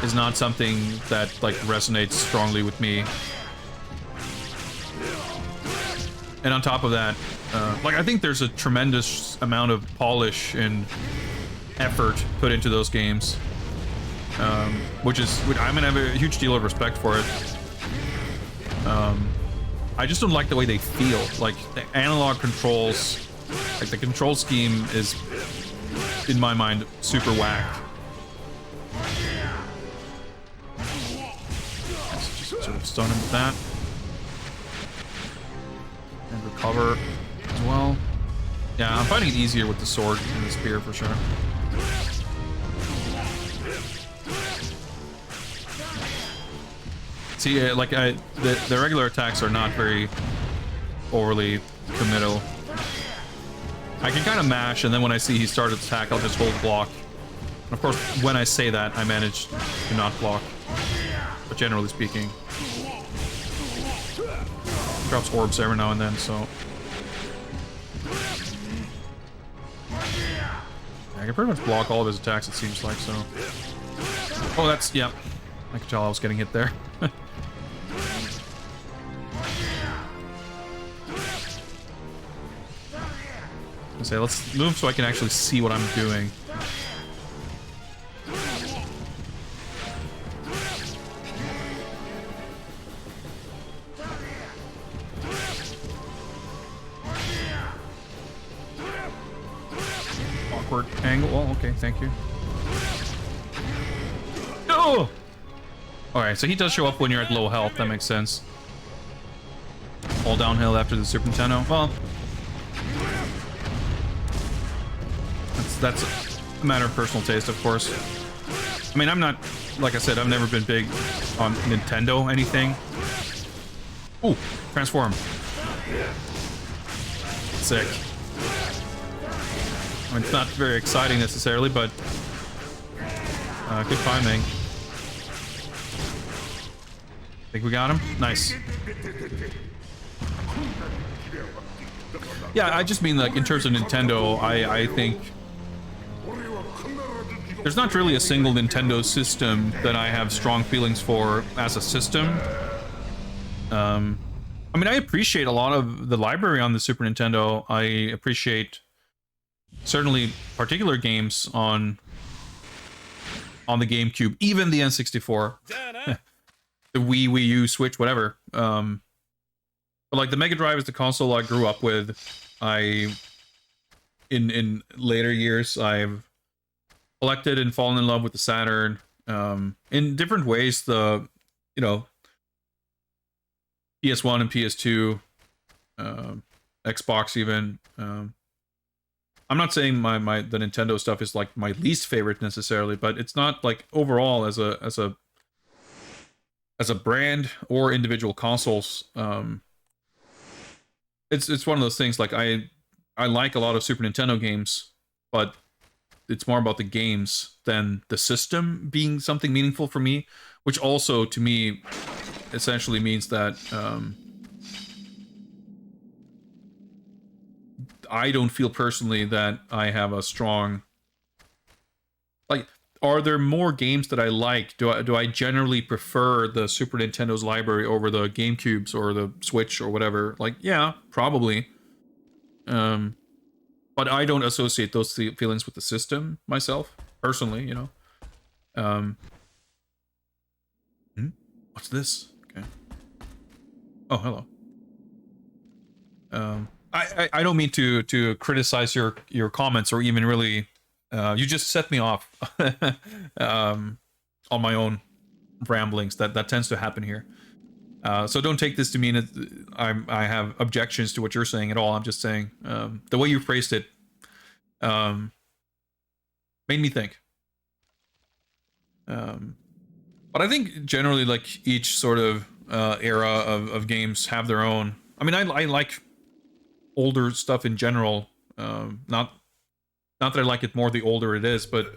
is not something that like resonates strongly with me. And on top of that, like I think there's a tremendous amount of polish and effort put into those games, which I mean, I have a huge deal of respect for it. I just don't like the way they feel. Like the analog controls, like the control scheme is, in my mind, super whack. Let's just sort of stun him with that. And recover as well. Yeah, I'm finding it easier with the sword and the spear for sure. See, like the regular attacks are not very overly committal. I can kind of mash, and then when I see he started to attack, I'll just hold block. And of course, when I say that, I manage to not block. But generally speaking, drops orbs every now and then, so I can pretty much block all of his attacks, it seems like. So, oh, that's, yeah, I could tell I was getting hit there. Say, let's move so I can actually see what I'm doing. Awkward angle. Oh, okay, thank you. No! Alright, so he does show up when you're at low health, that makes sense. All downhill after the Super Nintendo. Well, that's a matter of personal taste, of course. I mean, I'm not, like I said, I've never been big on Nintendo anything. Ooh, transform. Sick. I mean, it's not very exciting necessarily, but good timing. Think we got him? Nice. Yeah, I just mean, like, in terms of Nintendo, I think there's not really a single Nintendo system that I have strong feelings for as a system. I mean, I appreciate a lot of the library on the Super Nintendo. I appreciate certainly particular games on the GameCube, even the N64, the Wii U, Switch, whatever. But like the Mega Drive is the console I grew up with. In later years, I've collected and fallen in love with the Saturn in different ways. The, you know, PS1 and PS2, Xbox even. I'm not saying the Nintendo stuff is like my least favorite necessarily, but it's not like overall as a brand or individual consoles. It's one of those things, like I like a lot of Super Nintendo games, but it's more about the games than the system being something meaningful for me, which also to me essentially means that I don't feel personally that I have a strong, like, are there more games that I like? Do I generally prefer the Super Nintendo's library over the GameCubes or the Switch or whatever? Like, yeah, probably. But I don't associate those feelings with the system myself, personally, you know. What's this? Okay. Oh, hello. I don't mean to criticize your comments or even really. You just set me off on my own ramblings. That tends to happen here. So don't take this to mean that I have objections to what you're saying at all. I'm just saying the way you phrased it made me think. But I think generally, like, each sort of era of games have their own. I mean, I like older stuff in general. Not that I like it more the older it is, but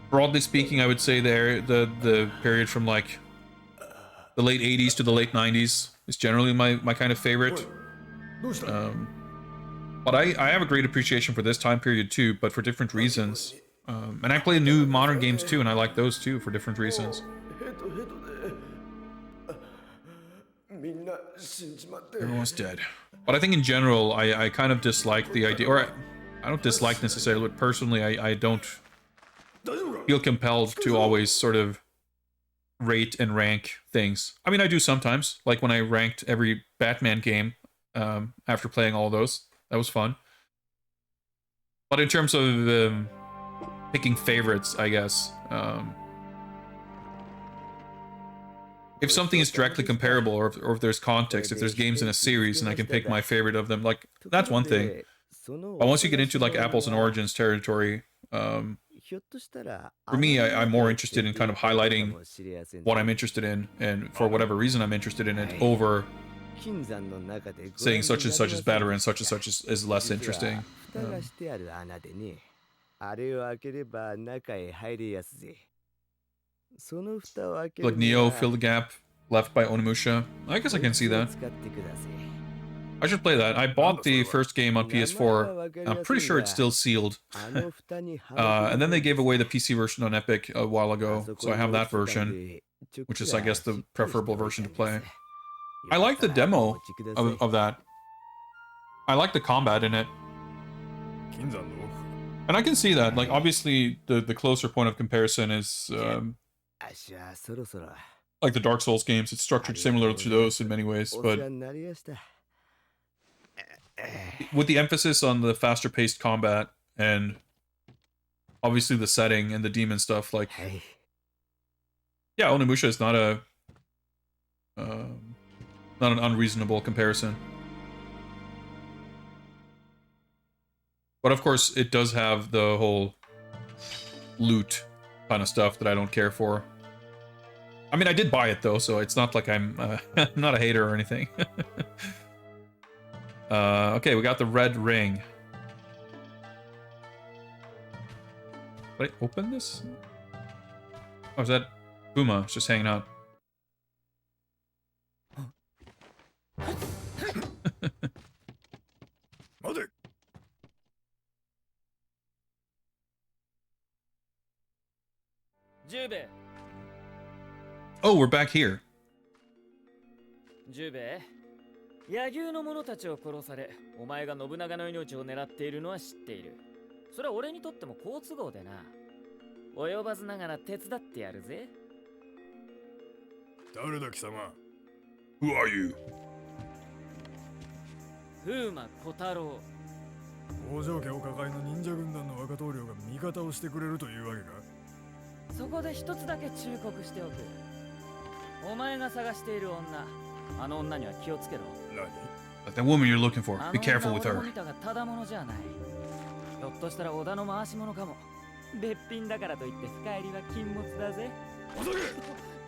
broadly speaking, I would say the period from like the late 80s to the late 90s is generally my kind of favorite. But I have a great appreciation for this time period too, but for different reasons. And I play new modern games too, and I like those too for different reasons. Everyone's dead. But I think in general, I kind of dislike the idea, or I don't dislike necessarily, but personally, I don't feel compelled to always sort of rate and rank things. I mean, I do sometimes, like when I ranked every Batman game after playing all those. That was fun. But in terms of picking favorites, I guess, if something is directly comparable, or if there's context, if there's games in a series and I can pick my favorite of them, like, that's one thing. But once you get into like apples and origins territory, for me, I'm more interested in kind of highlighting what I'm interested in, and for whatever reason I'm interested in it, over saying such and such is better and such is less interesting. Like Neo, fill the gap left by Onimusha. I guess I can see that. I should play that. I bought the first game on PS4. I'm pretty sure it's still sealed. And then they gave away the PC version on Epic a while ago, so I have that version, which is, I guess, the preferable version to play. I like the demo of that. I like the combat in it. And I can see that. Like, obviously, the closer point of comparison is like the Dark Souls games. It's structured similar to those in many ways, but with the emphasis on the faster-paced combat and obviously the setting and the demon stuff, like, yeah, Onimusha is not an unreasonable comparison. But of course, it does have the whole loot kind of stuff that I don't care for. I mean, I did buy it though, so it's not like I'm not a hater or anything. Okay, we got the red ring. Did I open this? Oh, is that Puma? It's just hanging out. Mother. Oh, we're back here. ジュベ野牛の者たちを殺され、お前が信長の命を狙っているのは知っている。それは俺にとっても好都合でな。及ばずながら手伝ってやるぜ。誰だ貴様? Who are you? 風魔小太郎。北条家を抱えの忍者軍団の若頭領が味方をしてくれるというわけか? そこで一つだけ忠告しておく。お前が探している女、あの女には気をつけろ。何? Like that woman you're looking for. Be careful with her. 見たがただものじゃない。ひょっとしたら織田の回し者かも。べっぴんだからといって深入りは禁物だぜ。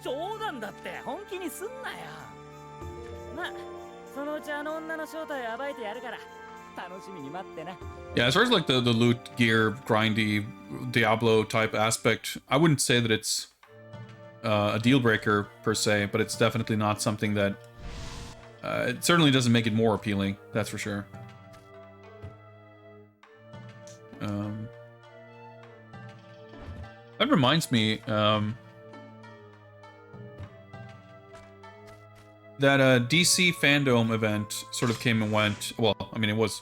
冗談だって本気にすんなよ。ま、そのうちあの女の正体を暴いてやるから楽しみに待ってな。Yeah, as far as like the loot gear, grindy, Diablo type aspect, I wouldn't say that it's a deal breaker per se, but it's definitely not something that it certainly doesn't make it more appealing. That's for sure. That reminds me that DC fandom event sort of came and went. Well, I mean, it was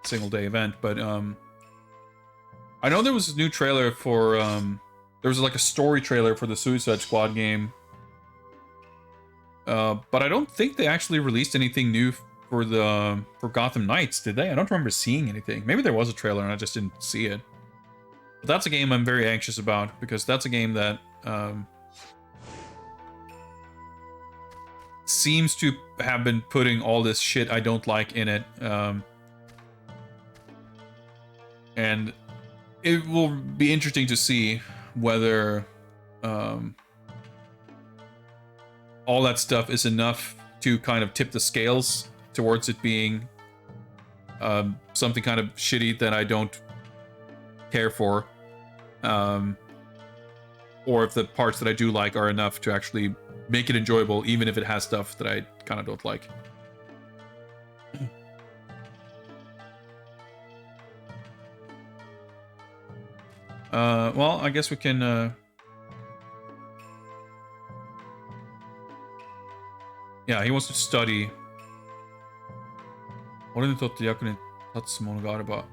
a single day event, but I know there was a new trailer for there was like a story trailer for the Suicide Squad game, but I don't think they actually released anything new for Gotham Knights, did they? I don't remember seeing anything. Maybe there was a trailer and I just didn't see it. But that's a game I'm very anxious about, because that's a game that seems to have been putting all this shit I don't like in it. And it will be interesting to see whether all that stuff is enough to kind of tip the scales towards it being something kind of shitty that I don't care for. Or if the parts that I do like are enough to actually make it enjoyable, even if it has stuff that I kind of don't like. Well, I guess we can, yeah, he wants to study. 俺にとって役に立つものがあれば.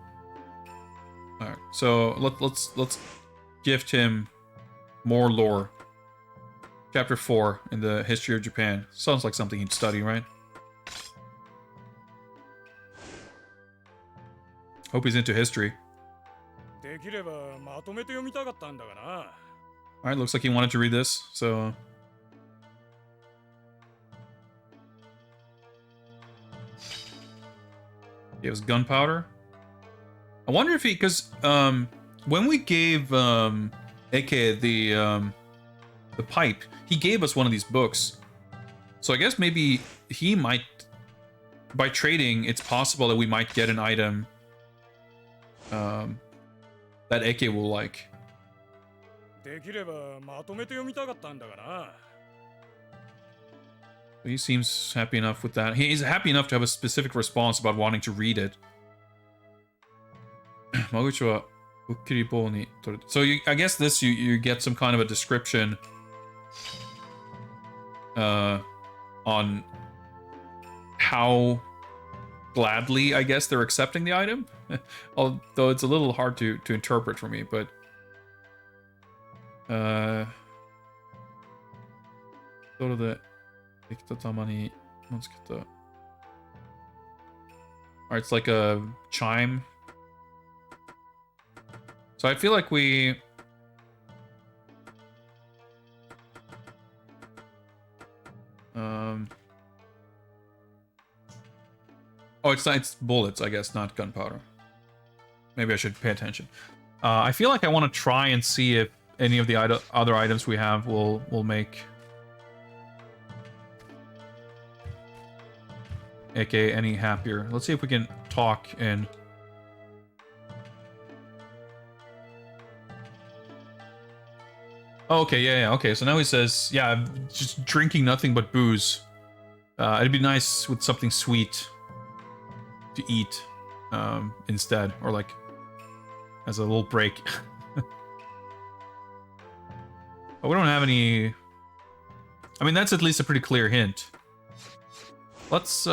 Alright, so let's gift him more lore. Chapter 4 in the history of Japan. Sounds like something he'd study, right? Hope he's into history. Alright, looks like he wanted to read this, so... It was gunpowder. I wonder if he... Because, when we gave, Eke the pipe, he gave us one of these books. So I guess maybe he might... By trading, it's possible that we might get an item that Eke will like. He seems happy enough with that. He's happy enough to have a specific response about wanting to read it. So I guess this, you get some kind of a description on how gladly, I guess, they're accepting the item. Although it's a little hard to interpret for me, but... Alright, it's like a chime. So I feel like we... Oh, it's bullets, I guess, not gunpowder. Maybe I should pay attention. I feel like I want to try and see if any of the other items we have will make Eke any happier. Let's see if we can talk and... Oh, okay, yeah, okay. So now he says, yeah, just drinking nothing but booze. It'd be nice with something sweet to eat instead, or like as a little break. But we don't have any... I mean, that's at least a pretty clear hint. Let's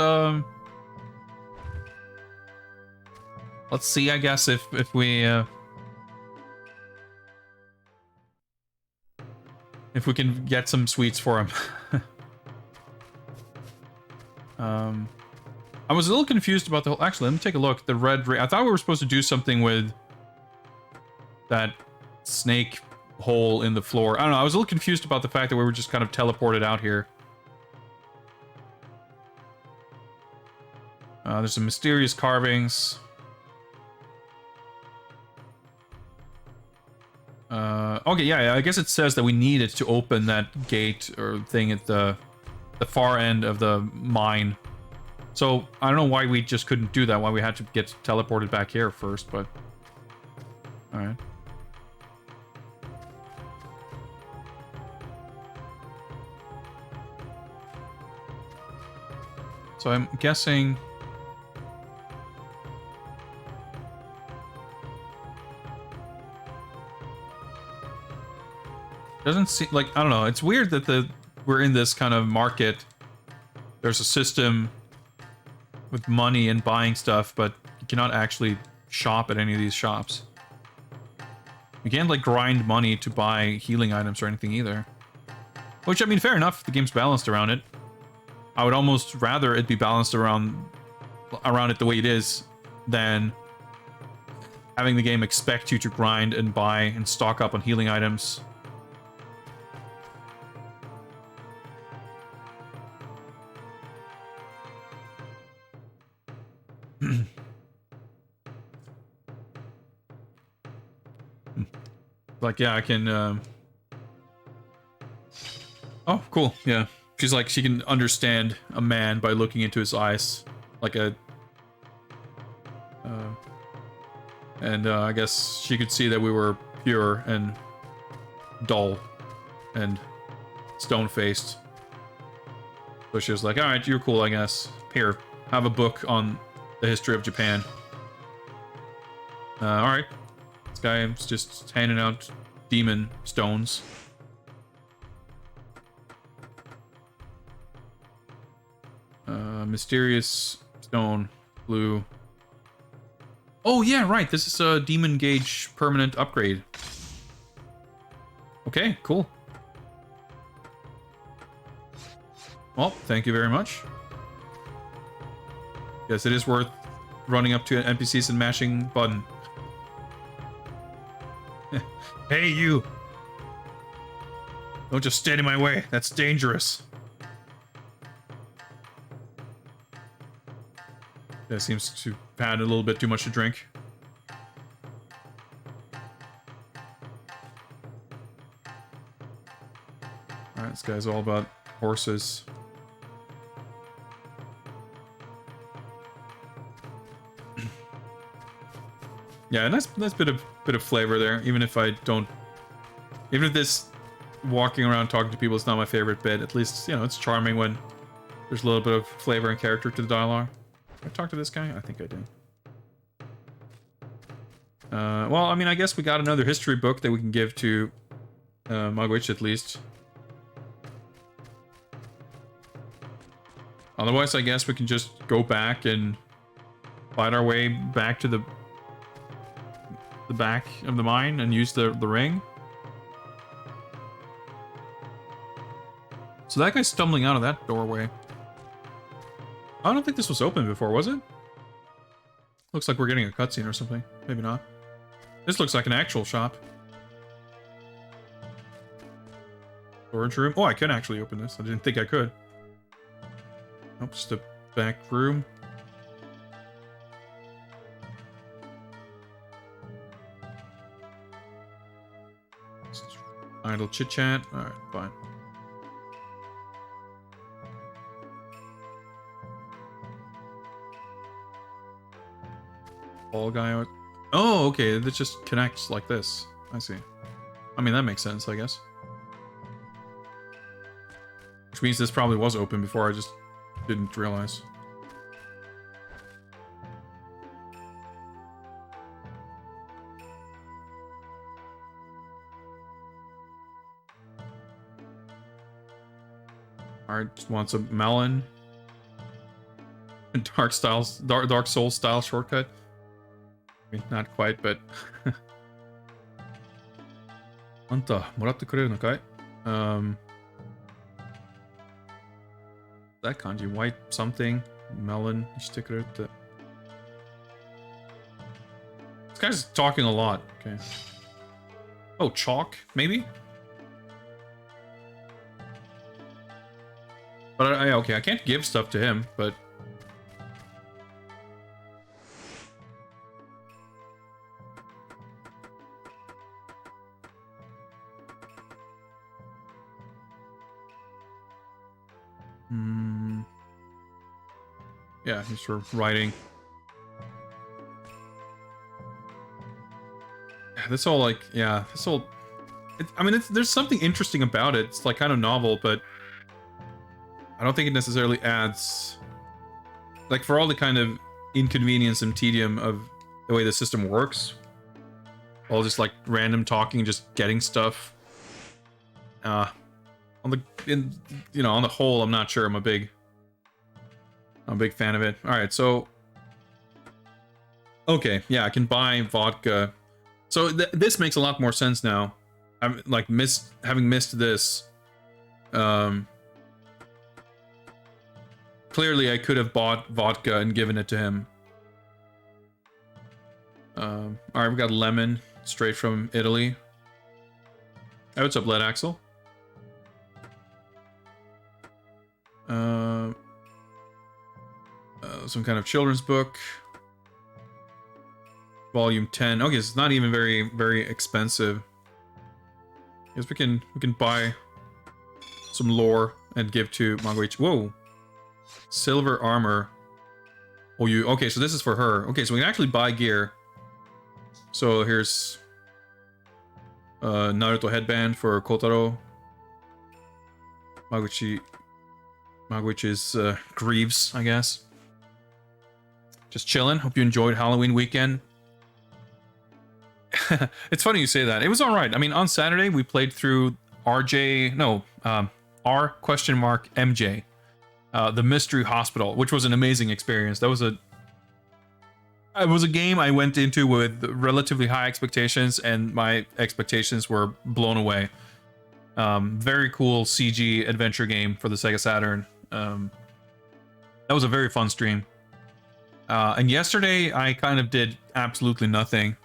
see, I guess, if we can get some sweets for him. I was a little confused about the whole... Actually, let me take a look. The red ray... I thought we were supposed to do something with that snake hole in the floor. I don't know. I was a little confused about the fact that we were just kind of teleported out here. There's some mysterious carvings. Okay, yeah, I guess it says that we needed to open that gate or thing at the far end of the mine. So, I don't know why we just couldn't do that, why we had to get teleported back here first, but... Alright. So I'm guessing... Doesn't seem like, I don't know, it's weird that we're in this kind of market. There's a system with money and buying stuff, but you cannot actually shop at any of these shops. You can't like grind money to buy healing items or anything either. Which, I mean, fair enough, the game's balanced around it. I would almost rather it be balanced around it the way it is than having the game expect you to grind and buy and stock up on healing items. like, yeah, I can. Oh, cool. Yeah, she's like, she can understand a man by looking into his eyes, like a. And I guess she could see that we were pure and dull and stone-faced. So she was like, alright, you're cool, I guess. Here, have a book on the history of Japan. Alright. This guy is just handing out demon stones. Mysterious stone, blue. Oh yeah, right, this is a demon gauge permanent upgrade. Okay, cool. Well, thank you very much. Yes, it is worth running up to NPCs and mashing button. Hey, you! Don't just stand in my way. That's dangerous. That seems to have had a little bit too much to drink. Alright, this guy's all about horses. Yeah, nice bit of flavor there. Even if I don't, even if this walking around talking to people is not my favorite bit, at least, you know, it's charming when there's a little bit of flavor and character to the dialogue. Did I talk to this guy? I think I did. Well, I mean, I guess we got another history book that we can give to Mugwitch at least. Otherwise, I guess we can just go back and fight our way back to the back of the mine and use the ring. So that guy's stumbling out of that doorway. I don't think this was open before, was it? Looks like we're getting a cutscene or something. Maybe not. This looks like an actual shop. Storage room. Oh, I can actually open this. I didn't think I could. Nope, just a back room. Idle chit chat. Alright, fine. Ball guy out. Oh, okay. It just connects like this. I see. I mean, that makes sense, I guess. Which means this probably was open before, I just didn't realize. Alright, just wants a melon. Dark Souls style shortcut. I mean, not quite, but... あんた、もらってくれるのかい? That kanji, white something, melon, してくれるって. This guy's talking a lot, okay. Oh, chalk, maybe? But okay, I can't give stuff to him, but... Yeah, he's sort of writing. This all like, yeah, this all... I mean, there's something interesting about it. It's like kind of novel, but... I don't think it necessarily adds... Like, for all the kind of inconvenience and tedium of the way the system works, all just like random talking, just getting stuff. On the whole, I'm not sure I'm a big fan of it. Alright, so... Okay, yeah, I can buy vodka. So this makes a lot more sense now. I'm like having missed this. Clearly, I could have bought vodka and given it to him. Alright, we got lemon, straight from Italy. Hey, what's up, Lead Axel? Some kind of children's book. Volume 10. Okay, it's not even very, very expensive. Guess we can buy some lore and give to Magoichi. Whoa. Silver armor. Oh, okay, so this is for her. Okay, so we can actually buy gear. So here's Naruto headband for Kotaro. Magoichi's greaves, I guess. Just chilling. Hope you enjoyed Halloween weekend. It's funny you say that. It was all right. I mean, on Saturday we played through R question mark MJ, the Mystery Hospital, which was an amazing experience. It was a game I went into with relatively high expectations, and my expectations were blown away. Very cool CG adventure game for the Sega Saturn. That was a very fun stream. And yesterday I kind of did absolutely nothing.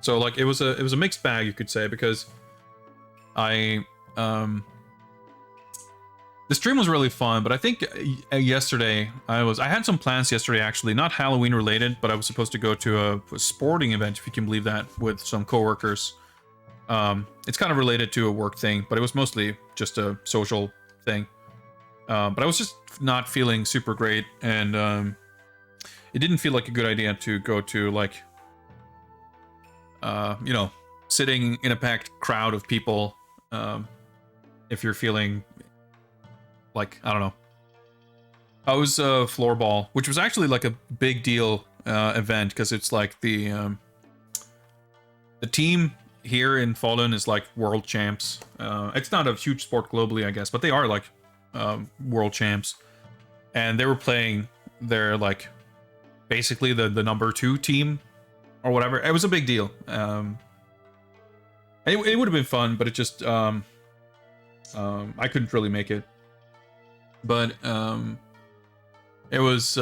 So like it was a mixed bag, you could say, because the stream was really fun, but I think yesterday I had some plans yesterday, actually, not Halloween related, but I was supposed to go to a sporting event, if you can believe that, with some coworkers. It's kind of related to a work thing, but it was mostly just a social thing. But I was just not feeling super great, and it didn't feel like a good idea to go to, like, sitting in a packed crowd of people, if you're feeling like, I don't know. I was floorball, which was actually like a big deal event, because it's like the team here in Falun is like world champs. It's not a huge sport globally, I guess, but they are like world champs, and they were playing their, like, basically the number 2 team or whatever. It was a big deal. It would have been fun, but it just I couldn't really make it. But it was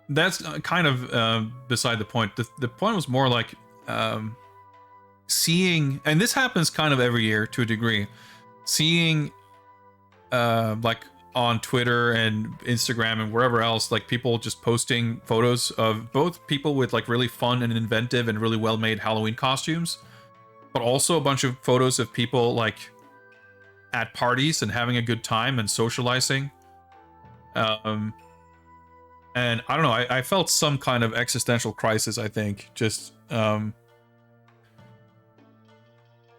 that's kind of beside the point. The point was more like seeing, and this happens kind of every year to a degree, seeing like on Twitter and Instagram and wherever else, like people just posting photos of both people with like really fun and inventive and really well made Halloween costumes, but also a bunch of photos of people like at parties and having a good time and socializing. And I don't know, I felt some kind of existential crisis, I think. Just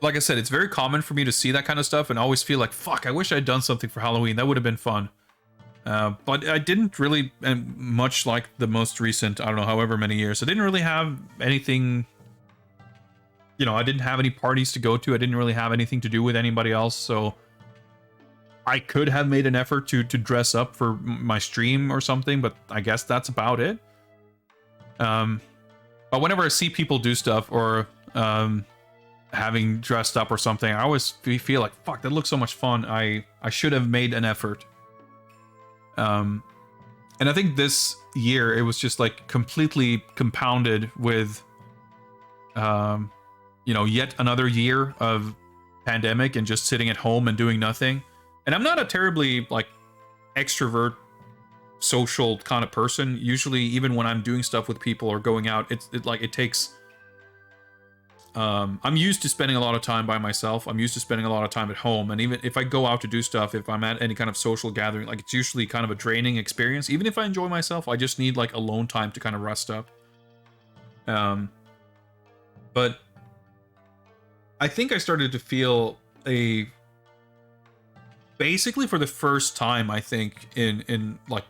like I said, it's very common for me to see that kind of stuff and always feel like, fuck, I wish I'd done something for Halloween. That would have been fun. But I didn't really, and much like the most recent, I don't know, however many years, I didn't really have anything, I didn't have any parties to go to. I didn't really have anything to do with anybody else, so I could have made an effort to dress up for my stream or something, but I guess that's about it. But whenever I see people do stuff, or having dressed up or something, I always feel like, fuck, that looks so much fun. I should have made an effort. And I think this year it was just like completely compounded with yet another year of pandemic and just sitting at home and doing nothing. And I'm not a terribly like extrovert, social kind of person. Usually, even when I'm doing stuff with people or going out, it takes. I'm used to spending a lot of time by myself. I'm used to spending a lot of time at home. And even if I go out to do stuff, if I'm at any kind of social gathering, like, it's usually kind of a draining experience. Even if I enjoy myself, I just need like alone time to kind of rest up. But I think I started to feel basically for the first time, I think, in like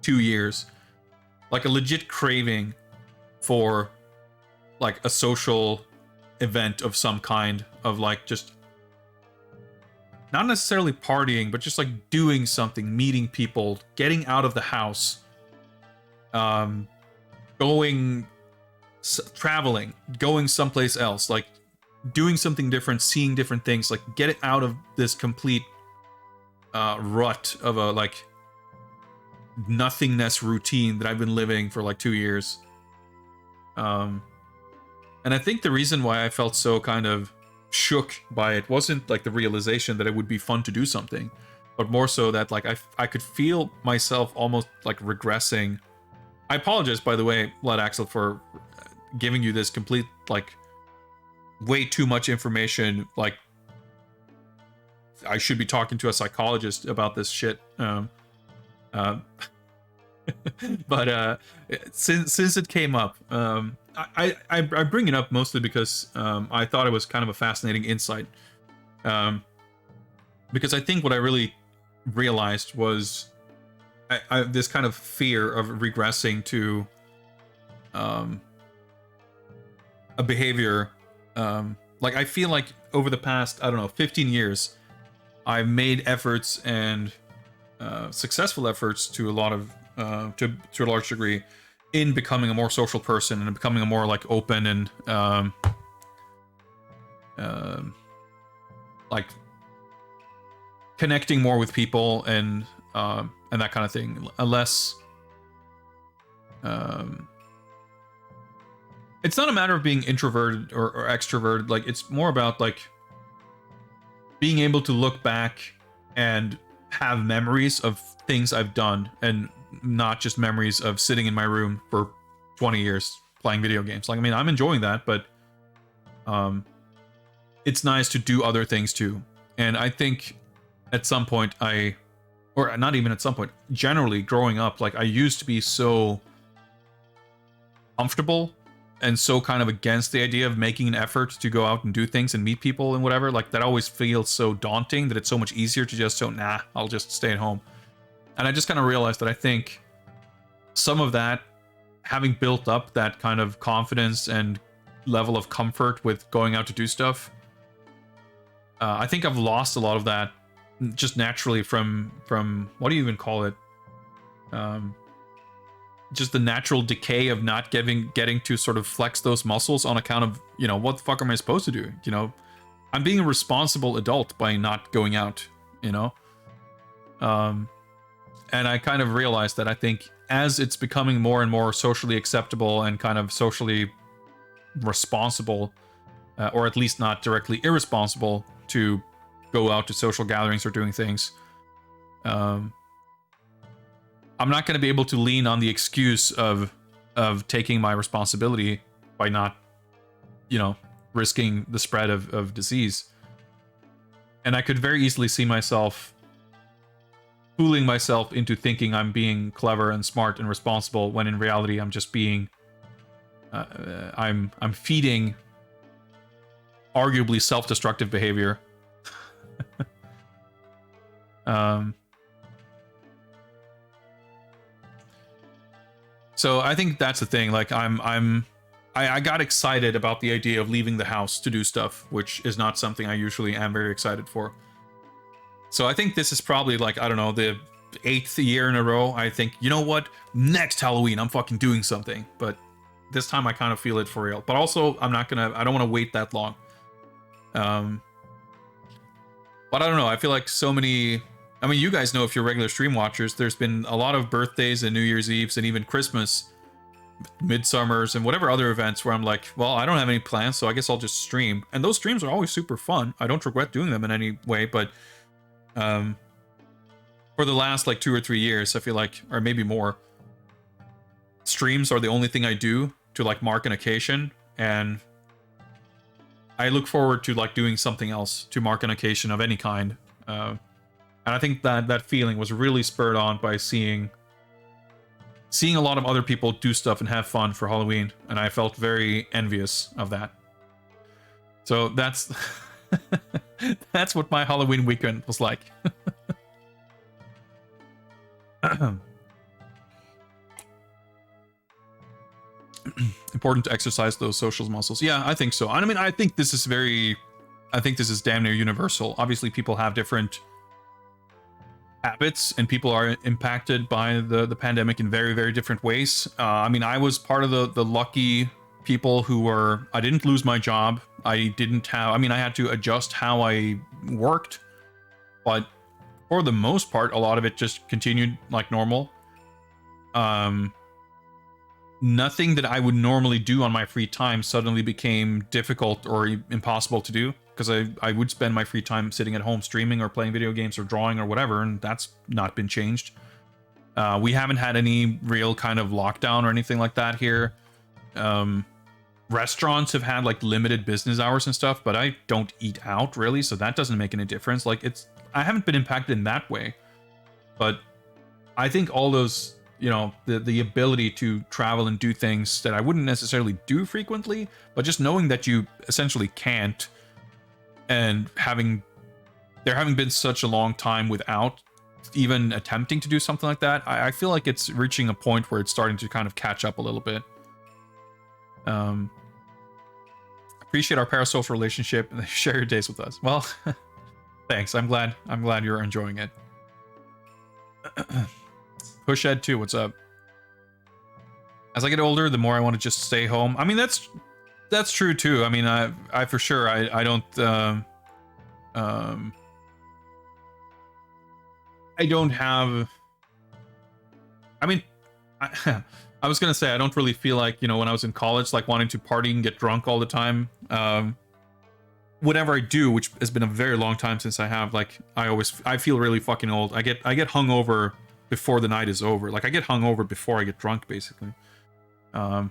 2 years, like a legit craving for like a social event of some kind, of like just not necessarily partying, but just like doing something, meeting people, getting out of the house, traveling, going someplace else, like doing something different, seeing different things, like get it out of this complete rut of a like nothingness routine that I've been living for like 2 years. And I think the reason why I felt so kind of shook by it wasn't like the realization that it would be fun to do something, but more so that like I could feel myself almost like regressing. I apologize, by the way, Blood Axel, for giving you this complete like way too much information. Like, I should be talking to a psychologist about this shit. But since it came up, I bring it up mostly because I thought it was kind of a fascinating insight. Because I think what I really realized was this kind of fear of regressing to a behavior. Like, I feel like over the past, I don't know, 15 years, I've made efforts and successful efforts to a lot of to a large degree in becoming a more social person and becoming a more like open and like connecting more with people and that kind of thing. Unless it's not a matter of being introverted or extroverted. Like, it's more about like being able to look back and have memories of things I've done and not just memories of sitting in my room for 20 years playing video games. Like, I mean, I'm enjoying that, but it's nice to do other things too. And I think at some point or not even at some point, generally growing up, like, I used to be so comfortable and so kind of against the idea of making an effort to go out and do things and meet people and whatever. Like, that always feels so daunting that it's so much easier to just nah, I'll just stay at home. And I just kind of realized that I think some of that, having built up that kind of confidence and level of comfort with going out to do stuff, I think I've lost a lot of that just naturally from what do you even call it? Just the natural decay of not getting to sort of flex those muscles on account of, what the fuck am I supposed to do? I'm being a responsible adult by not going out, and I kind of realized that I think as it's becoming more and more socially acceptable and kind of socially responsible, or at least not directly irresponsible, to go out to social gatherings or doing things, I'm not going to be able to lean on the excuse of taking my responsibility by not, risking the spread of disease. And I could very easily see myself fooling myself into thinking I'm being clever and smart and responsible, when in reality I'm just being I'm feeding arguably self-destructive behavior. So I think that's the thing. Like, I got excited about the idea of leaving the house to do stuff, which is not something I usually am very excited for. So I think this is probably, like, I don't know, the 8th year in a row. I think, you know what? Next Halloween, I'm fucking doing something. But this time I kind of feel it for real. But also, I don't want to wait that long. But I don't know. I feel like so many... I mean, you guys know, if you're regular stream watchers, there's been a lot of birthdays and New Year's Eves and even Christmas, Midsummers, and whatever other events where I'm like, well, I don't have any plans, so I guess I'll just stream. And those streams are always super fun. I don't regret doing them in any way, but for the last like 2 or 3 years, I feel like, or maybe more, streams are the only thing I do to like mark an occasion, and I look forward to like doing something else to mark an occasion of any kind. And I think that feeling was really spurred on by seeing a lot of other people do stuff and have fun for Halloween, and I felt very envious of that. So that's that's what my Halloween weekend was like. Important to exercise those social muscles. Yeah, I think so. I mean, I think this is damn near universal. Obviously, people have different habits, and people are impacted by the pandemic in very, very different ways. I mean, I was part of the lucky people I didn't lose my job. I had to adjust how I worked, but for the most part, a lot of it just continued like normal. Nothing that I would normally do on my free time suddenly became difficult or impossible to do, because I would spend my free time sitting at home streaming or playing video games or drawing or whatever, and that's not been changed. We haven't had any real kind of lockdown or anything like that here. restaurants have had like limited business hours and stuff, but I don't eat out really, so that doesn't make any difference. Like I haven't been impacted in that way, but I think all those, you know, the ability to travel and do things that I wouldn't necessarily do frequently, but just knowing that you essentially can't, and there having been such a long time without even attempting to do something like that, I feel like it's reaching a point where it's starting to kind of catch up a little bit. Appreciate our parasocial relationship and share your days with us. Well, thanks. I'm glad you're enjoying it. Pushhead too, what's up? As I get older, the more I want to just stay home. I mean, that's true too. I mean, I for sure I don't I don't have. I mean, I was gonna say I don't really feel like, you know, when I was in college, like wanting to party and get drunk all the time. Whatever I do, which has been a very long time since I have, like I feel really fucking old. I get hungover before the night is over. Like I get hungover before I get drunk, basically. And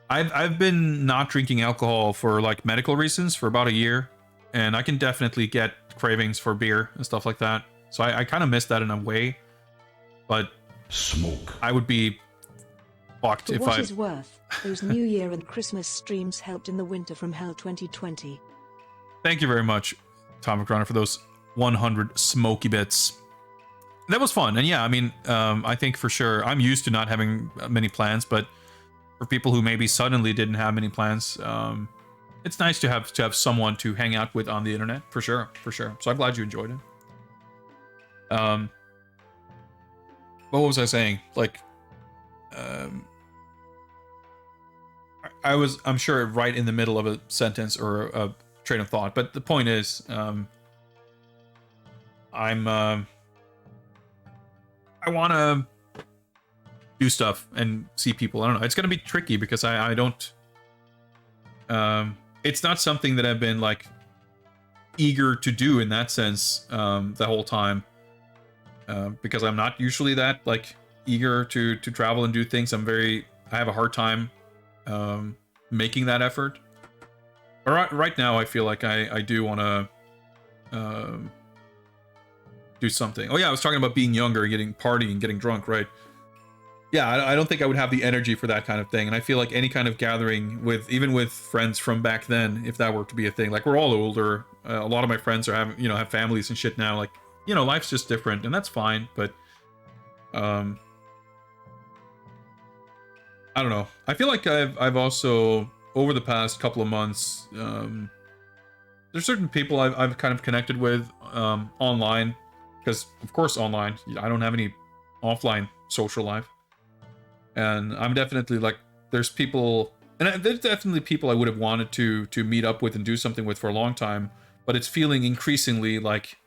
I've been not drinking alcohol for like medical reasons for about a year, and I can definitely get cravings for beer and stuff like that. So I kind of miss that in a way. But smoke. I would be fucked For if what I. is worth, those New Year and Christmas streams helped in the Winter from Hell 2020. Thank you very much, Tom McRunner, for those 100 smoky bits. That was fun, and yeah, I mean, I think for sure I'm used to not having many plans, but for people who maybe suddenly didn't have many plans, it's nice to have someone to hang out with on the internet, for sure. So I'm glad you enjoyed it. What was I saying? Like, I'm sure right in the middle of a sentence or a train of thought, but the point is, I want to do stuff and see people. I don't know. It's going to be tricky because I don't, it's not something that I've been like eager to do in that sense, the whole time. Because I'm not usually that like eager to travel and do things. I have a hard time making that effort. But right now I feel like I do want to do something. Oh yeah, I was talking about being younger, partying, getting drunk, right? Yeah, I don't think I would have the energy for that kind of thing. And I feel like any kind of gathering even with friends from back then, if that were to be a thing, like we're all older. A lot of my friends have families and shit now. Like, you know, life's just different, and that's fine. But I don't know. I feel like I've also, over the past couple of months, there's certain people I've kind of connected with online, because of course online, I don't have any offline social life, and I'm definitely like, there's people, and there's definitely people I would have wanted to meet up with and do something with for a long time, but it's feeling increasingly like,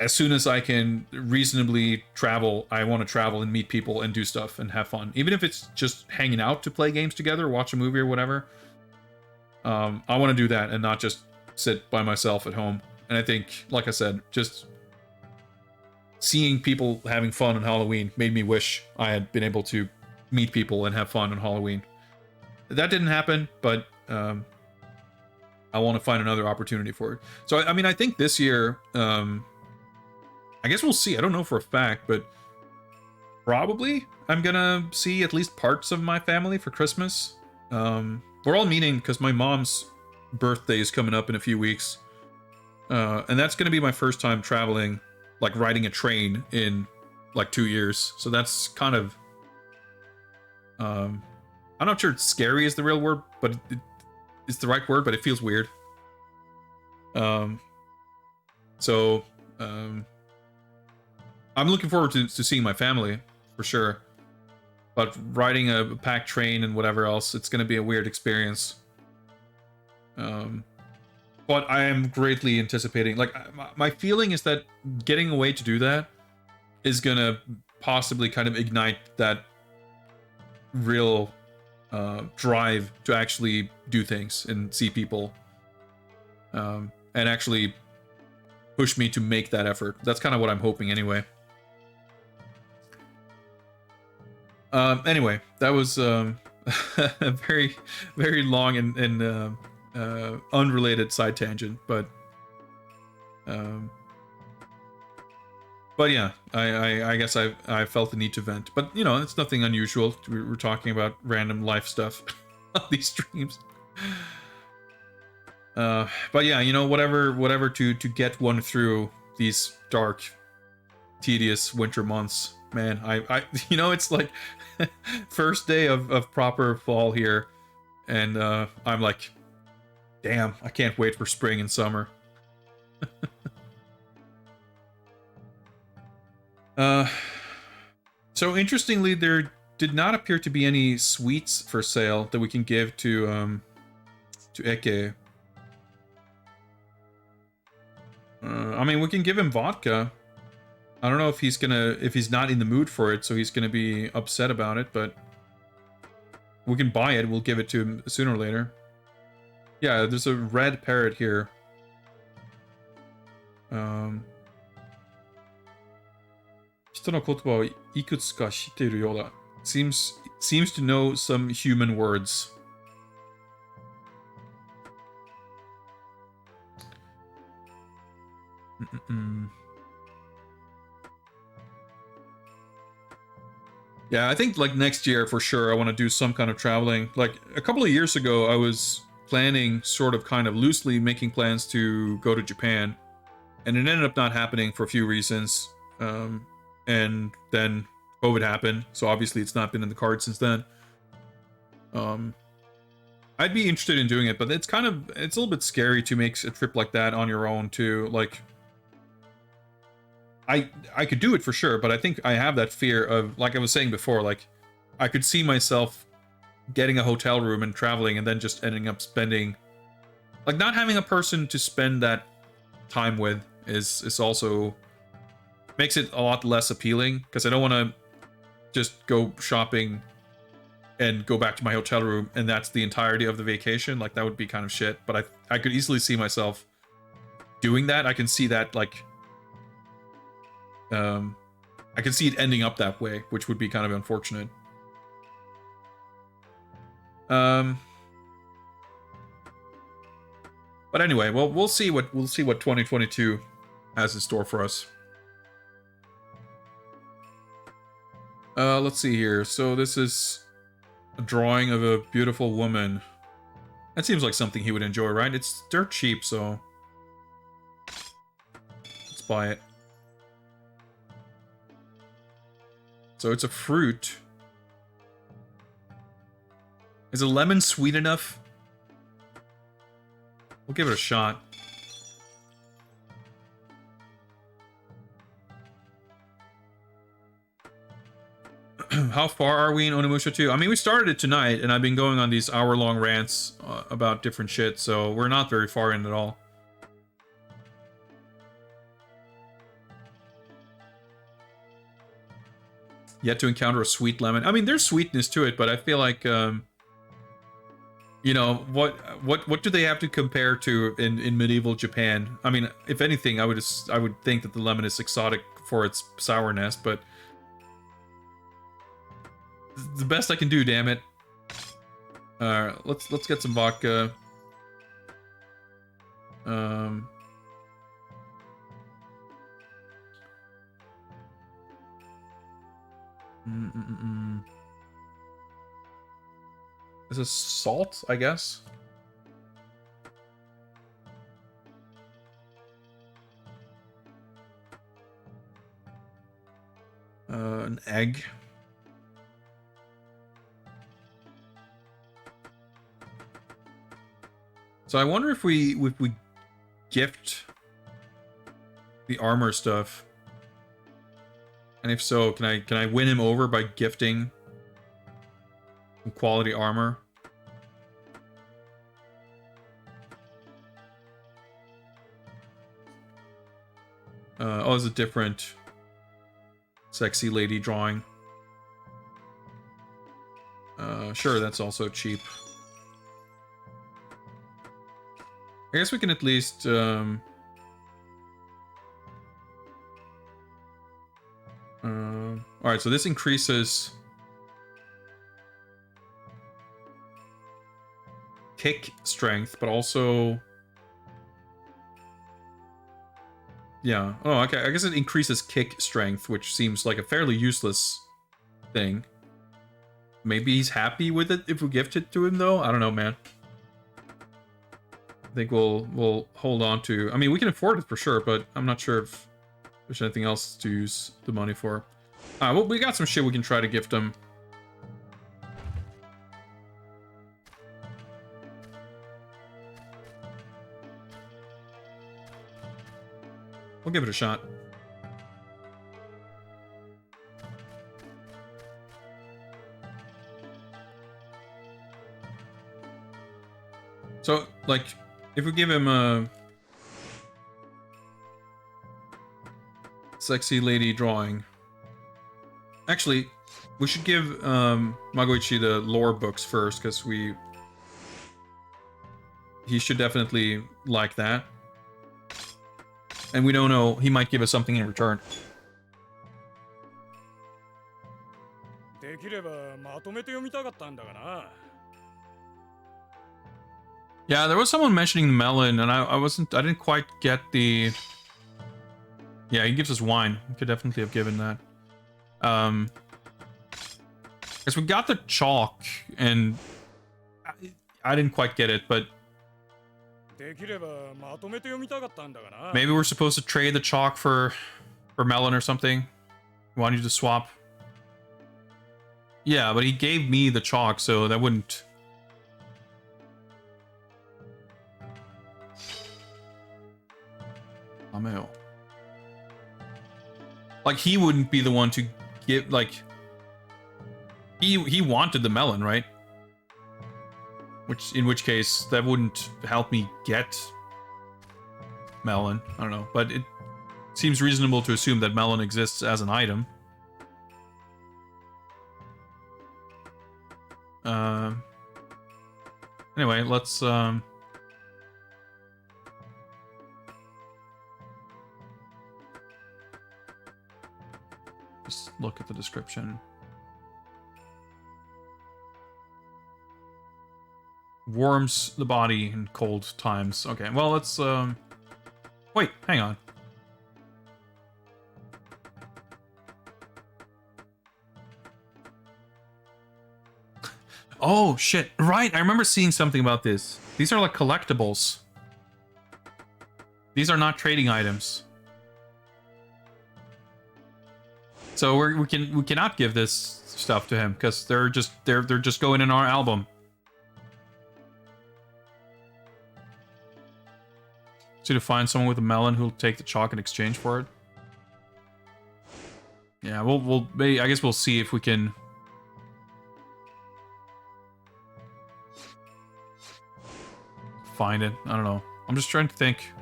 as soon as I can reasonably travel, I want to travel and meet people and do stuff and have fun. Even if it's just hanging out to play games together, watch a movie or whatever. I want to do that and not just sit by myself at home. And I think, like I said, just seeing people having fun on Halloween made me wish I had been able to meet people and have fun on Halloween. That didn't happen, but I want to find another opportunity for it. So, I mean, I think this year... I guess we'll see. I don't know for a fact, but probably I'm gonna see at least parts of my family for Christmas. We're all meeting because my mom's birthday is coming up in a few weeks. And that's gonna be my first time traveling, like riding a train in like 2 years. So that's kind of, I'm not sure scary is the real word, but it's the right word, but it feels weird. I'm looking forward to seeing my family, for sure. But riding a packed train and whatever else, it's going to be a weird experience. But I am greatly anticipating... Like, my feeling is that getting away to do that is going to possibly kind of ignite that real drive to actually do things and see people. And actually push me to make that effort. That's kind of what I'm hoping anyway. Anyway, that was a very, very long and unrelated side tangent, but yeah, I guess I felt the need to vent, but you know, it's nothing unusual. We're talking about random life stuff on these streams. But yeah, you know, whatever to get one through these dark, tedious winter months. Man, I you know, it's like first day of proper fall here, and I'm like, damn, I can't wait for spring and summer. So interestingly, there did not appear to be any sweets for sale that we can give to Eke. I mean, we can give him vodka. I don't know if he's not in the mood for it, so he's gonna be upset about it, but we can buy it, we'll give it to him sooner or later. Yeah, there's a red parrot here. Seems to know some human words. Yeah, I think like next year for sure I want to do some kind of traveling. Like a couple of years ago I was planning sort of kind of loosely making plans to go to Japan, and it ended up not happening for a few reasons. And then COVID happened, so obviously it's not been in the cards since then. I'd be interested in doing it, but it's a little bit scary to make a trip like that on your own too. Like I could do it for sure, but I think I have that fear of, like I was saying before, like I could see myself getting a hotel room and traveling and then just ending up spending, like, not having a person to spend that time with is also makes it a lot less appealing, because I don't want to just go shopping and go back to my hotel room and that's the entirety of the vacation. Like, that would be kind of shit, but I could easily see myself doing that. I can see that, like, I can see it ending up that way, which would be kind of unfortunate. But anyway, well, we'll see what 2022 has in store for us. Let's see here. So this is a drawing of a beautiful woman. That seems like something he would enjoy, right? It's dirt cheap, so let's buy it. So it's a fruit. Is a lemon sweet enough? We'll give it a shot. How far are we in Onimusha 2? I mean, we started it tonight, and I've been going on these hour-long rants about different shit, so we're not very far in at all. Yet to encounter a sweet lemon. I mean, there's sweetness to it, but I feel like, you know, what do they have to compare to in medieval Japan? I mean, if anything, I would think that the lemon is exotic for its sourness, but the best I can do, damn it. Let's get some vodka. This is salt, I guess. An egg. So I wonder if we gift the armor stuff. And if so, can I win him over by gifting some quality armor? Oh, it's a different sexy lady drawing. Sure, that's also cheap. I guess we can at least alright, so this increases kick strength, but also... Yeah. Oh, okay. I guess it increases kick strength, which seems like a fairly useless thing. Maybe he's happy with it if we gift it to him, though? I don't know, man. I think we'll hold on to... I mean, we can afford it for sure, but I'm not sure if there's anything else to use the money for. Well, we got some shit we can try to gift him. We'll give it a shot. So, like, if we give him a sexy lady drawing... Actually, we should give Magoichi the lore books first, because he should definitely like that. And we don't know, he might give us something in return. Yeah, there was someone mentioning the melon, and I didn't quite get the... Yeah, he gives us wine. We could definitely have given that. Because we got the chalk, and I didn't quite get it, but... Maybe we're supposed to trade the chalk for melon or something. We want you to swap. Yeah, but he gave me the chalk, so that wouldn't... Ameo. Like, he wouldn't be the one to give, like... He wanted the melon, right? In which case, that wouldn't help me get melon. I don't know. But it seems reasonable to assume that melon exists as an item. Anyway, let's... Just look at the description. Warms the body in cold times. Okay, well, let's, Wait, hang on. Oh, shit. Right, I remember seeing something about this. These are like collectibles. These are not trading items. So we cannot give this stuff to him because they're just going in our album. So to find someone with a melon who'll take the chalk in exchange for it. Yeah, I guess we'll see if we can find it. I don't know. I'm just trying to think.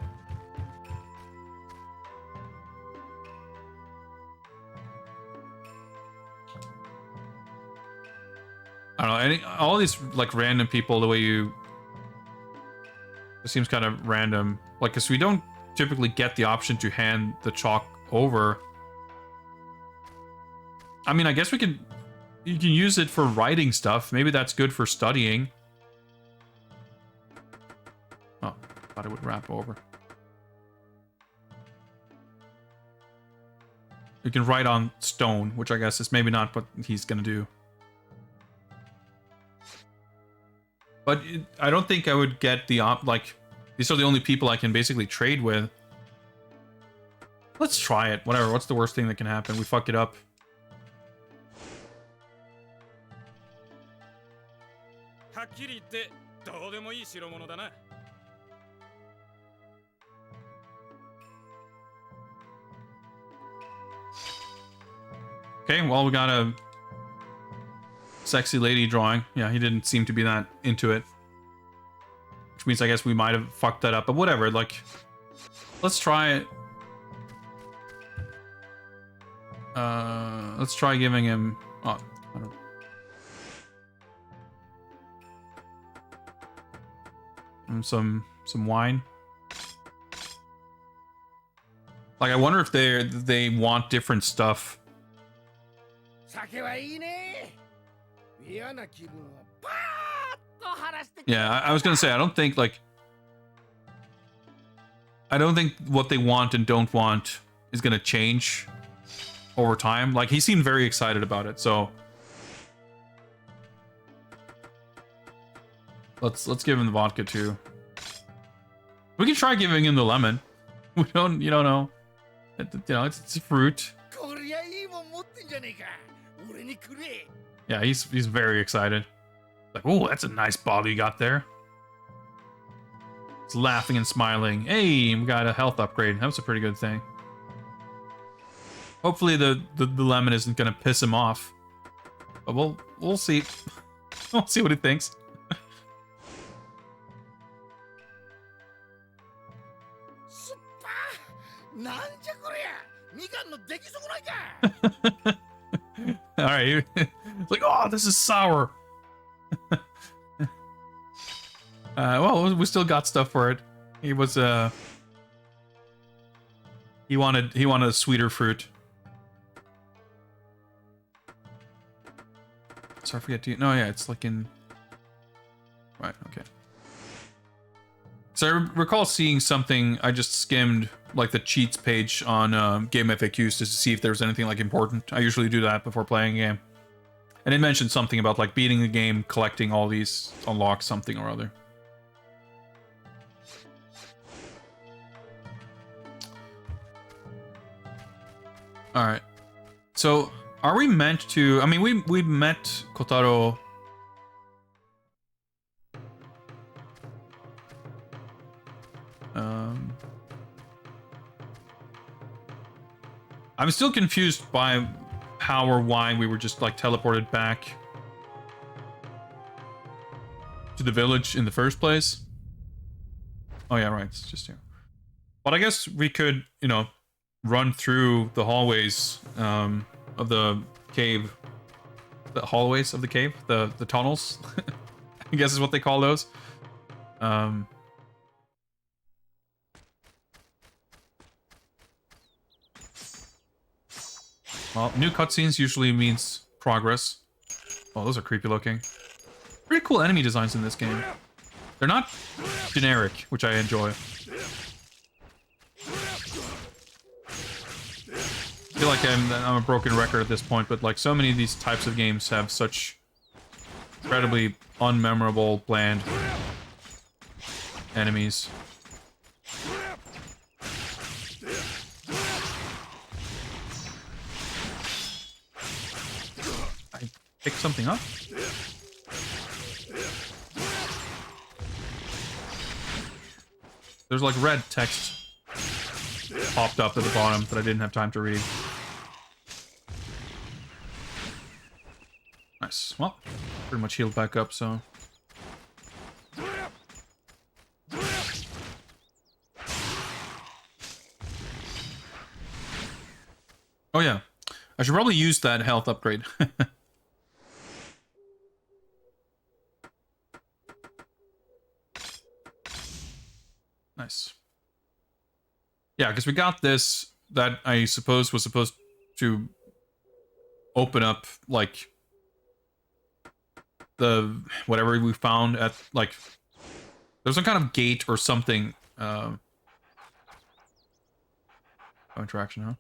I don't know. All these like random people, the way you... It seems kind of random. Like, because we don't typically get the option to hand the chalk over. I mean, I guess you can use it for writing stuff. Maybe that's good for studying. Oh, thought it would wrap over. You can write on stone, which I guess is maybe not what he's gonna do. But I don't think I would get the like, these are the only people I can basically trade with. Let's try it. Whatever. What's the worst thing that can happen? We fuck it up. Okay, well, we got a sexy lady drawing. Yeah, he didn't seem to be that into it. Which means I guess we might have fucked that up, but whatever, like... Let's try it. Let's try giving him... Oh, I don't... Some wine. Like, I wonder if they want different stuff. Yeah, I was gonna say, I don't think what they want and don't want is gonna change over time. Like, he seemed very excited about it, so let's give him the vodka too. We can try giving him the lemon. You don't know. It's a fruit. Yeah, he's very excited. Like, oh, that's a nice bottle you got there. He's laughing and smiling. Hey, we got a health upgrade. That was a pretty good thing. Hopefully the lemon isn't gonna piss him off. But we'll see. We'll see what he thinks. All right, it's like, oh, this is sour. Well, we still got stuff for it. He was he wanted a sweeter fruit. So I forget to. No, yeah, it's like in. Right. Okay. So I recall seeing something. I just skimmed like the cheats page on game FAQs just to see if there was anything like important. I usually do that before playing a game. And it mentioned something about like beating the game, collecting all these, unlock something or other. All right. So are we meant to? I mean, we met Kotaro. I'm still confused by how or why we were just like teleported back to the village in the first place. Oh yeah, right. It's just here. But I guess we could, run through the hallways of the cave. The hallways of the cave? The tunnels? I guess is what they call those. Well, new cutscenes usually means progress. Oh, those are creepy looking. Pretty cool enemy designs in this game. They're not generic, which I enjoy. I feel like I'm a broken record at this point, but like so many of these types of games have such incredibly unmemorable, bland enemies. I picked something up? There's like red text popped up at the bottom that I didn't have time to read. Nice. Well, pretty much healed back up, so. Oh yeah, I should probably use that health upgrade. Nice. Yeah, because we got this that I suppose was supposed to open up, like, the whatever we found at, like, there's some kind of gate or something. Interaction, huh?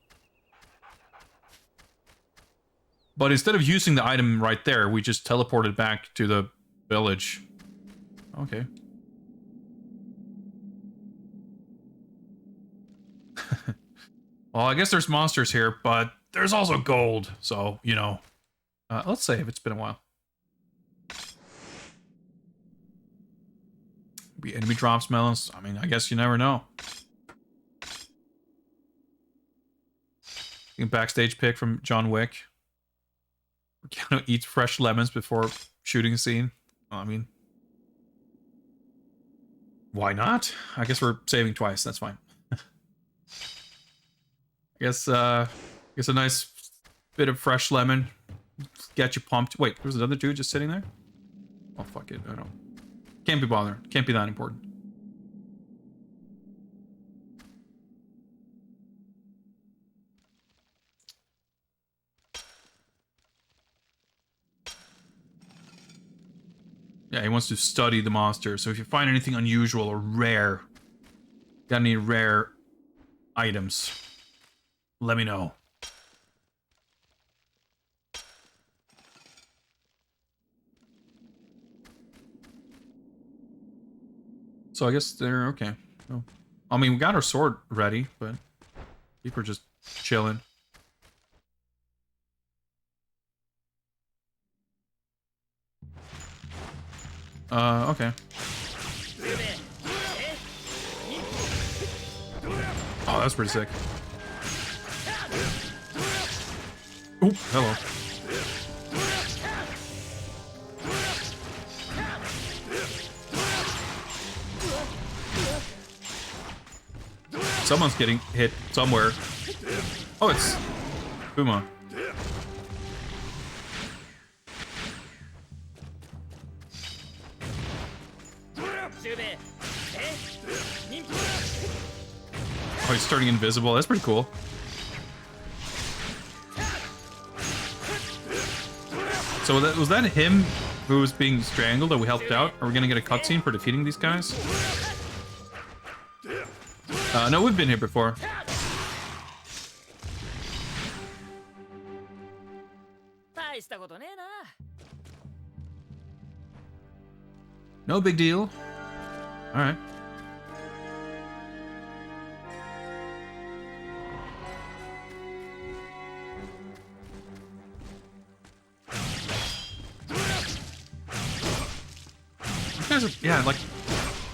But instead of using the item right there, we just teleported back to the village. Okay. Well, I guess there's monsters here, but there's also gold. So, let's save. It's been a while. Be enemy drops melons. I mean, I guess you never know. Backstage pick from John Wick. Keanu eats fresh lemons before shooting a scene. Well, I mean, why not? I guess we're saving twice. That's fine. I guess a nice bit of fresh lemon get you pumped. Wait, there's another dude just sitting there? Oh, fuck it. I don't. Can't be bothered. Can't be that important. Yeah, he wants to study the monster. So if you find anything unusual or rare, got any rare items, let me know. So I guess they're okay. Oh. I mean, we got our sword ready, but people are just chilling. Okay. Oh, that's pretty sick. Oh, hello. Someone's getting hit somewhere. Oh, it's Puma. Oh, he's turning invisible. That's pretty cool. So was that him who was being strangled that we helped out? Are we gonna get a cutscene for defeating these guys? No, we've been here before. No big deal. All right. These guys are, yeah,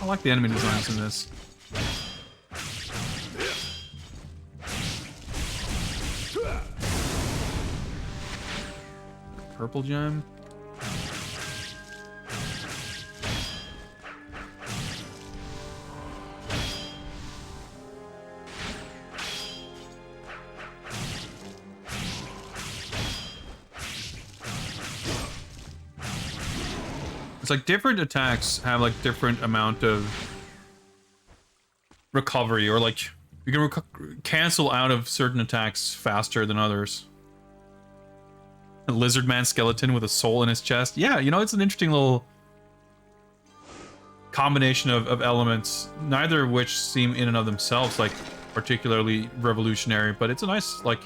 I like the enemy designs in this. Purple gem. It's like different attacks have like different amount of recovery, or like you can cancel out of certain attacks faster than others. A lizard man skeleton with a soul in his chest. Yeah, you know, it's an interesting little combination of elements, neither of which seem in and of themselves like particularly revolutionary, but it's a nice, like,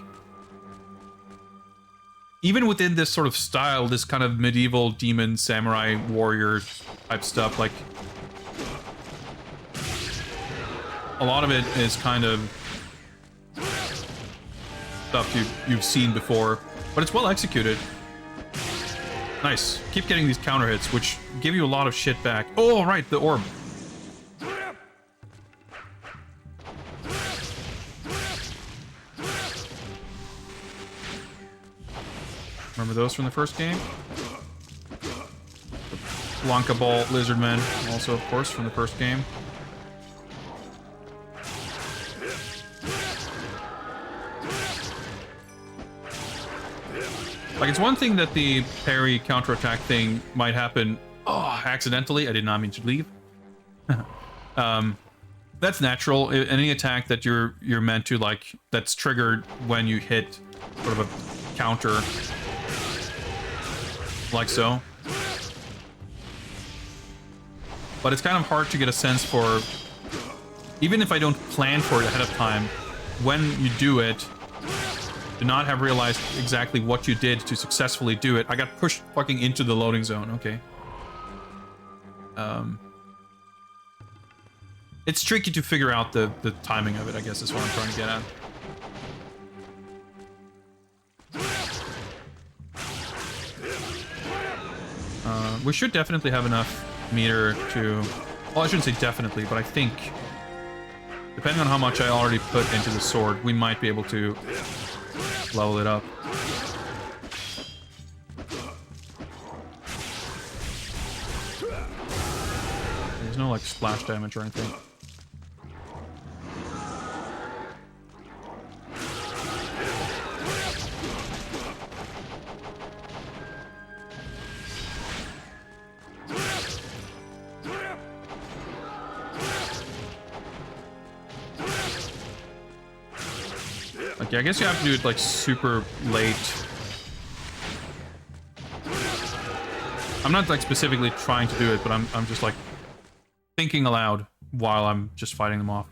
even within this sort of style, this kind of medieval demon samurai warrior type stuff, like a lot of it is kind of stuff you've seen before, but it's well executed. Nice. Keep getting these counter hits, which give you a lot of shit back. Oh, right, the orb. Remember those from the first game? Blanca Ball Lizardmen, also, of course, from the first game. Like, it's one thing that the parry counterattack thing might happen, accidentally. I did not mean to leave. That's natural. Any attack that you're meant to, like, that's triggered when you hit sort of a counter, like so. But it's kind of hard to get a sense for, even if I don't plan for it ahead of time, when you do it, to not have realized exactly what you did to successfully do it. I got pushed fucking into the loading zone, okay. It's tricky to figure out the timing of it, I guess is what I'm trying to get at. We should definitely have enough meter to... Well, I shouldn't say definitely, but I think, depending on how much I already put into the sword, we might be able to level it up. There's no, like, splash damage or anything. Yeah, I guess you have to do it like super late. I'm not like specifically trying to do it, but I'm just like thinking aloud while I'm just fighting them off.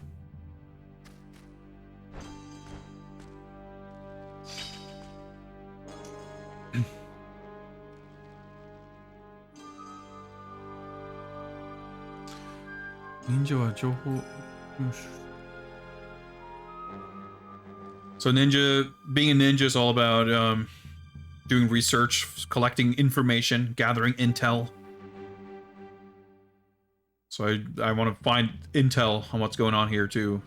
So ninja, being a ninja is all about doing research, collecting information, gathering intel. So I want to find intel on what's going on here too.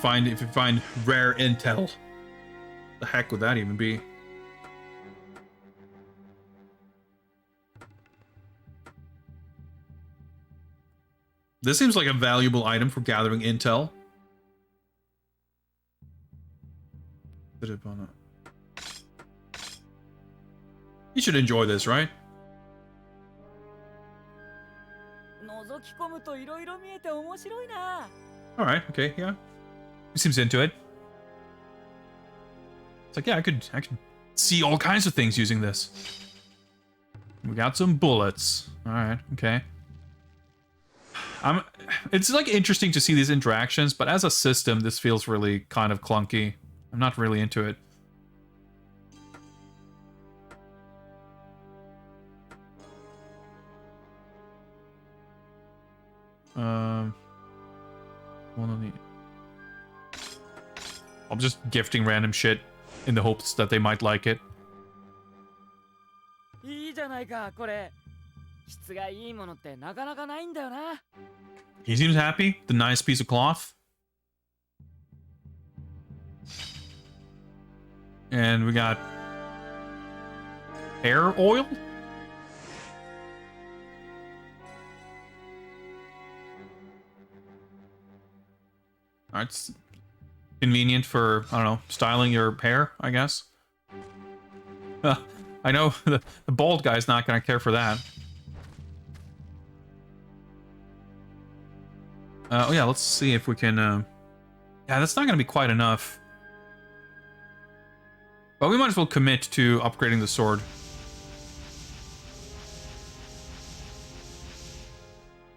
If you find rare intel, the heck would that even be? This seems like a valuable item for gathering intel. You should enjoy this, right? Alright, okay, yeah. He seems into it. It's like, yeah, I could see all kinds of things using this. We got some bullets. Alright, okay. It's like interesting to see these interactions, but as a system, this feels really kind of clunky. I'm not really into it. I'm just gifting random shit in the hopes that they might like it. He seems happy. The nice piece of cloth. And we got hair oil. Alright, it's convenient for, I don't know, styling your hair, I guess. I know the bald guy's not gonna care for that. Oh yeah, let's see if we can, yeah, that's not gonna be quite enough. But we might as well commit to upgrading the sword.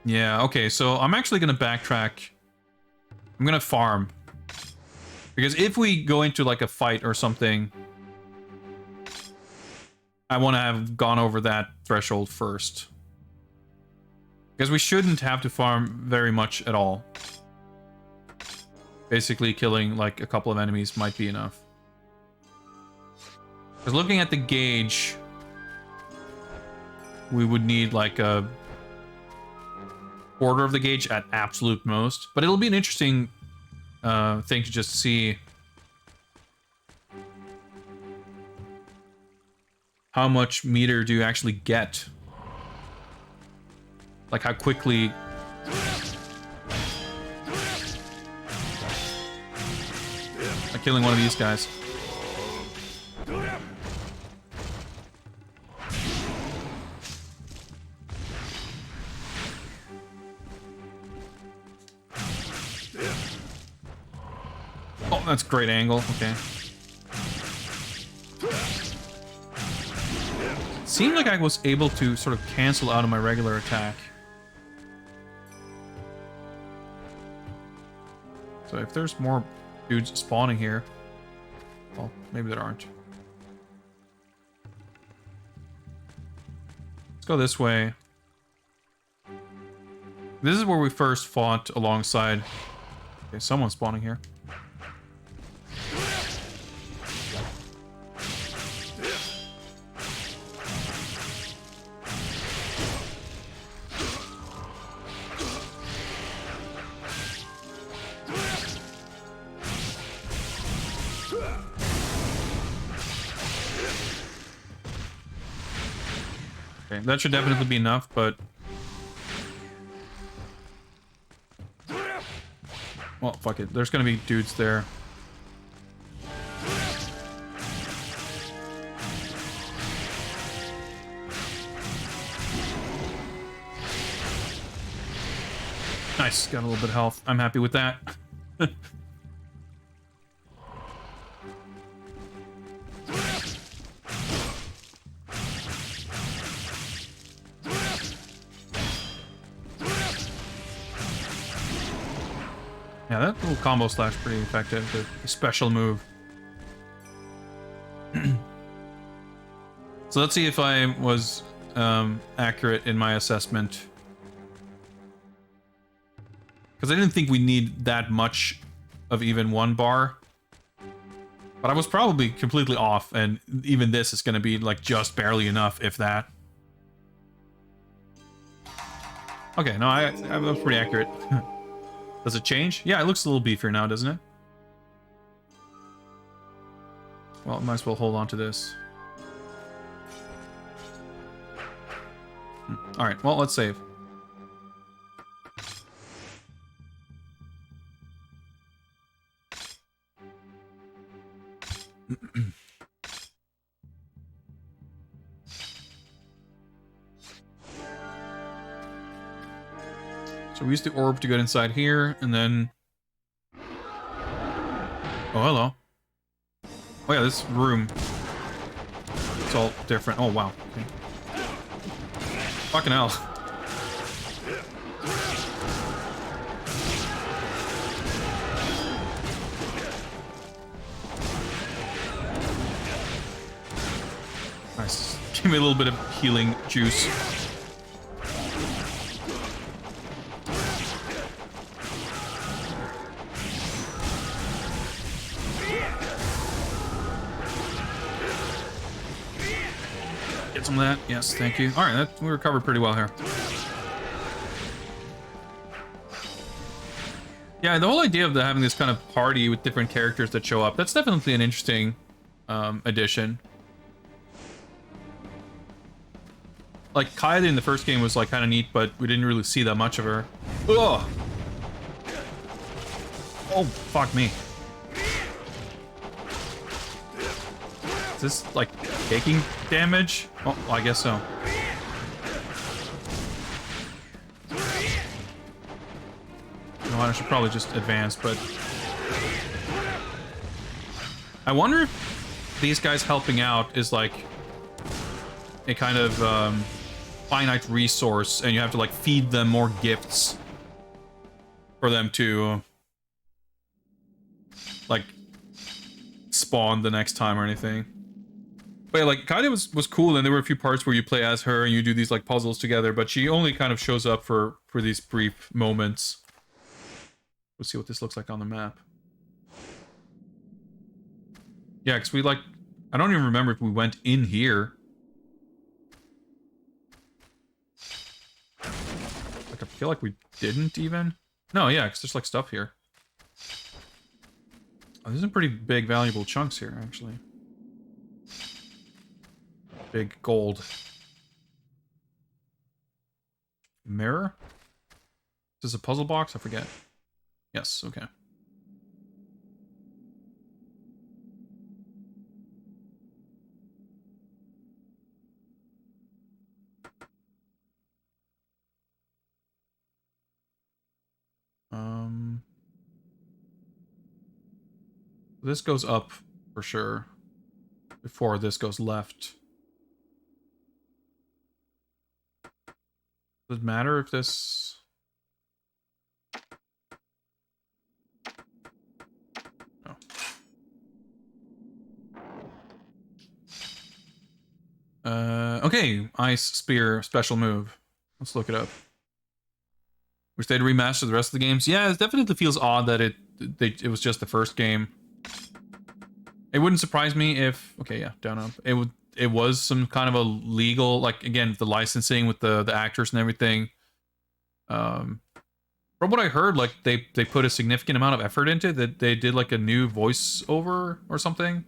Yeah, okay, so I'm actually gonna backtrack. I'm gonna farm. Because if we go into like a fight or something, I want to have gone over that threshold first. Because we shouldn't have to farm very much at all. Basically killing like a couple of enemies might be enough. Because looking at the gauge, we would need like a quarter of the gauge at absolute most. But it'll be an interesting thing to just see how much meter do you actually get. Like how quickly... Like killing one of these guys. Oh, that's a great angle. Okay. Seemed like I was able to sort of cancel out of my regular attack. So if there's more dudes spawning here... Well, maybe there aren't. Let's go this way. This is where we first fought alongside... Okay, someone's spawning here. Okay, that should definitely be enough, but... Well, fuck it. There's gonna be dudes there. Nice, got a little bit of health. I'm happy with that. Yeah, that little combo slash pretty effective. The special move. So let's see if I was accurate in my assessment. Because I didn't think we need that much of even one bar. But I was probably completely off, and even this is going to be like just barely enough, if that. Okay, no, I was pretty accurate. Does it change? Yeah, it looks a little beefier now, doesn't it? Well, I might as well hold on to this. Alright, well, let's save. So we used the orb to get inside here, and then... Oh, hello. Oh yeah, this room. It's all different. Oh, wow. Okay. Fucking hell. Nice. Give me a little bit of healing juice. Get some of that. Yes, thank you. All right, we recovered pretty well here. Yeah, the whole idea of having this kind of party with different characters that show up, that's definitely an interesting addition. Like, Kaede in the first game was, like, kind of neat, but we didn't really see that much of her. Ugh! Oh, fuck me. Is this, like, taking damage? Oh, well, I guess so. No, I should probably just advance, but... I wonder if these guys helping out is, like, a kind of, finite resource, and you have to, like, feed them more gifts for them to, like, spawn the next time or anything. But yeah, like, Kaede was cool, and there were a few parts where you play as her and you do these, like, puzzles together, but she only kind of shows up for these brief moments. Let's see what this looks like on the map. Yeah, because we, like, I don't even remember if we went in here. Like, I feel like we didn't even. No, yeah, because there's, like, stuff here. Oh, there's some pretty big, valuable chunks here, actually. Big gold. Mirror? Is this a puzzle box? I forget. Yes, okay. This goes up for sure before this goes left. Does it matter if this... No. Okay, Ice Spear special move. Let's look it up. Wish they'd remaster the rest of the games. Yeah, it definitely feels odd that it was just the first game. It wouldn't surprise me if... Okay, yeah, down up. It was some kind of a legal... Like, again, the licensing with the actors and everything. From what I heard, like, they put a significant amount of effort into it. That they did, like, a new voiceover or something.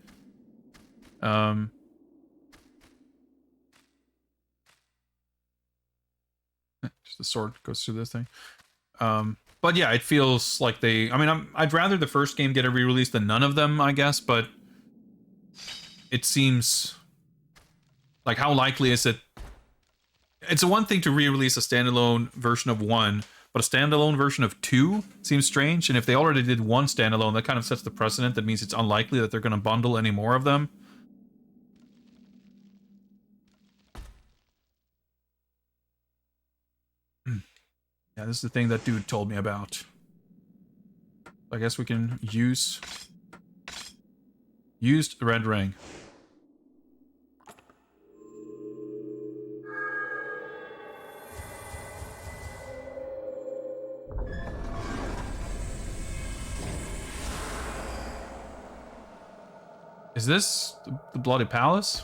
Just the sword goes through this thing. But yeah, it feels like they... I mean, I'd rather the first game get a re-release than none of them, I guess, but... It seems... Like, how likely is it... It's a one thing to re-release a standalone version of 1, but a standalone version of 2 seems strange, and if they already did one standalone, that kind of sets the precedent. That means it's unlikely that they're going to bundle any more of them. Yeah, this is the thing that dude told me about. I guess we can use... Used red ring. Is this the Bloody Palace?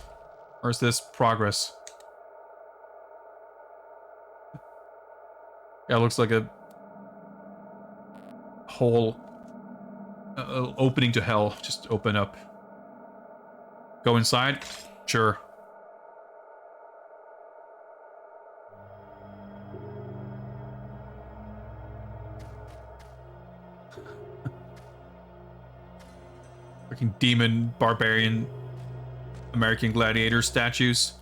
Or is this progress? Yeah, it looks like a whole opening to hell. Just open up. Go inside? Sure. Freaking demon, barbarian, American gladiator statues.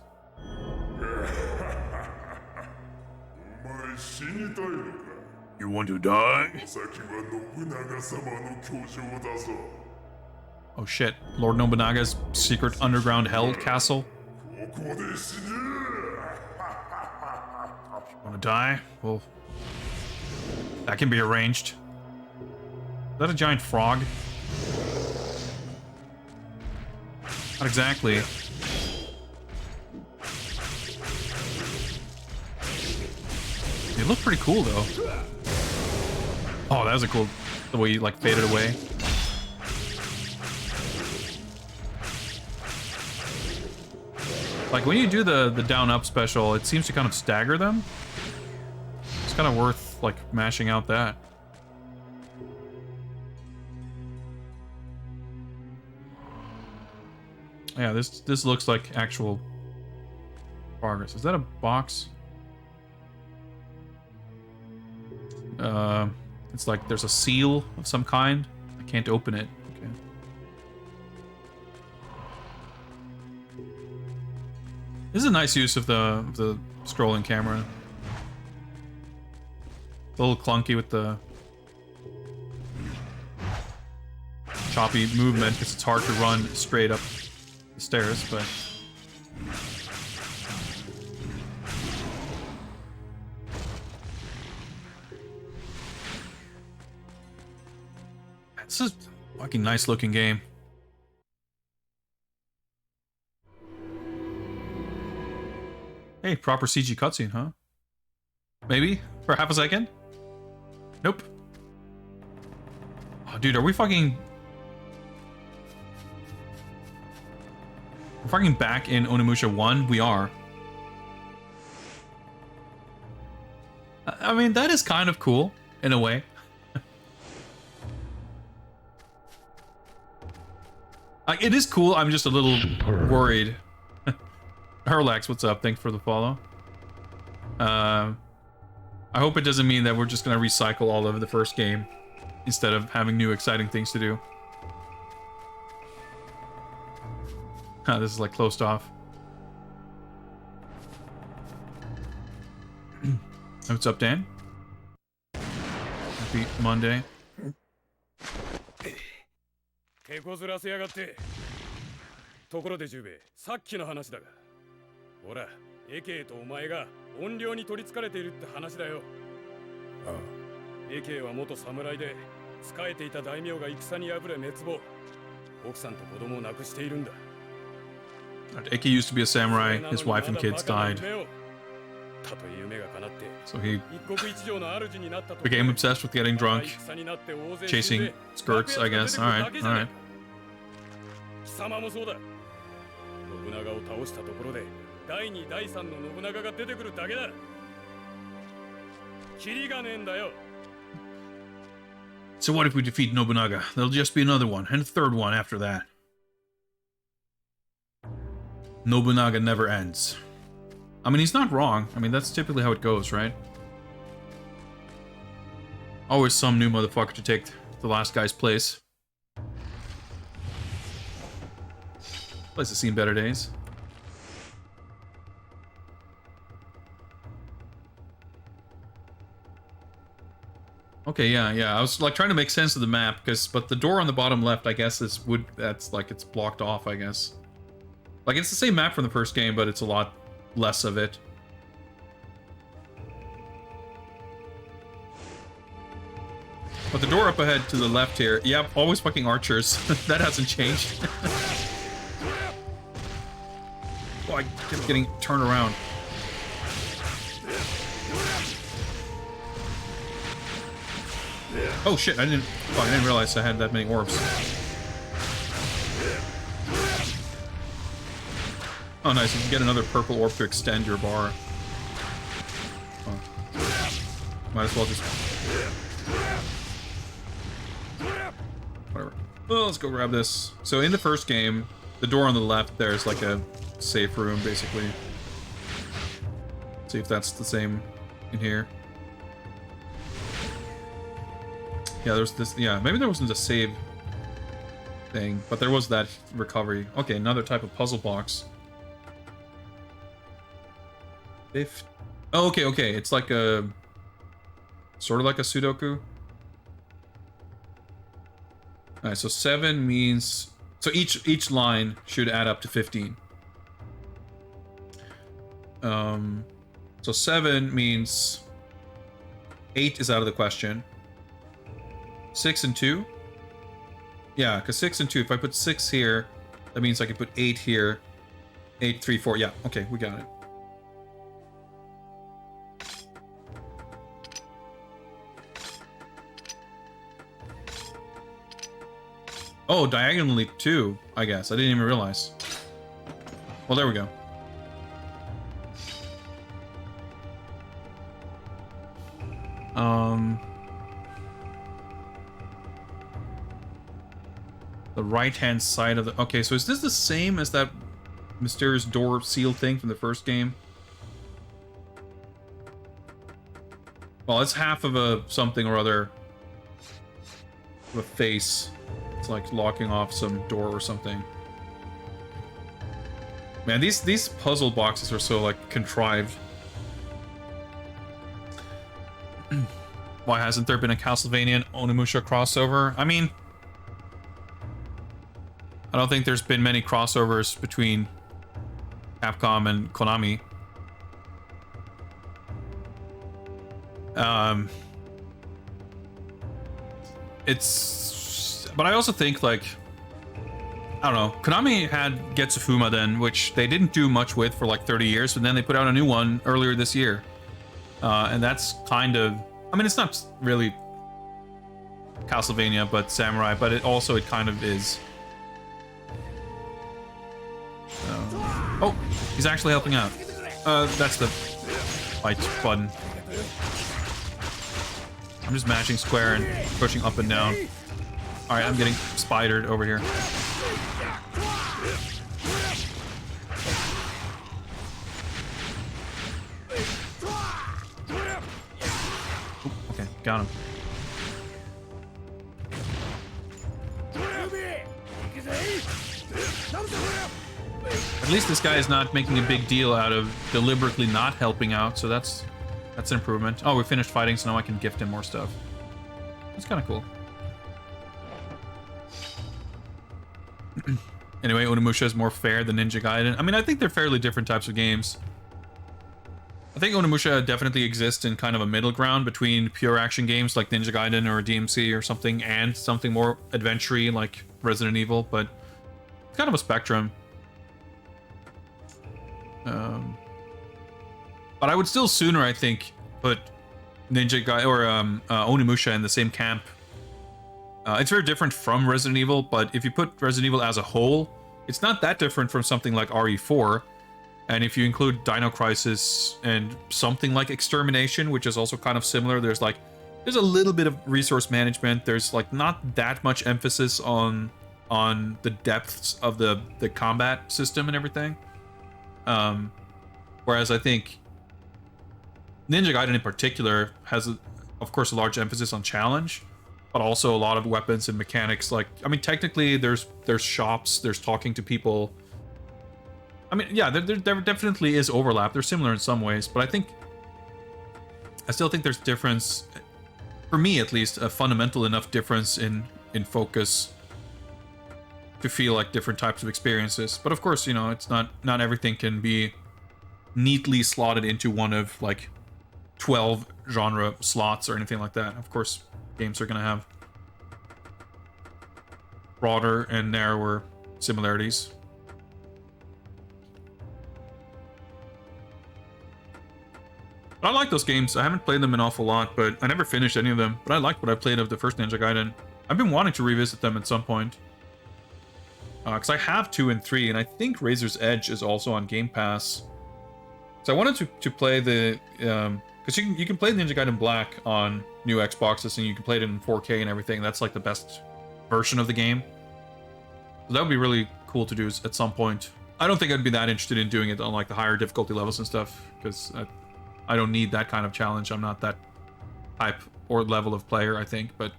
You want to die? Oh shit, Lord Nobunaga's secret underground hell castle? Wanna die? Well, that can be arranged. Is that a giant frog? Not exactly. They look pretty cool though. Oh, that was a cool, the way you like faded away. Like when you do the down up special, it seems to kind of stagger them. It's kind of worth like mashing out that. Yeah, this looks like actual progress. Is that a box? It's like there's a seal of some kind. I can't open it. Okay. This is a nice use of the scrolling camera. A little clunky with the choppy movement because it's hard to run straight up the stairs, but this is a fucking nice looking game. Hey, proper CG cutscene, huh? Maybe? For half a second? Nope. Oh, dude, are we fucking... We're fucking back in Onimusha 1? We are. I mean, that is kind of cool, in a way. It is cool, I'm just a little worried. Herlax, what's up? Thanks for the follow. I hope it doesn't mean that we're just gonna recycle all of the first game instead of having new exciting things to do. This is like closed off. What's up, Dan? Happy Monday. 手こずらせやがって。ところで十兵衛、さっきの話だが、ほら、エケイとお前が怨霊に取り憑かれているって話だよ。ああ。エケイは元侍で、仕えていた大名が戦に敗れ滅亡。奥さんと子供を亡くしているんだ。Eke used to be a samurai, his wife and kids died. So he became obsessed with getting drunk, chasing skirts, I guess. Alright, alright. So what if we defeat Nobunaga? There'll just be another one, and a third one after that. Nobunaga never ends. I mean, he's not wrong. I mean, that's typically how it goes, right? Always some new motherfucker to take the last guy's place. Place has seen better days. Okay, yeah. I was like trying to make sense of the map, but the door on the bottom left, I guess, is wood. That's like it's blocked off, I guess. Like, it's the same map from the first game, but it's a lot less of it. But the door up ahead to the left here, yep, always fucking archers. That hasn't changed. Oh, I kept getting turned around. Oh shit, I didn't realize I had that many orbs. Oh nice, you can get another purple orb to extend your bar. Oh. Might as well just... Whatever. Well, let's go grab this. So in the first game, the door on the left there's like a safe room, basically. See if that's the same in here. Yeah, there's this... Yeah, maybe there wasn't a save thing, but there was that recovery. Okay, another type of puzzle box. Oh, okay. It's like a... Sort of like a Sudoku. Alright, so 7 means... So each line should add up to 15. So 7 means... 8 is out of the question. 6 and 2? Yeah, because 6 and 2, if I put 6 here, that means I can put 8 here. 8, 3, 4, yeah, okay, we got it. Oh, diagonally too, I guess. I didn't even realize. Well, there we go. The right-hand side of the... Okay, so is this the same as that mysterious door seal thing from the first game? Well, it's half of a something or other. Of a face. It's like locking off some door or something. Man, these puzzle boxes are so like contrived. Why hasn't there been a Castlevania and Onimusha crossover? I mean, I don't think there's been many crossovers between Capcom and Konami. But I also think, like, I don't know, Konami had Getsufuma then, which they didn't do much with for like 30 years, but then they put out a new one earlier this year. And that's kind of, I mean, it's not really Castlevania, but Samurai, but it kind of is. Oh, he's actually helping out. That's the fight button. I'm just mashing square and pushing up and down. Alright, I'm getting spidered over here. Ooh, okay, got him. At least this guy is not making a big deal out of deliberately not helping out, so that's an improvement. Oh, we finished fighting, so now I can gift him more stuff. That's kind of cool. Anyway, Onimusha is more fair than Ninja Gaiden. I mean, I think they're fairly different types of games. I think Onimusha definitely exists in kind of a middle ground between pure action games like Ninja Gaiden or DMC or something, and something more adventure-y like Resident Evil, but it's kind of a spectrum. But I would still sooner, I think, put Ninja Gaiden or Onimusha in the same camp. It's very different from Resident Evil, but if you put Resident Evil as a whole, it's not that different from something like RE4. And if you include Dino Crisis and something like Extermination, which is also kind of similar, there's a little bit of resource management. There's like not that much emphasis on the depths of the combat system and everything. Whereas I think Ninja Gaiden in particular has, of course, a large emphasis on challenge, but also a lot of weapons and mechanics. Like, I mean, technically, there's shops, there's talking to people. I mean, yeah, there definitely is overlap. They're similar in some ways, but I still think there's difference, for me at least, a fundamental enough difference in focus to feel like different types of experiences. But of course, you know, it's not everything can be neatly slotted into one of like 12 genre slots or anything like that. Of course, games are gonna have broader and narrower similarities. But I like those games. I haven't played them an awful lot, but I never finished any of them. But I liked what I played of the first Ninja Gaiden. I've been wanting to revisit them at some point. Because I have 2 and 3, and I think Razor's Edge is also on Game Pass. So I wanted to play the... because you can play Ninja Gaiden Black on new Xboxes, and you can play it in 4K and everything. That's like the best version of the game. So that would be really cool to do at some point. I don't think I'd be that interested in doing it on like the higher difficulty levels and stuff, because I don't need that kind of challenge. I'm not that type or level of player, I think, but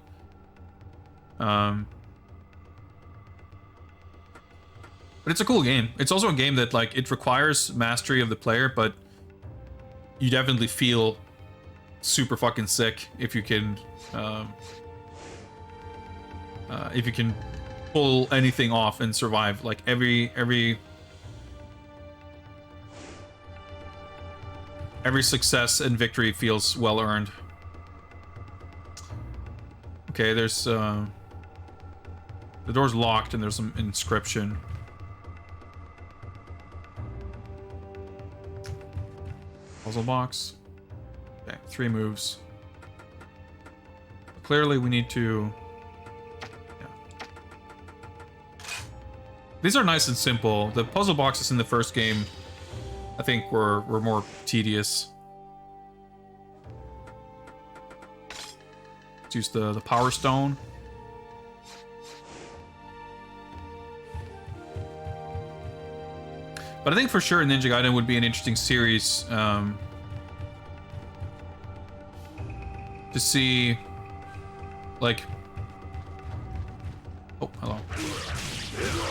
it's a cool game. It's also a game that, like, it requires mastery of the player, but you definitely feel super fucking sick if you can pull anything off and survive. Like every success and victory feels well earned. Okay, there's the door's locked and there's some inscription. Puzzle box. Okay, 3 moves. Clearly we need to... Yeah. These are nice and simple. The puzzle boxes in the first game, I think, were more tedious. Let's use the Power Stone. But I think for sure Ninja Gaiden would be an interesting series to see, like, oh, hello,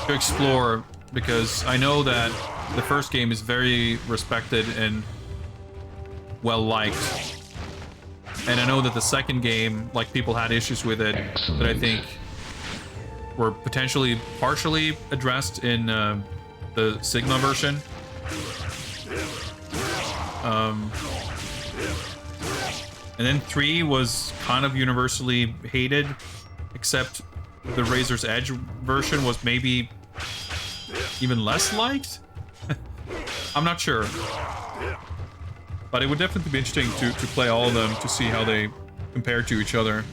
to explore, because I know that the first game is very respected and well liked, and I know that the second game, like, people had issues with it that I think were potentially partially addressed in the Sigma version. And then 3 was kind of universally hated, except the Razor's Edge version was maybe even less liked? I'm not sure. But it would definitely be interesting to play all of them to see how they compare to each other.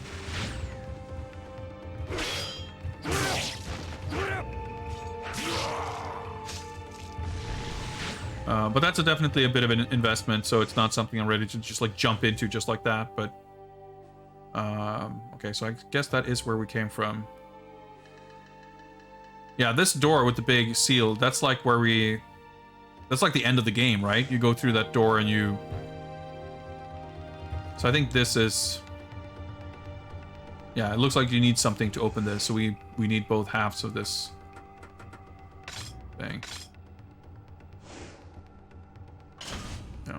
But that's definitely a bit of an investment, so it's not something I'm ready to just like jump into just like that. But okay, so I guess that is where we came from. Yeah, this door with the big seal, that's like where that's like the end of the game, right? You go through that door and you... So I think this is... Yeah, it looks like you need something to open this, so we need both halves of this thing. Yeah.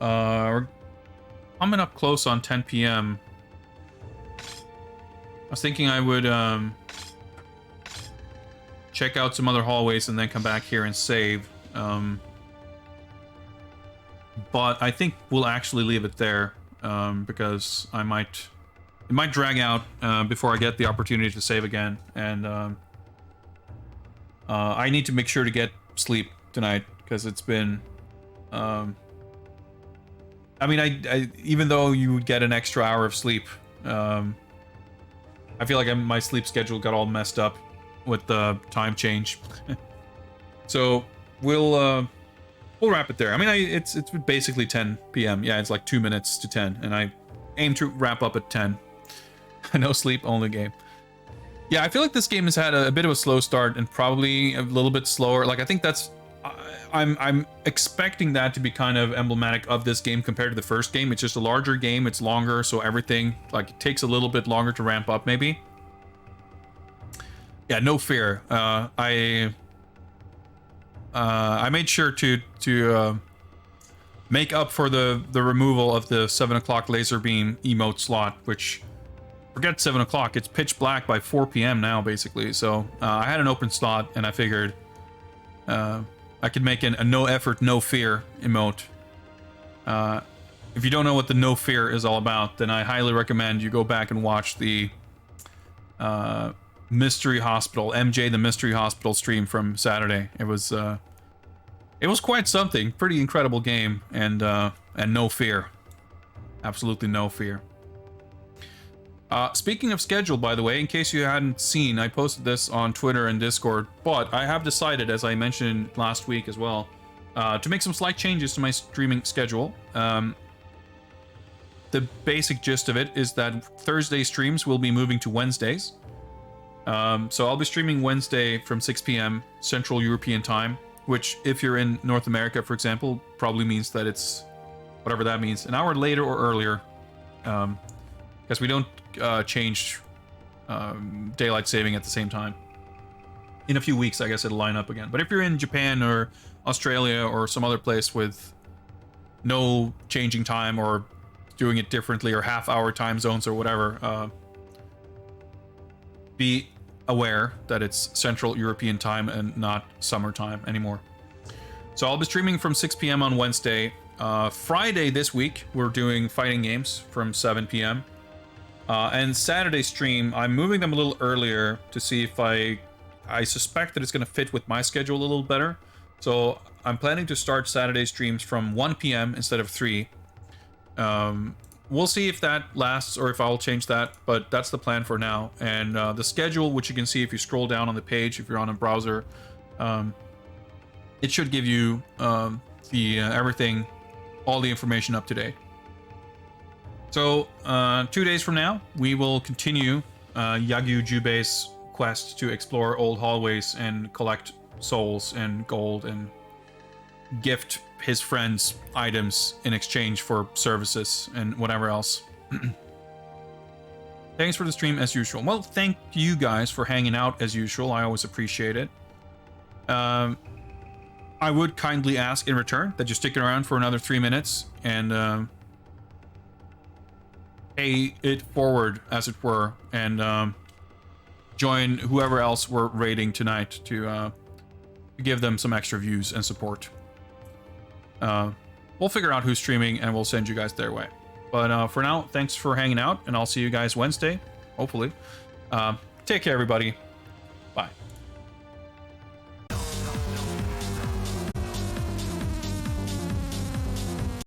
We're coming up close on 10 p.m. I was thinking I would check out some other hallways and then come back here and save. But I think we'll actually leave it there because it might drag out before I get the opportunity to save again, and I need to make sure to get sleep tonight because it's been. I mean, I even though you would get an extra hour of sleep, I feel like my sleep schedule got all messed up with the time change. So we'll wrap it there. I mean, it's basically 10 p.m. Yeah, it's like 2 minutes to 10, and I aim to wrap up at 10. No sleep, only game. Yeah, I feel like this game has had a bit of a slow start and probably a little bit slower. Like, I think that's... I'm expecting that to be kind of emblematic of this game compared to the first game. It's just a larger game, it's longer, so everything, like, it takes a little bit longer to ramp up, maybe. Yeah, no fear. I made sure to make up for the removal of the 7 o'clock laser beam emote slot, which, forget 7 o'clock, it's pitch black by 4 p.m. now, basically. So I had an open slot, and I figured I could make a no effort, no fear emote. If you don't know what the no fear is all about, then I highly recommend you go back and watch the Mystery Hospital, MJ the Mystery Hospital stream from Saturday. It was quite something. Pretty incredible game, and no fear. Absolutely no fear. Speaking of schedule, by the way, in case you hadn't seen, I posted this on Twitter and Discord, but I have decided, as I mentioned last week as well, to make some slight changes to my streaming schedule. The basic gist of it is that Thursday streams will be moving to Wednesdays. So I'll be streaming Wednesday from 6 p.m. Central European Time, which, if you're in North America, for example, probably means that it's, whatever that means, an hour later or earlier. Because we don't change daylight saving at the same time. In a few weeks, I guess it'll line up again. But if you're in Japan or Australia or some other place with no changing time, or doing it differently, or half-hour time zones or whatever, be aware that it's Central European Time and not summertime anymore. So I'll be streaming from 6 p.m. on Wednesday. Friday this week, we're doing fighting games from 7 p.m. And Saturday stream, I'm moving them a little earlier to see if I suspect that it's going to fit with my schedule a little better. So I'm planning to start Saturday streams from 1 p.m. instead of 3. We'll see if that lasts or if I'll change that, but that's the plan for now. And the schedule, which you can see if you scroll down on the page, if you're on a browser, it should give you everything, all the information up to date. So 2 days from now, we will continue Yagyu Jubei's quest to explore old hallways and collect souls and gold and gift his friends items in exchange for services and whatever else. Thanks for the stream as usual. Well, thank you guys for hanging out as usual. I always appreciate it. I would kindly ask in return that you stick around for another 3 minutes and pay it forward, as it were, and join whoever else we're raiding tonight to give them some extra views and support. We'll figure out who's streaming and we'll send you guys their way. But for now, thanks for hanging out, and I'll see you guys Wednesday, hopefully. Take care, everybody. Bye.